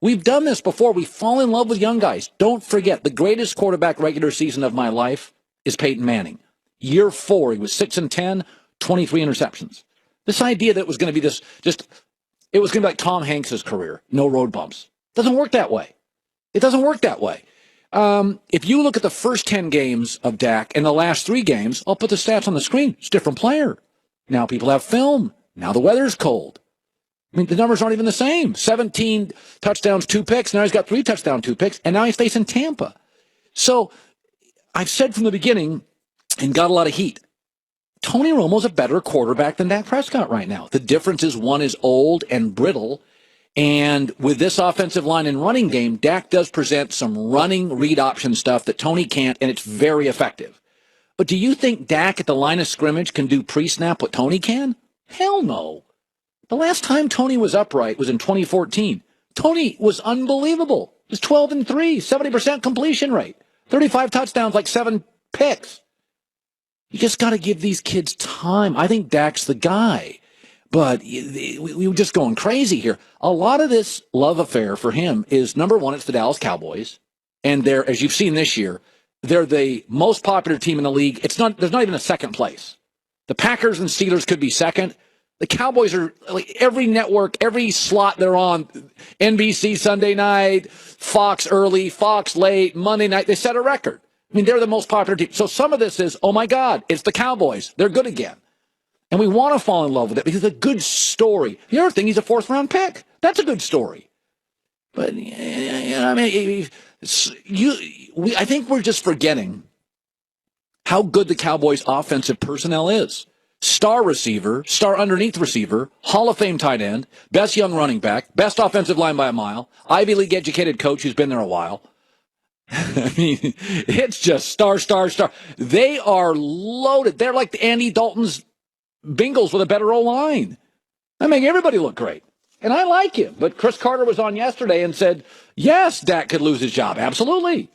We've done this before. We fall in love with young guys. Don't forget, the greatest quarterback regular season of my life is Peyton Manning. Year 4, he was 6-10, 23 interceptions. This idea that it was going to be it was going to be like Tom Hanks' career. No road bumps. Doesn't work that way. It doesn't work that way. If you look at the first 10 games of Dak and the last 3 games, I'll put the stats on the screen. It's a different player. Now people have film. Now the weather's cold. I mean, the numbers aren't even the same. 17 touchdowns, 2 picks. Now he's got 3 touchdowns, 2 picks. And now he's facing Tampa. So I've said from the beginning and got a lot of heat. Tony Romo's a better quarterback than Dak Prescott right now. The difference is one is old and brittle. And with this offensive line and running game, Dak does present some running read option stuff that Tony can't, and it's very effective. But do you think Dak at the line of scrimmage can do pre-snap what Tony can? Hell no. The last time Tony was upright was in 2014. Tony was unbelievable. He was 12-3, 70% completion rate, 35 touchdowns, like 7 picks. You just got to give these kids time. I think Dak's the guy. But we were just going crazy here. A lot of this love affair for him is, number one, it's the Dallas Cowboys. And they're, as you've seen this year, they're the most popular team in the league. There's not even a second place. The Packers and Steelers could be second. The Cowboys are, like, every network, every slot they're on, NBC Sunday night, Fox early, Fox late, Monday night, they set a record. I mean, they're the most popular team. So some of this is, oh my God, it's the Cowboys. They're good again. And we want to fall in love with it because it's a good story. The other thing, he's a 4th-round pick. That's a good story. But, I mean, I think we're just forgetting how good the Cowboys' offensive personnel is. Star receiver, star underneath receiver, Hall of Fame tight end, best young running back, best offensive line by a mile, Ivy League educated coach who's been there a while. I mean, it's just star. They are loaded. They're like the Andy Dalton's Bengals with a better O-line. I make everybody look great. And I like him. But Chris Carter was on yesterday and said, yes, Dak could lose his job. Absolutely.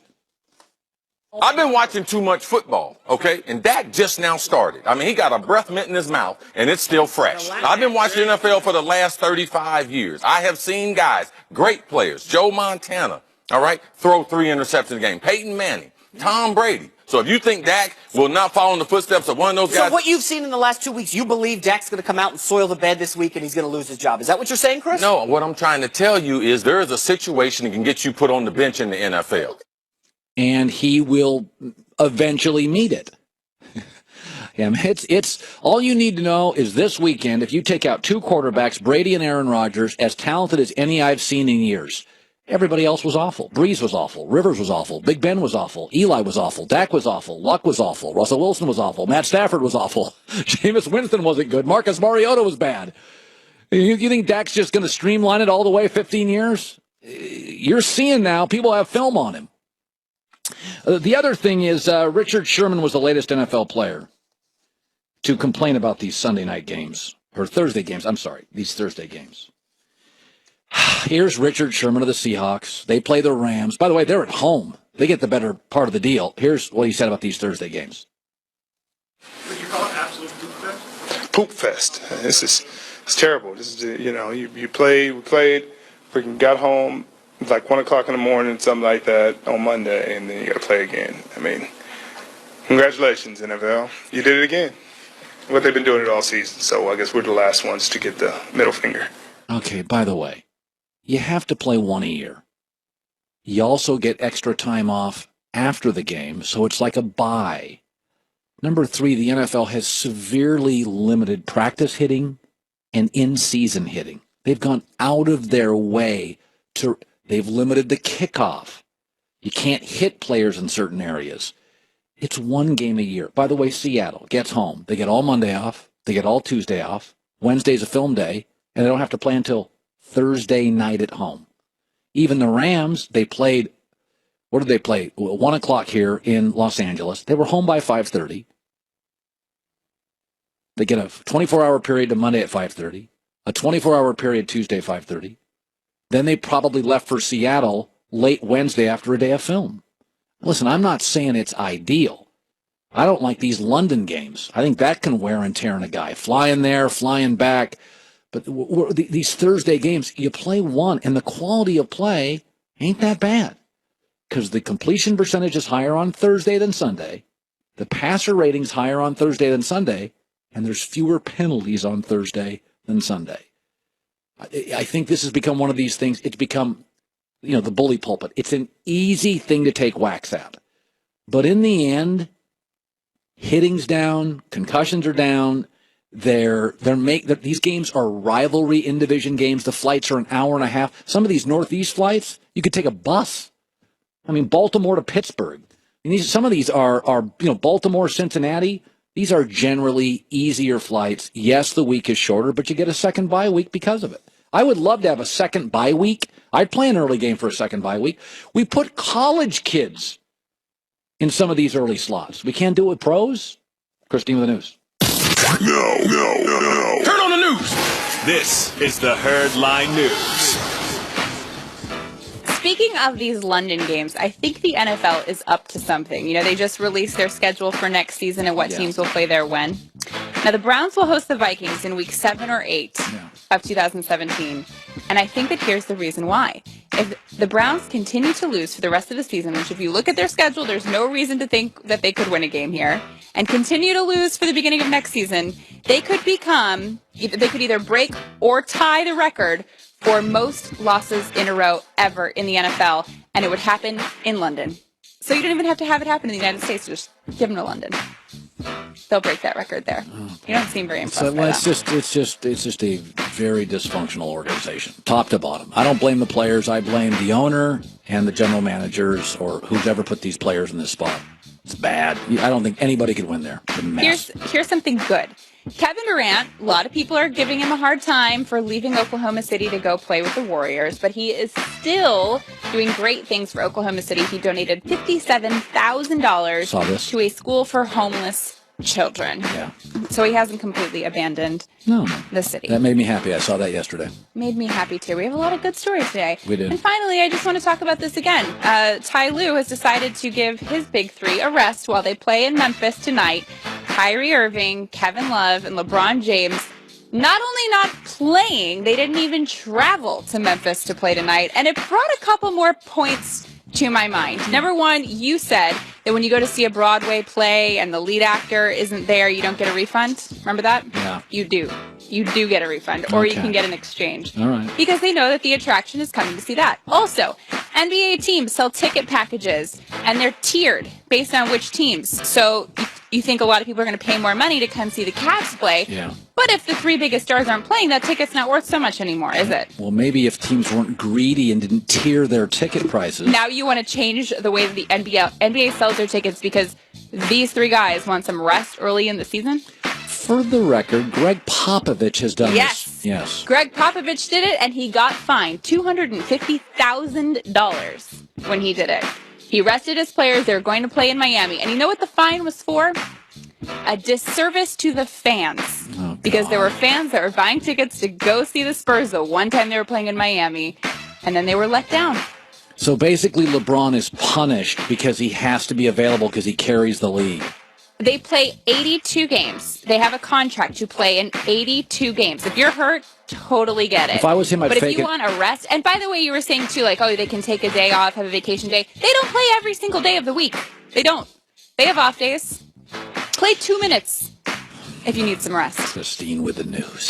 I've been watching too much football, okay? And Dak just now started. I mean, he got a breath mint in his mouth, and it's still fresh. I've been watching NFL for the last 35 years. I have seen guys, great players, Joe Montana, all right, throw 3 interceptions a game. Peyton Manning, Tom Brady. So if you think Dak will not follow in the footsteps of one of those guys. So what you've seen in the last 2 weeks, you believe Dak's going to come out and soil the bed this week and he's going to lose his job. Is that what you're saying, Chris? No, what I'm trying to tell you is there is a situation that can get you put on the bench in the NFL. And he will eventually meet it. It's all you need to know is this weekend, if you take out 2 quarterbacks, Brady and Aaron Rodgers, as talented as any I've seen in years, everybody else was awful. Breeze was awful. Rivers was awful. Big Ben was awful. Eli was awful. Dak was awful. Luck was awful. Russell Wilson was awful. Matt Stafford was awful. Jameis Winston wasn't good. Marcus Mariota was bad. You think Dak's just going to streamline it all the way 15 years? You're seeing now people have film on him. The other thing is Richard Sherman was the latest NFL player to complain about these Sunday night games, or Thursday games. I'm sorry, these Thursday games. Here's Richard Sherman of the Seahawks. They play the Rams. By the way, they're at home. They get the better part of the deal. Here's what he said about these Thursday games. Would you call it absolute poop fest? Poop fest. It's terrible. This is, we played, freaking got home. It's like 1 o'clock in the morning, something like that, on Monday, and then you got to play again. I mean, congratulations, NFL. You did it again. What they've been doing it all season, so I guess we're the last ones to get the middle finger. Okay, by the way, you have to play one a year. You also get extra time off after the game, so it's like a bye. Number 3, the NFL has severely limited practice hitting and in-season hitting. They've gone out of their way they've limited the kickoff. You can't hit players in certain areas. It's one game a year. By the way, Seattle gets home. They get all Monday off. They get all Tuesday off. Wednesday's a film day, and they don't have to play until Thursday night at home. Even the Rams, they played, what did they play? 1 o'clock here in Los Angeles. They were home by 5:30. They get a 24-hour period to Monday at 5:30, a 24-hour period Tuesday 5:30. Then they probably left for Seattle late Wednesday after a day of film. Listen, I'm not saying it's ideal. I don't like these London games. I think that can wear and tear on a guy. Flying there, flying back. But these Thursday games, you play one, and the quality of play ain't that bad. Because the completion percentage is higher on Thursday than Sunday. The passer rating's higher on Thursday than Sunday. And there's fewer penalties on Thursday than Sunday. I think this has become one of these things. It's become, the bully pulpit. It's an easy thing to take whacks at. But in the end, hitting's down, concussions are down. These games are rivalry in-division games. The flights are an hour and a half. Some of these Northeast flights, you could take a bus. I mean, Baltimore to Pittsburgh. And some of these are Baltimore, Cincinnati. These are generally easier flights. Yes, the week is shorter, but you get a second bye week because of it. I would love to have a second bye week. I'd play an early game for a second bye week. We put college kids in some of these early slots. We can't do it with pros. Christine with the news. No. Turn on the news. This is the Herd Line News. Speaking of these London games, I think the NFL is up to something. They just released their schedule for next season and what teams will play there when. Now, the Browns will host the Vikings in week 7 or 8 of 2017. And I think that here's the reason why. If the Browns continue to lose for the rest of the season, which if you look at their schedule, there's no reason to think that they could win a game here, and continue to lose for the beginning of next season, they could either break or tie the record for most losses in a row ever in the NFL, and it would happen in London. So you don't even have to have it happen in the United States. Just give them to London. They'll break that record there. You don't seem very impressed by that. It's just a very dysfunctional organization, top to bottom. I don't blame the players. I blame the owner and the general managers or who's ever put these players in this spot. It's bad. I don't think anybody could win there. It's a mess. Here's something good. Kevin Durant, a lot of people are giving him a hard time for leaving Oklahoma City to go play with the Warriors, but he is still doing great things for Oklahoma City. He donated $57,000 to a school for homeless children. Yeah. So he hasn't completely abandoned the city. That made me happy. I saw that yesterday. Made me happy too. We have a lot of good stories today. We did. And finally, I just want to talk about this again. Ty Lue has decided to give his big three a rest while they play in Memphis tonight. Kyrie Irving, Kevin Love, and LeBron James not only not playing, they didn't even travel to Memphis to play tonight. And it brought a couple more points to my mind. Number one, you said that when you go to see a Broadway play and the lead actor isn't there, you don't get a refund. Remember that? Yeah. You do. You do get a refund, or you can get an exchange. All right. Because they know that the attraction is coming to see that. Also, NBA teams sell ticket packages, and they're tiered based on which teams. So you think a lot of people are going to pay more money to come see the Cavs play. Yeah. But if the three biggest stars aren't playing, that ticket's not worth so much anymore, is it? Well, maybe if teams weren't greedy and didn't tier their ticket prices. Now you want to change the way that the NBA sells their tickets because these three guys want some rest early in the season? For the record, Greg Popovich has done this. Yes. Greg Popovich did it, and he got fined $250,000 when he did it. He rested his players. They were going to play in Miami. And you know what the fine was for? A disservice to the fans. Because there were fans that were buying tickets to go see the Spurs the one time they were playing in Miami, and then they were let down. So basically, LeBron is punished because he has to be available because he carries the league. They play 82 games. They have a contract to play in 82 games. If you're hurt, totally get it. If I was him, I'd But fake if you it. want a rest, and by the way, you were saying too, like, they can take a day off, have a vacation day. They don't play every single day of the week. They don't. They have off days. Play 2 minutes if you need some rest. Christine with the news.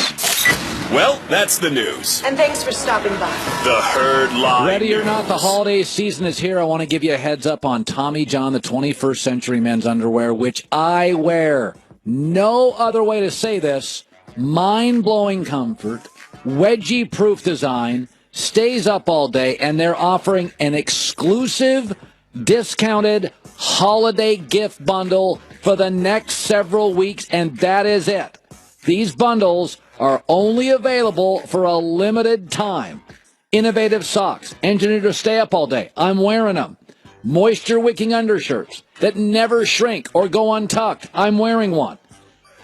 Well, that's the news. And thanks for stopping by. The Herd Line Ready or News. not, the holiday season is here. I want to give you a heads up on Tommy John, the 21st century men's underwear, which I wear. No other way to say this. Mind-blowing comfort, wedgie-proof design, stays up all day, and they're offering an exclusive, discounted holiday gift bundle for the next several weeks, and that is it. These bundles are only available for a limited time. Innovative socks, engineered to stay up all day. I'm wearing them. Moisture-wicking undershirts that never shrink or go untucked. I'm wearing one.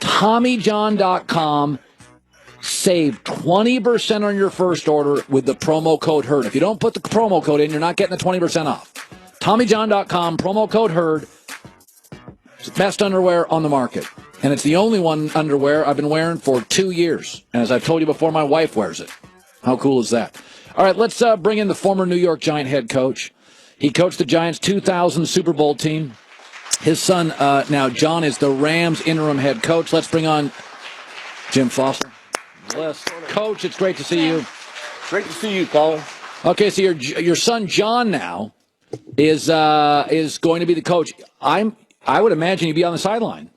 TommyJohn.com. Save 20% on your first order with the promo code HERD. If you don't put the promo code in, you're not getting the 20% off. TommyJohn.com, promo code HERD. It's the best underwear on the market. And it's the only one underwear I've been wearing for 2 years. And as I've told you before, my wife wears it. How cool is that? All right, let's bring in the former New York Giant head coach. He coached the Giants' 2000 Super Bowl team. His son, now John, is the Rams' interim head coach. Let's bring on Jim Foster. Bless. Coach, it's great to see you. Great to see you, Colin. Okay, so your son John now is going to be the coach. I would imagine he'd be on the sideline.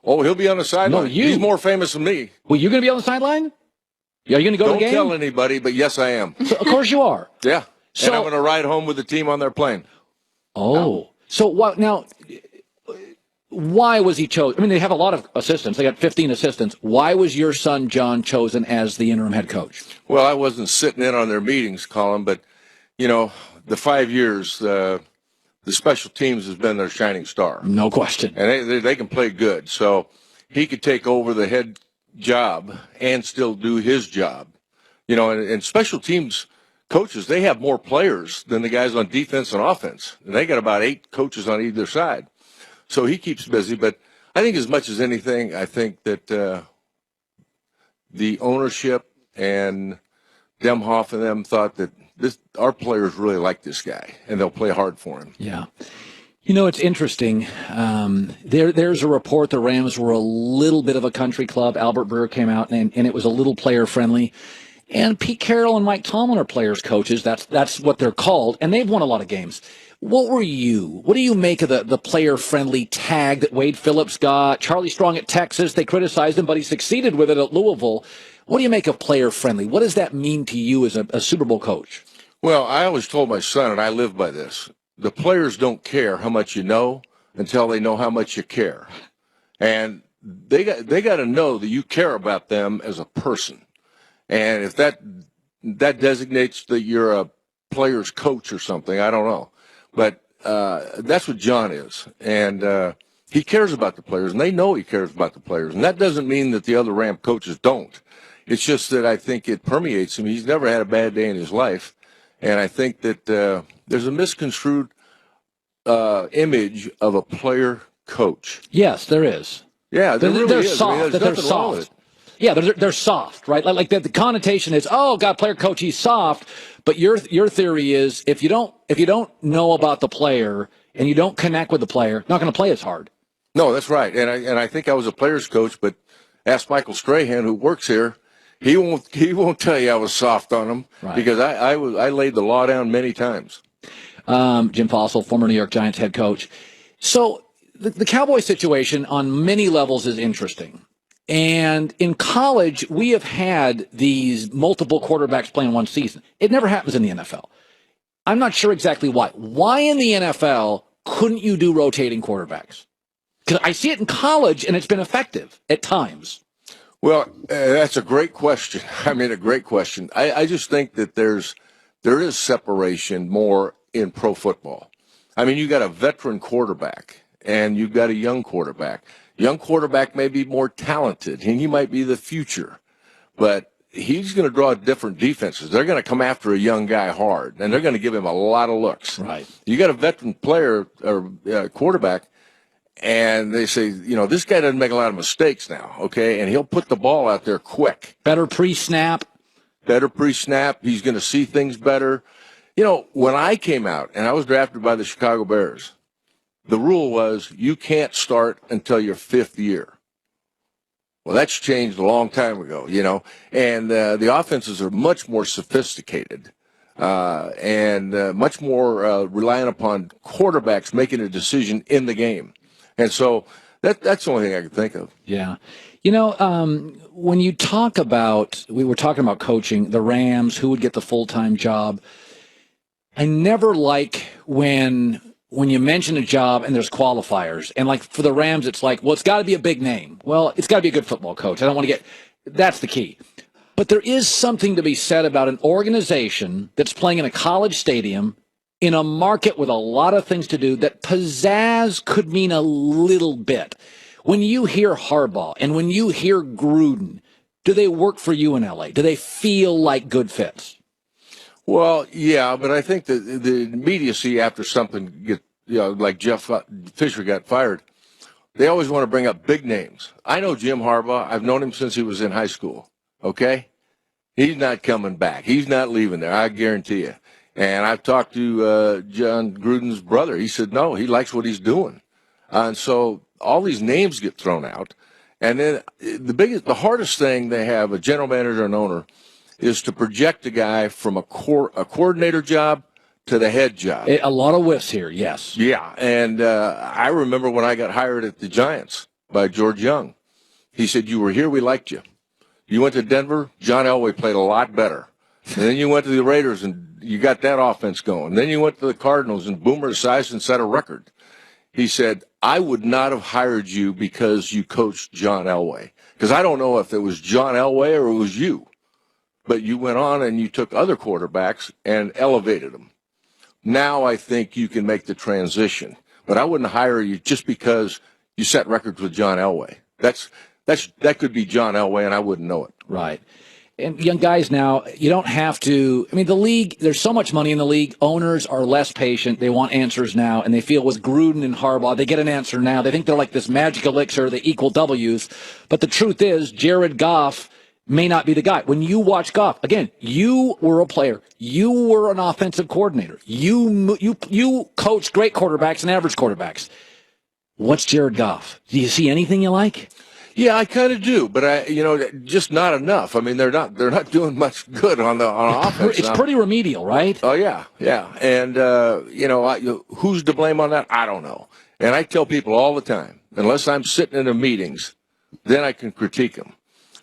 Oh, he'll be on the sideline. No, you. He's more famous than me. Well, you're going to be on the sideline? Are you going to go to the game? Don't tell anybody, but yes, I am. So, of course you are. Yeah. So, and I'm going to ride home with the team on their plane. Oh. So what now? Why was he chosen? I mean, they have a lot of assistants. They got 15 assistants. Why was your son John chosen as the interim head coach? Well, I wasn't sitting in on their meetings, Colin, but, you know, the 5 years, the special teams has been their shining star. No question. And they can play good. So he could take over the head job and still do his job. You know, and special teams coaches, they have more players than the guys on defense and offense. And they got about 8 coaches on either side. So he keeps busy. But I think as much as anything, I think that the ownership and Demhoff and them thought that our players really like this guy, and they'll play hard for him. Yeah. You know, it's interesting. There's a report the Rams were a little bit of a country club. Albert Breer came out, and it was a little player-friendly. And Pete Carroll and Mike Tomlin are players' coaches. That's what they're called, and they've won a lot of games. What do you make of the player-friendly tag that Wade Phillips got? Charlie Strong at Texas, they criticized him, but he succeeded with it at Louisville. What do you make of player-friendly? What does that mean to you as a Super Bowl coach? Well, I always told my son, and I live by this, the players don't care how much you know until they know how much you care. And they got to know that you care about them as a person. And if that designates that you're a player's coach or something, I don't know. But that's what John is. And he cares about the players, and they know he cares about the players. And that doesn't mean that the other Ram coaches don't. It's just that I think it permeates him. He's never had a bad day in his life. And I think that there's a misconstrued image of a player coach. Yes, there is. Yeah, there really they're is. soft. I mean, there's they're nothing wrong with soft. it. Yeah, they're soft, right? Like the connotation is, oh, God, player coach, he's soft. But your theory is if you don't know about the player and you don't connect with the player, not going to play as hard. No, that's right. And I think I was a player's coach, but ask Michael Strahan, who works here. He won't tell you I was soft on him, right, because I laid the law down many times. Jim Fossil, former New York Giants head coach. So the Cowboy situation on many levels is interesting. And in college, we have had these multiple quarterbacks playing one season. It never happens in the NFL. I'm not sure exactly why. Why in the NFL couldn't you do rotating quarterbacks? Because I see it in college, and it's been effective at times. Well, that's a great question. I mean, a great question. I just think that there is separation more in pro football. I mean, you got a veteran quarterback, and you've got a young quarterback. Young quarterback may be more talented, and he might be the future, but he's going to draw different defenses. They're going to come after a young guy hard, and they're going to give him a lot of looks. Right. You got a veteran player or quarterback, and they say, you know, this guy doesn't make a lot of mistakes now, okay, and he'll put the ball out there quick. Better pre-snap. He's going to see things better. You know, when I came out, and I was drafted by the Chicago Bears, the rule was you can't start until your 5th year. Well, that's changed a long time ago, and the offenses are much more sophisticated and much more reliant upon quarterbacks making a decision in the game. And so that's the only thing I can think of. Yeah. When you talk about, we were talking about coaching, the Rams, who would get the full-time job. I never like when you mention a job and there's qualifiers. And like for the Rams, it's like, well, it's got to be a big name. Well, it's got to be a good football coach. I don't want to that's the key. But there is something to be said about an organization that's playing in a college stadium in a market with a lot of things to do that pizzazz could mean a little bit. When you hear Harbaugh and when you hear Gruden, do they work for you in LA? Do they feel like good fits? Well, yeah, but I think the immediacy after something like Jeff Fisher got fired, they always want to bring up big names. I know Jim Harbaugh. I've known him since he was in high school. Okay? He's not coming back. He's not leaving there, I guarantee you. And I've talked to John Gruden's brother. He said, no, he likes what he's doing. And so all these names get thrown out. And then the hardest thing they have, a general manager and owner, is to project a guy from a coordinator job to the head job. A lot of whiffs here, yes. Yeah, and I remember when I got hired at the Giants by George Young. He said, you were here, we liked you. You went to Denver, John Elway played a lot better. And then you went to the Raiders, and you got that offense going. Then you went to the Cardinals, and Boomer Esiason set a record. He said, I would not have hired you because you coached John Elway. Because I don't know if it was John Elway or it was you. But you went on and you took other quarterbacks and elevated them. Now I think you can make the transition. But I wouldn't hire you just because you set records with John Elway. That could be John Elway, and I wouldn't know it. Right. And young guys now, you don't have to. I mean, the league, there's so much money in the league. Owners are less patient. They want answers now, and they feel with Gruden and Harbaugh, they get an answer now. They think they're like this magic elixir, they equal W's. But the truth is, Jared Goff may not be the guy. When you watch Goff, again, you were a player. You were an offensive coordinator. You coached great quarterbacks and average quarterbacks. What's Jared Goff? Do you see anything you like? Yeah, I kind of do, but just not enough. I mean, they're not doing much good on offense. It's pretty remedial, right? Oh yeah. And who's to blame on that? I don't know. And I tell people all the time, unless I'm sitting in the meetings, then I can critique them.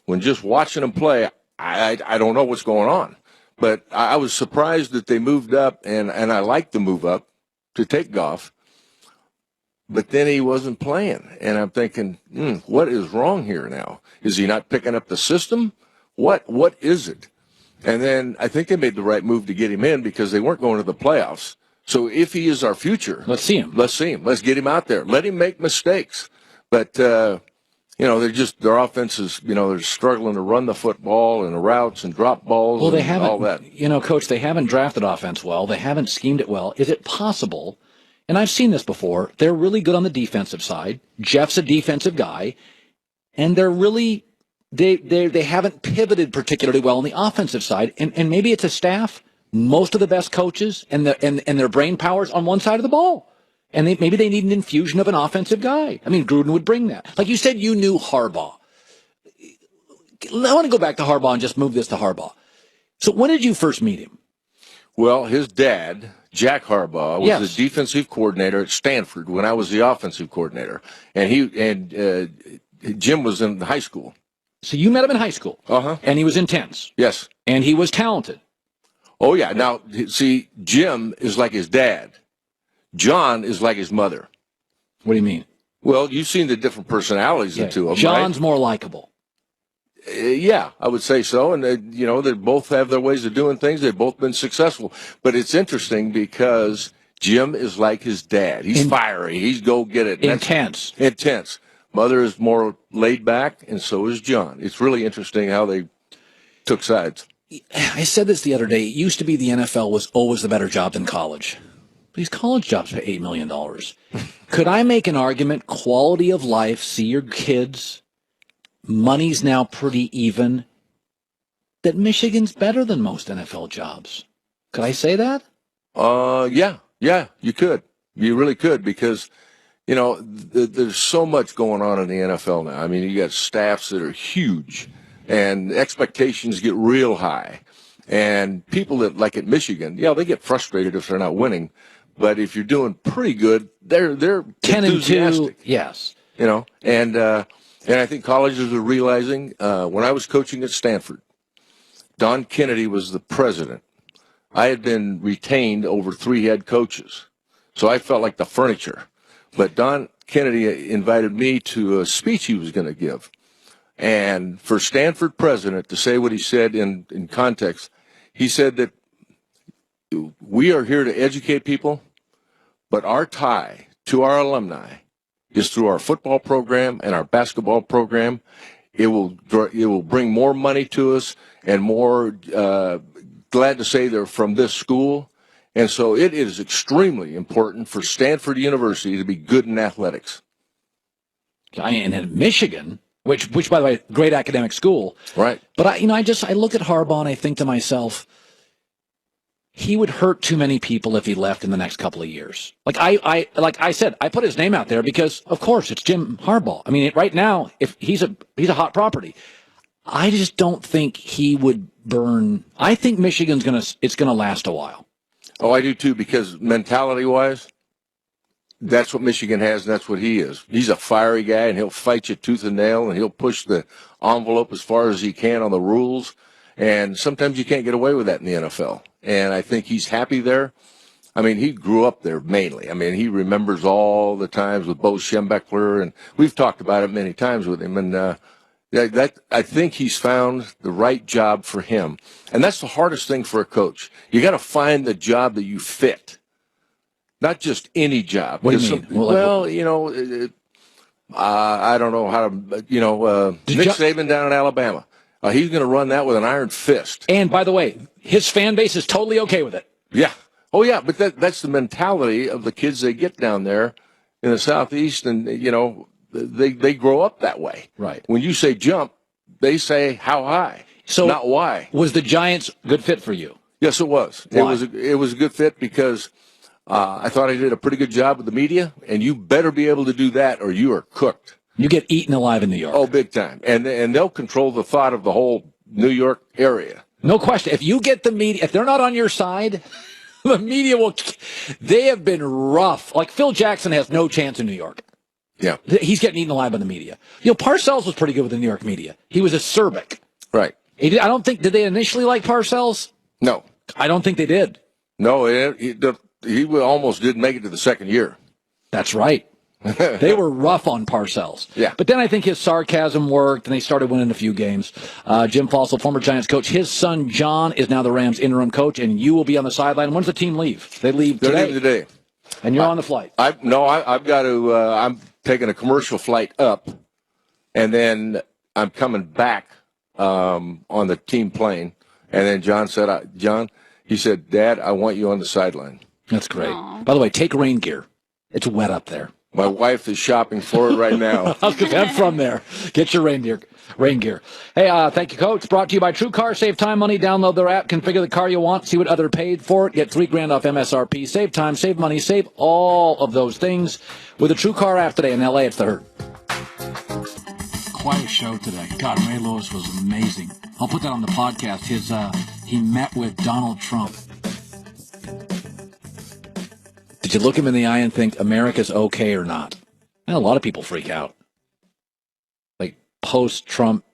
When just watching them play, I don't know what's going on. But I was surprised that they moved up, and I liked the move up to take Goff. But then he wasn't playing, and I'm thinking, what is wrong here now? Is he not picking up the system? What is it? And then I think they made the right move to get him in because they weren't going to the playoffs. So if he is our future, let's see him. Let's get him out there. Let him make mistakes. But their offense is, they're struggling to run the football and the routes and drop balls. Well, they haven't, all that. Coach, they haven't drafted offense well. They haven't schemed it well. Is it possible? And I've seen this before. They're really good on the defensive side. Jeff's a defensive guy, and they're really they haven't pivoted particularly well on the offensive side. And maybe it's a staff. Most of the best coaches and their brain powers on one side of the ball, and maybe they need an infusion of an offensive guy. I mean, Gruden would bring that. Like you said, you knew Harbaugh. I want to go back to Harbaugh and just move this to Harbaugh. So when did you first meet him? Well, his dad, Jack Harbaugh, was the defensive coordinator at Stanford when I was the offensive coordinator, and Jim was in high school. So you met him in high school, and he was intense. Yes, and he was talented. Oh yeah. Now see, Jim is like his dad. John is like his mother. What do you mean? Well, you've seen the different personalities of the two of them. John's right? more likable. Yeah, I would say so. And, they both have their ways of doing things. They've both been successful. But it's interesting because Jim is like his dad. He's fiery. He's go get it. Intense. Intense. Mother is more laid back, and so is John. It's really interesting how they took sides. I said this the other day. It used to be the NFL was always the better job than college. These college jobs pay $8 million. Could I make an argument, quality of life, see your kids, money's now pretty even, that Michigan's better than most NFL jobs? Could I say that? Yeah, you could. You really could, because You know, there's so much going on in the NFL now. I mean, you got staffs that are huge, and expectations get real high. And people that, like at Michigan, they get frustrated if they're not winning. But if you're doing pretty good, they're 10-2, yes. You know, and I think colleges are realizing. When I was coaching at Stanford, Don Kennedy was the president. I had been retained over 3 head coaches, so I felt like the furniture. But Don Kennedy invited me to a speech he was going to give. And for Stanford president to say what he said in context, he said that we are here to educate people, but our tie to our alumni is through our football program and our basketball program. It will bring more money to us and more glad to say they're from this school. And so it is extremely important for Stanford University to be good in athletics. And in Michigan, which by the way, great academic school. Right. But I look at Harbaugh and I think to myself, he would hurt too many people if he left in the next couple of years. Like I said, I put his name out there because of course it's Jim Harbaugh. I mean, right now, if he's a hot property. I just don't think he would burn. I think Michigan's gonna last a while. Oh, I do too, because mentality-wise, that's what Michigan has, and that's what he is. He's a fiery guy, and he'll fight you tooth and nail, and he'll push the envelope as far as he can on the rules. And sometimes you can't get away with that in the NFL. And I think he's happy there. I mean, he grew up there mainly. I mean, he remembers all the times with Bo Schembechler, and we've talked about it many times with him. And I think he's found the right job for him. And that's the hardest thing for a coach. You got to find the job that you fit, not just any job. What do you mean? I don't know how to, Nick Saban down in Alabama. He's going to run that with an iron fist. And by the way, his fan base is totally okay with it. Yeah. Oh, yeah, but that's the mentality of the kids they get down there in the Southeast, and, they grow up that way. Right. When you say jump, they say how high, not why. Was the Giants a good fit for you? Yes, it was. Why? It was a good fit because I thought I did a pretty good job with the media, and you better be able to do that or you are cooked. You get eaten alive in New York. Oh, big time. And they'll control the thought of the whole New York area. No question. If you get the media, if they're not on your side, the media will. They have been rough. Like Phil Jackson has no chance in New York. Yeah. He's getting eaten alive by the media. Parcells was pretty good with the New York media. He was acerbic. Right. I don't think, did they initially like Parcells? No. I don't think they did. No, he almost didn't make it to the second year. That's right. They were rough on Parcells. Yeah. But then I think his sarcasm worked, and they started winning a few games. Jim Fossil, former Giants coach, his son John is now the Rams interim coach, and you will be on the sideline. When's the team leave? They leave today. They're leaving today. And you're on the flight. I've got to, I'm taking a commercial flight up, and then I'm coming back on the team plane. And then John said, he said, Dad, I want you on the sideline. That's great. Aww. By the way, take rain gear. It's wet up there. My wife is shopping for it right now. I'm from there. Get your rain gear. Hey, thank you, Coach. Brought to you by True Car. Save time, money. Download their app. Configure the car you want. See what other paid for it. Get $3,000 off MSRP. Save time, save money, save all of those things with the True Car app today in LA. It's the Herd. Quite a show today. God, Ray Lewis was amazing. I'll put that on the podcast. He met with Donald Trump. Did you look him in the eye and think America's okay or not? A lot of people freak out. Like post-Trump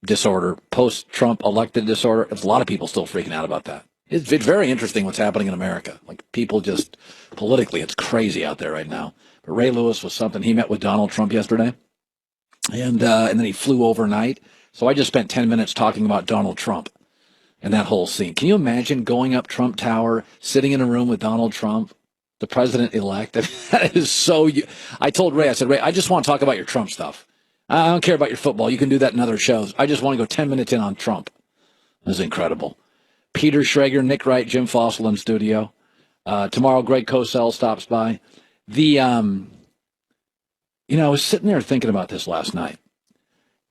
disorder, post-Trump elected disorder. There's a lot of people still freaking out about that. It's very interesting what's happening in America. Like people just politically, it's crazy out there right now. But Ray Lewis was something. He met with Donald Trump yesterday, and then he flew overnight. So I just spent 10 minutes talking about Donald Trump. And that whole scene. Can you imagine going up Trump Tower, sitting in a room with Donald Trump, the president-elect? That is so... I told Ray, I said, Ray, I just want to talk about your Trump stuff. I don't care about your football. You can do that in other shows. I just want to go 10 minutes in on Trump. It was incredible. Peter Schrager, Nick Wright, Jim Fossil in studio. Tomorrow, Greg Cosell stops by. I was sitting there thinking about this last night,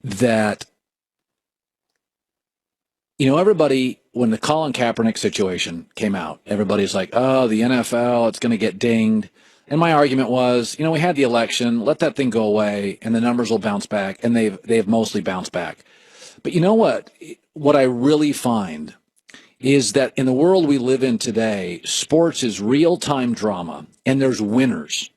that... everybody, when the Colin Kaepernick situation came out, everybody's like, oh, the NFL, it's going to get dinged. And my argument was, we had the election, let that thing go away, and the numbers will bounce back, and they've mostly bounced back. But you know what? What I really find is that in the world we live in today, sports is real-time drama, and there's winners.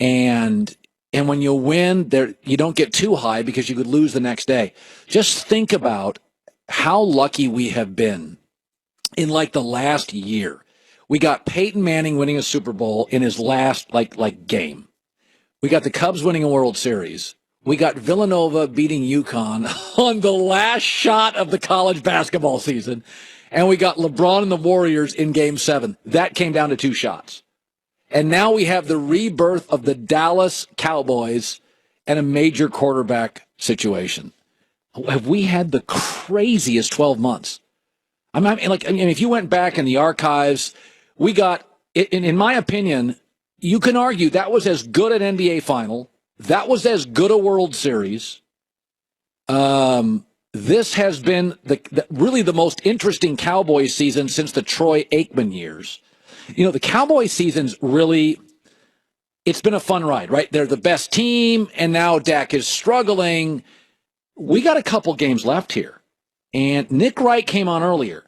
And when you win, you don't get too high because you could lose the next day. Just think about how lucky we have been in like the last year. We got Peyton Manning winning a Super Bowl in his last like game. We got the Cubs winning a World Series. We got Villanova beating UConn on the last shot of the college basketball season. And we got LeBron and the Warriors in Game 7. That came down to 2 shots. And now we have the rebirth of the Dallas Cowboys and a major quarterback situation. Have we had the craziest 12 months? If you went back in the archives, we got, in my opinion, you can argue that was as good an NBA final. That was as good a World Series. This has been really the most interesting Cowboys season since the Troy Aikman years. The Cowboys season's really, it's been a fun ride, right? They're the best team, and now Dak is struggling. We got a couple games left here. And Nick Wright came on earlier.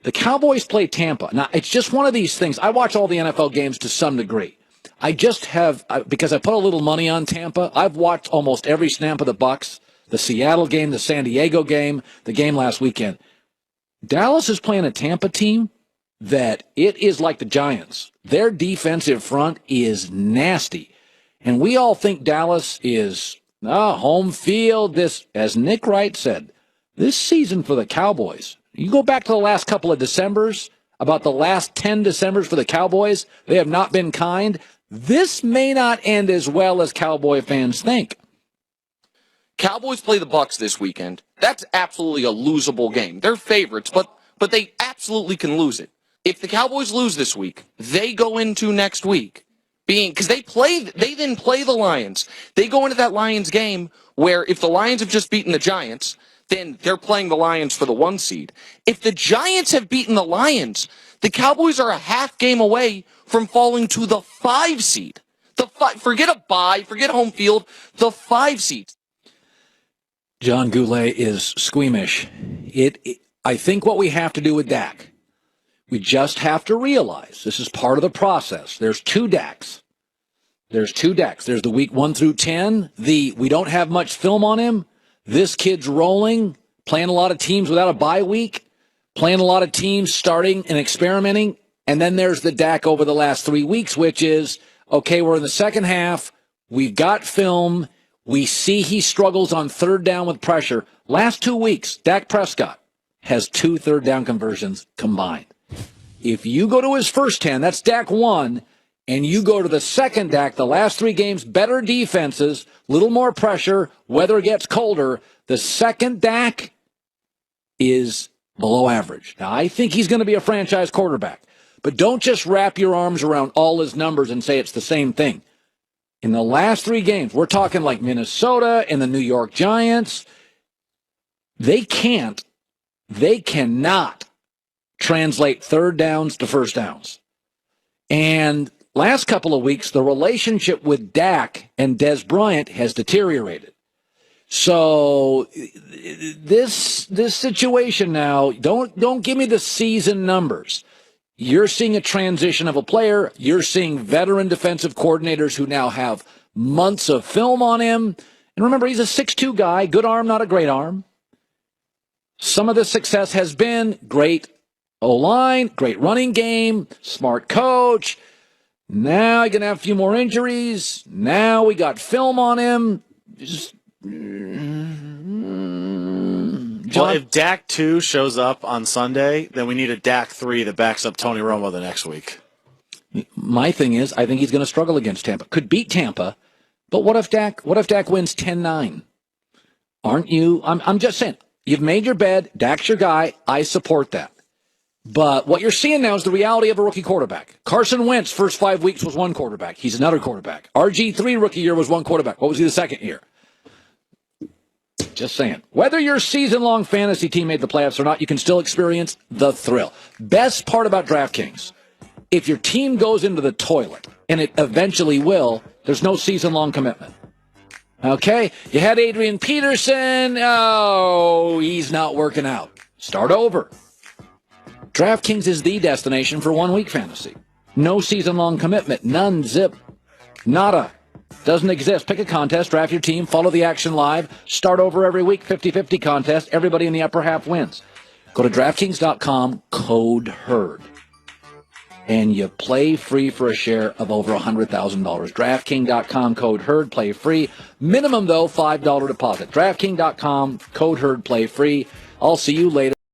The Cowboys play Tampa. Now, it's just one of these things. I watch all the NFL games to some degree. I just have, because I put a little money on Tampa, I've watched almost every snap of the Bucs, the Seattle game, the San Diego game, the game last weekend. Dallas is playing a Tampa team that it is like the Giants. Their defensive front is nasty. And we all think Dallas is home field. This, as Nick Wright said, this season for the Cowboys, you go back to the last couple of Decembers, about the last 10 Decembers for the Cowboys, they have not been kind. This may not end as well as Cowboy fans think. Cowboys play the Bucs this weekend. That's absolutely a losable game. They're favorites, but they absolutely can lose it. If the Cowboys lose this week, they go into next week because they then play the Lions. They go into that Lions game where if the Lions have just beaten the Giants, then they're playing the Lions for the 1 seed. If the Giants have beaten the Lions, the Cowboys are a half game away from falling to the 5 seed. Forget a bye, forget home field, the 5 seed. John Goulet is squeamish. I think what we have to do with Dak, we just have to realize this is part of the process. There's 2 Daks. There's the week 1 through 10. We don't have much film on him. This kid's rolling, playing a lot of teams without a bye week, playing a lot of teams starting and experimenting. And then there's the Dak over the last 3 weeks, which is, okay, we're in the second half. We've got film. We see he struggles on third down with pressure. Last 2 weeks, Dak Prescott has 2 third-down conversions combined. If you go to his first 10, that's Dak 1, and you go to the second Dak, the last 3 games, better defenses, little more pressure, weather gets colder, the second Dak is below average. Now, I think he's going to be a franchise quarterback, but don't just wrap your arms around all his numbers and say it's the same thing. In the last 3 games, we're talking like Minnesota and the New York Giants, they cannot translate third downs to first downs. And last couple of weeks, the relationship with Dak and Des Bryant has deteriorated. So this situation now, don't give me the season numbers. You're seeing a transition of a player. You're seeing veteran defensive coordinators who now have months of film on him. And remember, he's a 6'2" guy, good arm, not a great arm. Some of the success has been great O-line, great running game, smart coach. Now you're going to have a few more injuries. Now we got film on him. Well, if Dak 2 shows up on Sunday, then we need a Dak 3 that backs up Tony Romo the next week. My thing is, I think he's going to struggle against Tampa. Could beat Tampa, but what if Dak wins 10-9? Aren't you? I'm just saying, you've made your bed. Dak's your guy. I support that. But what you're seeing now is the reality of a rookie quarterback. Carson Wentz, first 5 weeks was one quarterback. He's another quarterback. RG3 rookie year was one quarterback. What was he the second year? Just saying. Whether your season-long fantasy team made the playoffs or not, you can still experience the thrill. Best part about DraftKings, If your team goes into the toilet, and it eventually will, there's no season-long commitment. Okay, you had Adrian Peterson. Oh, he's not working out. Start over. DraftKings is the destination for 1 week fantasy. No season-long commitment. None. Zip. Nada. Doesn't exist. Pick a contest, draft your team, follow the action live, start over every week, 50-50 contest. Everybody in the upper half wins. Go to DraftKings.com, code HERD. And you play free for a share of over $100,000. DraftKings.com, code HERD, play free. Minimum, though, $5 deposit. DraftKings.com, code HERD, play free. I'll see you later.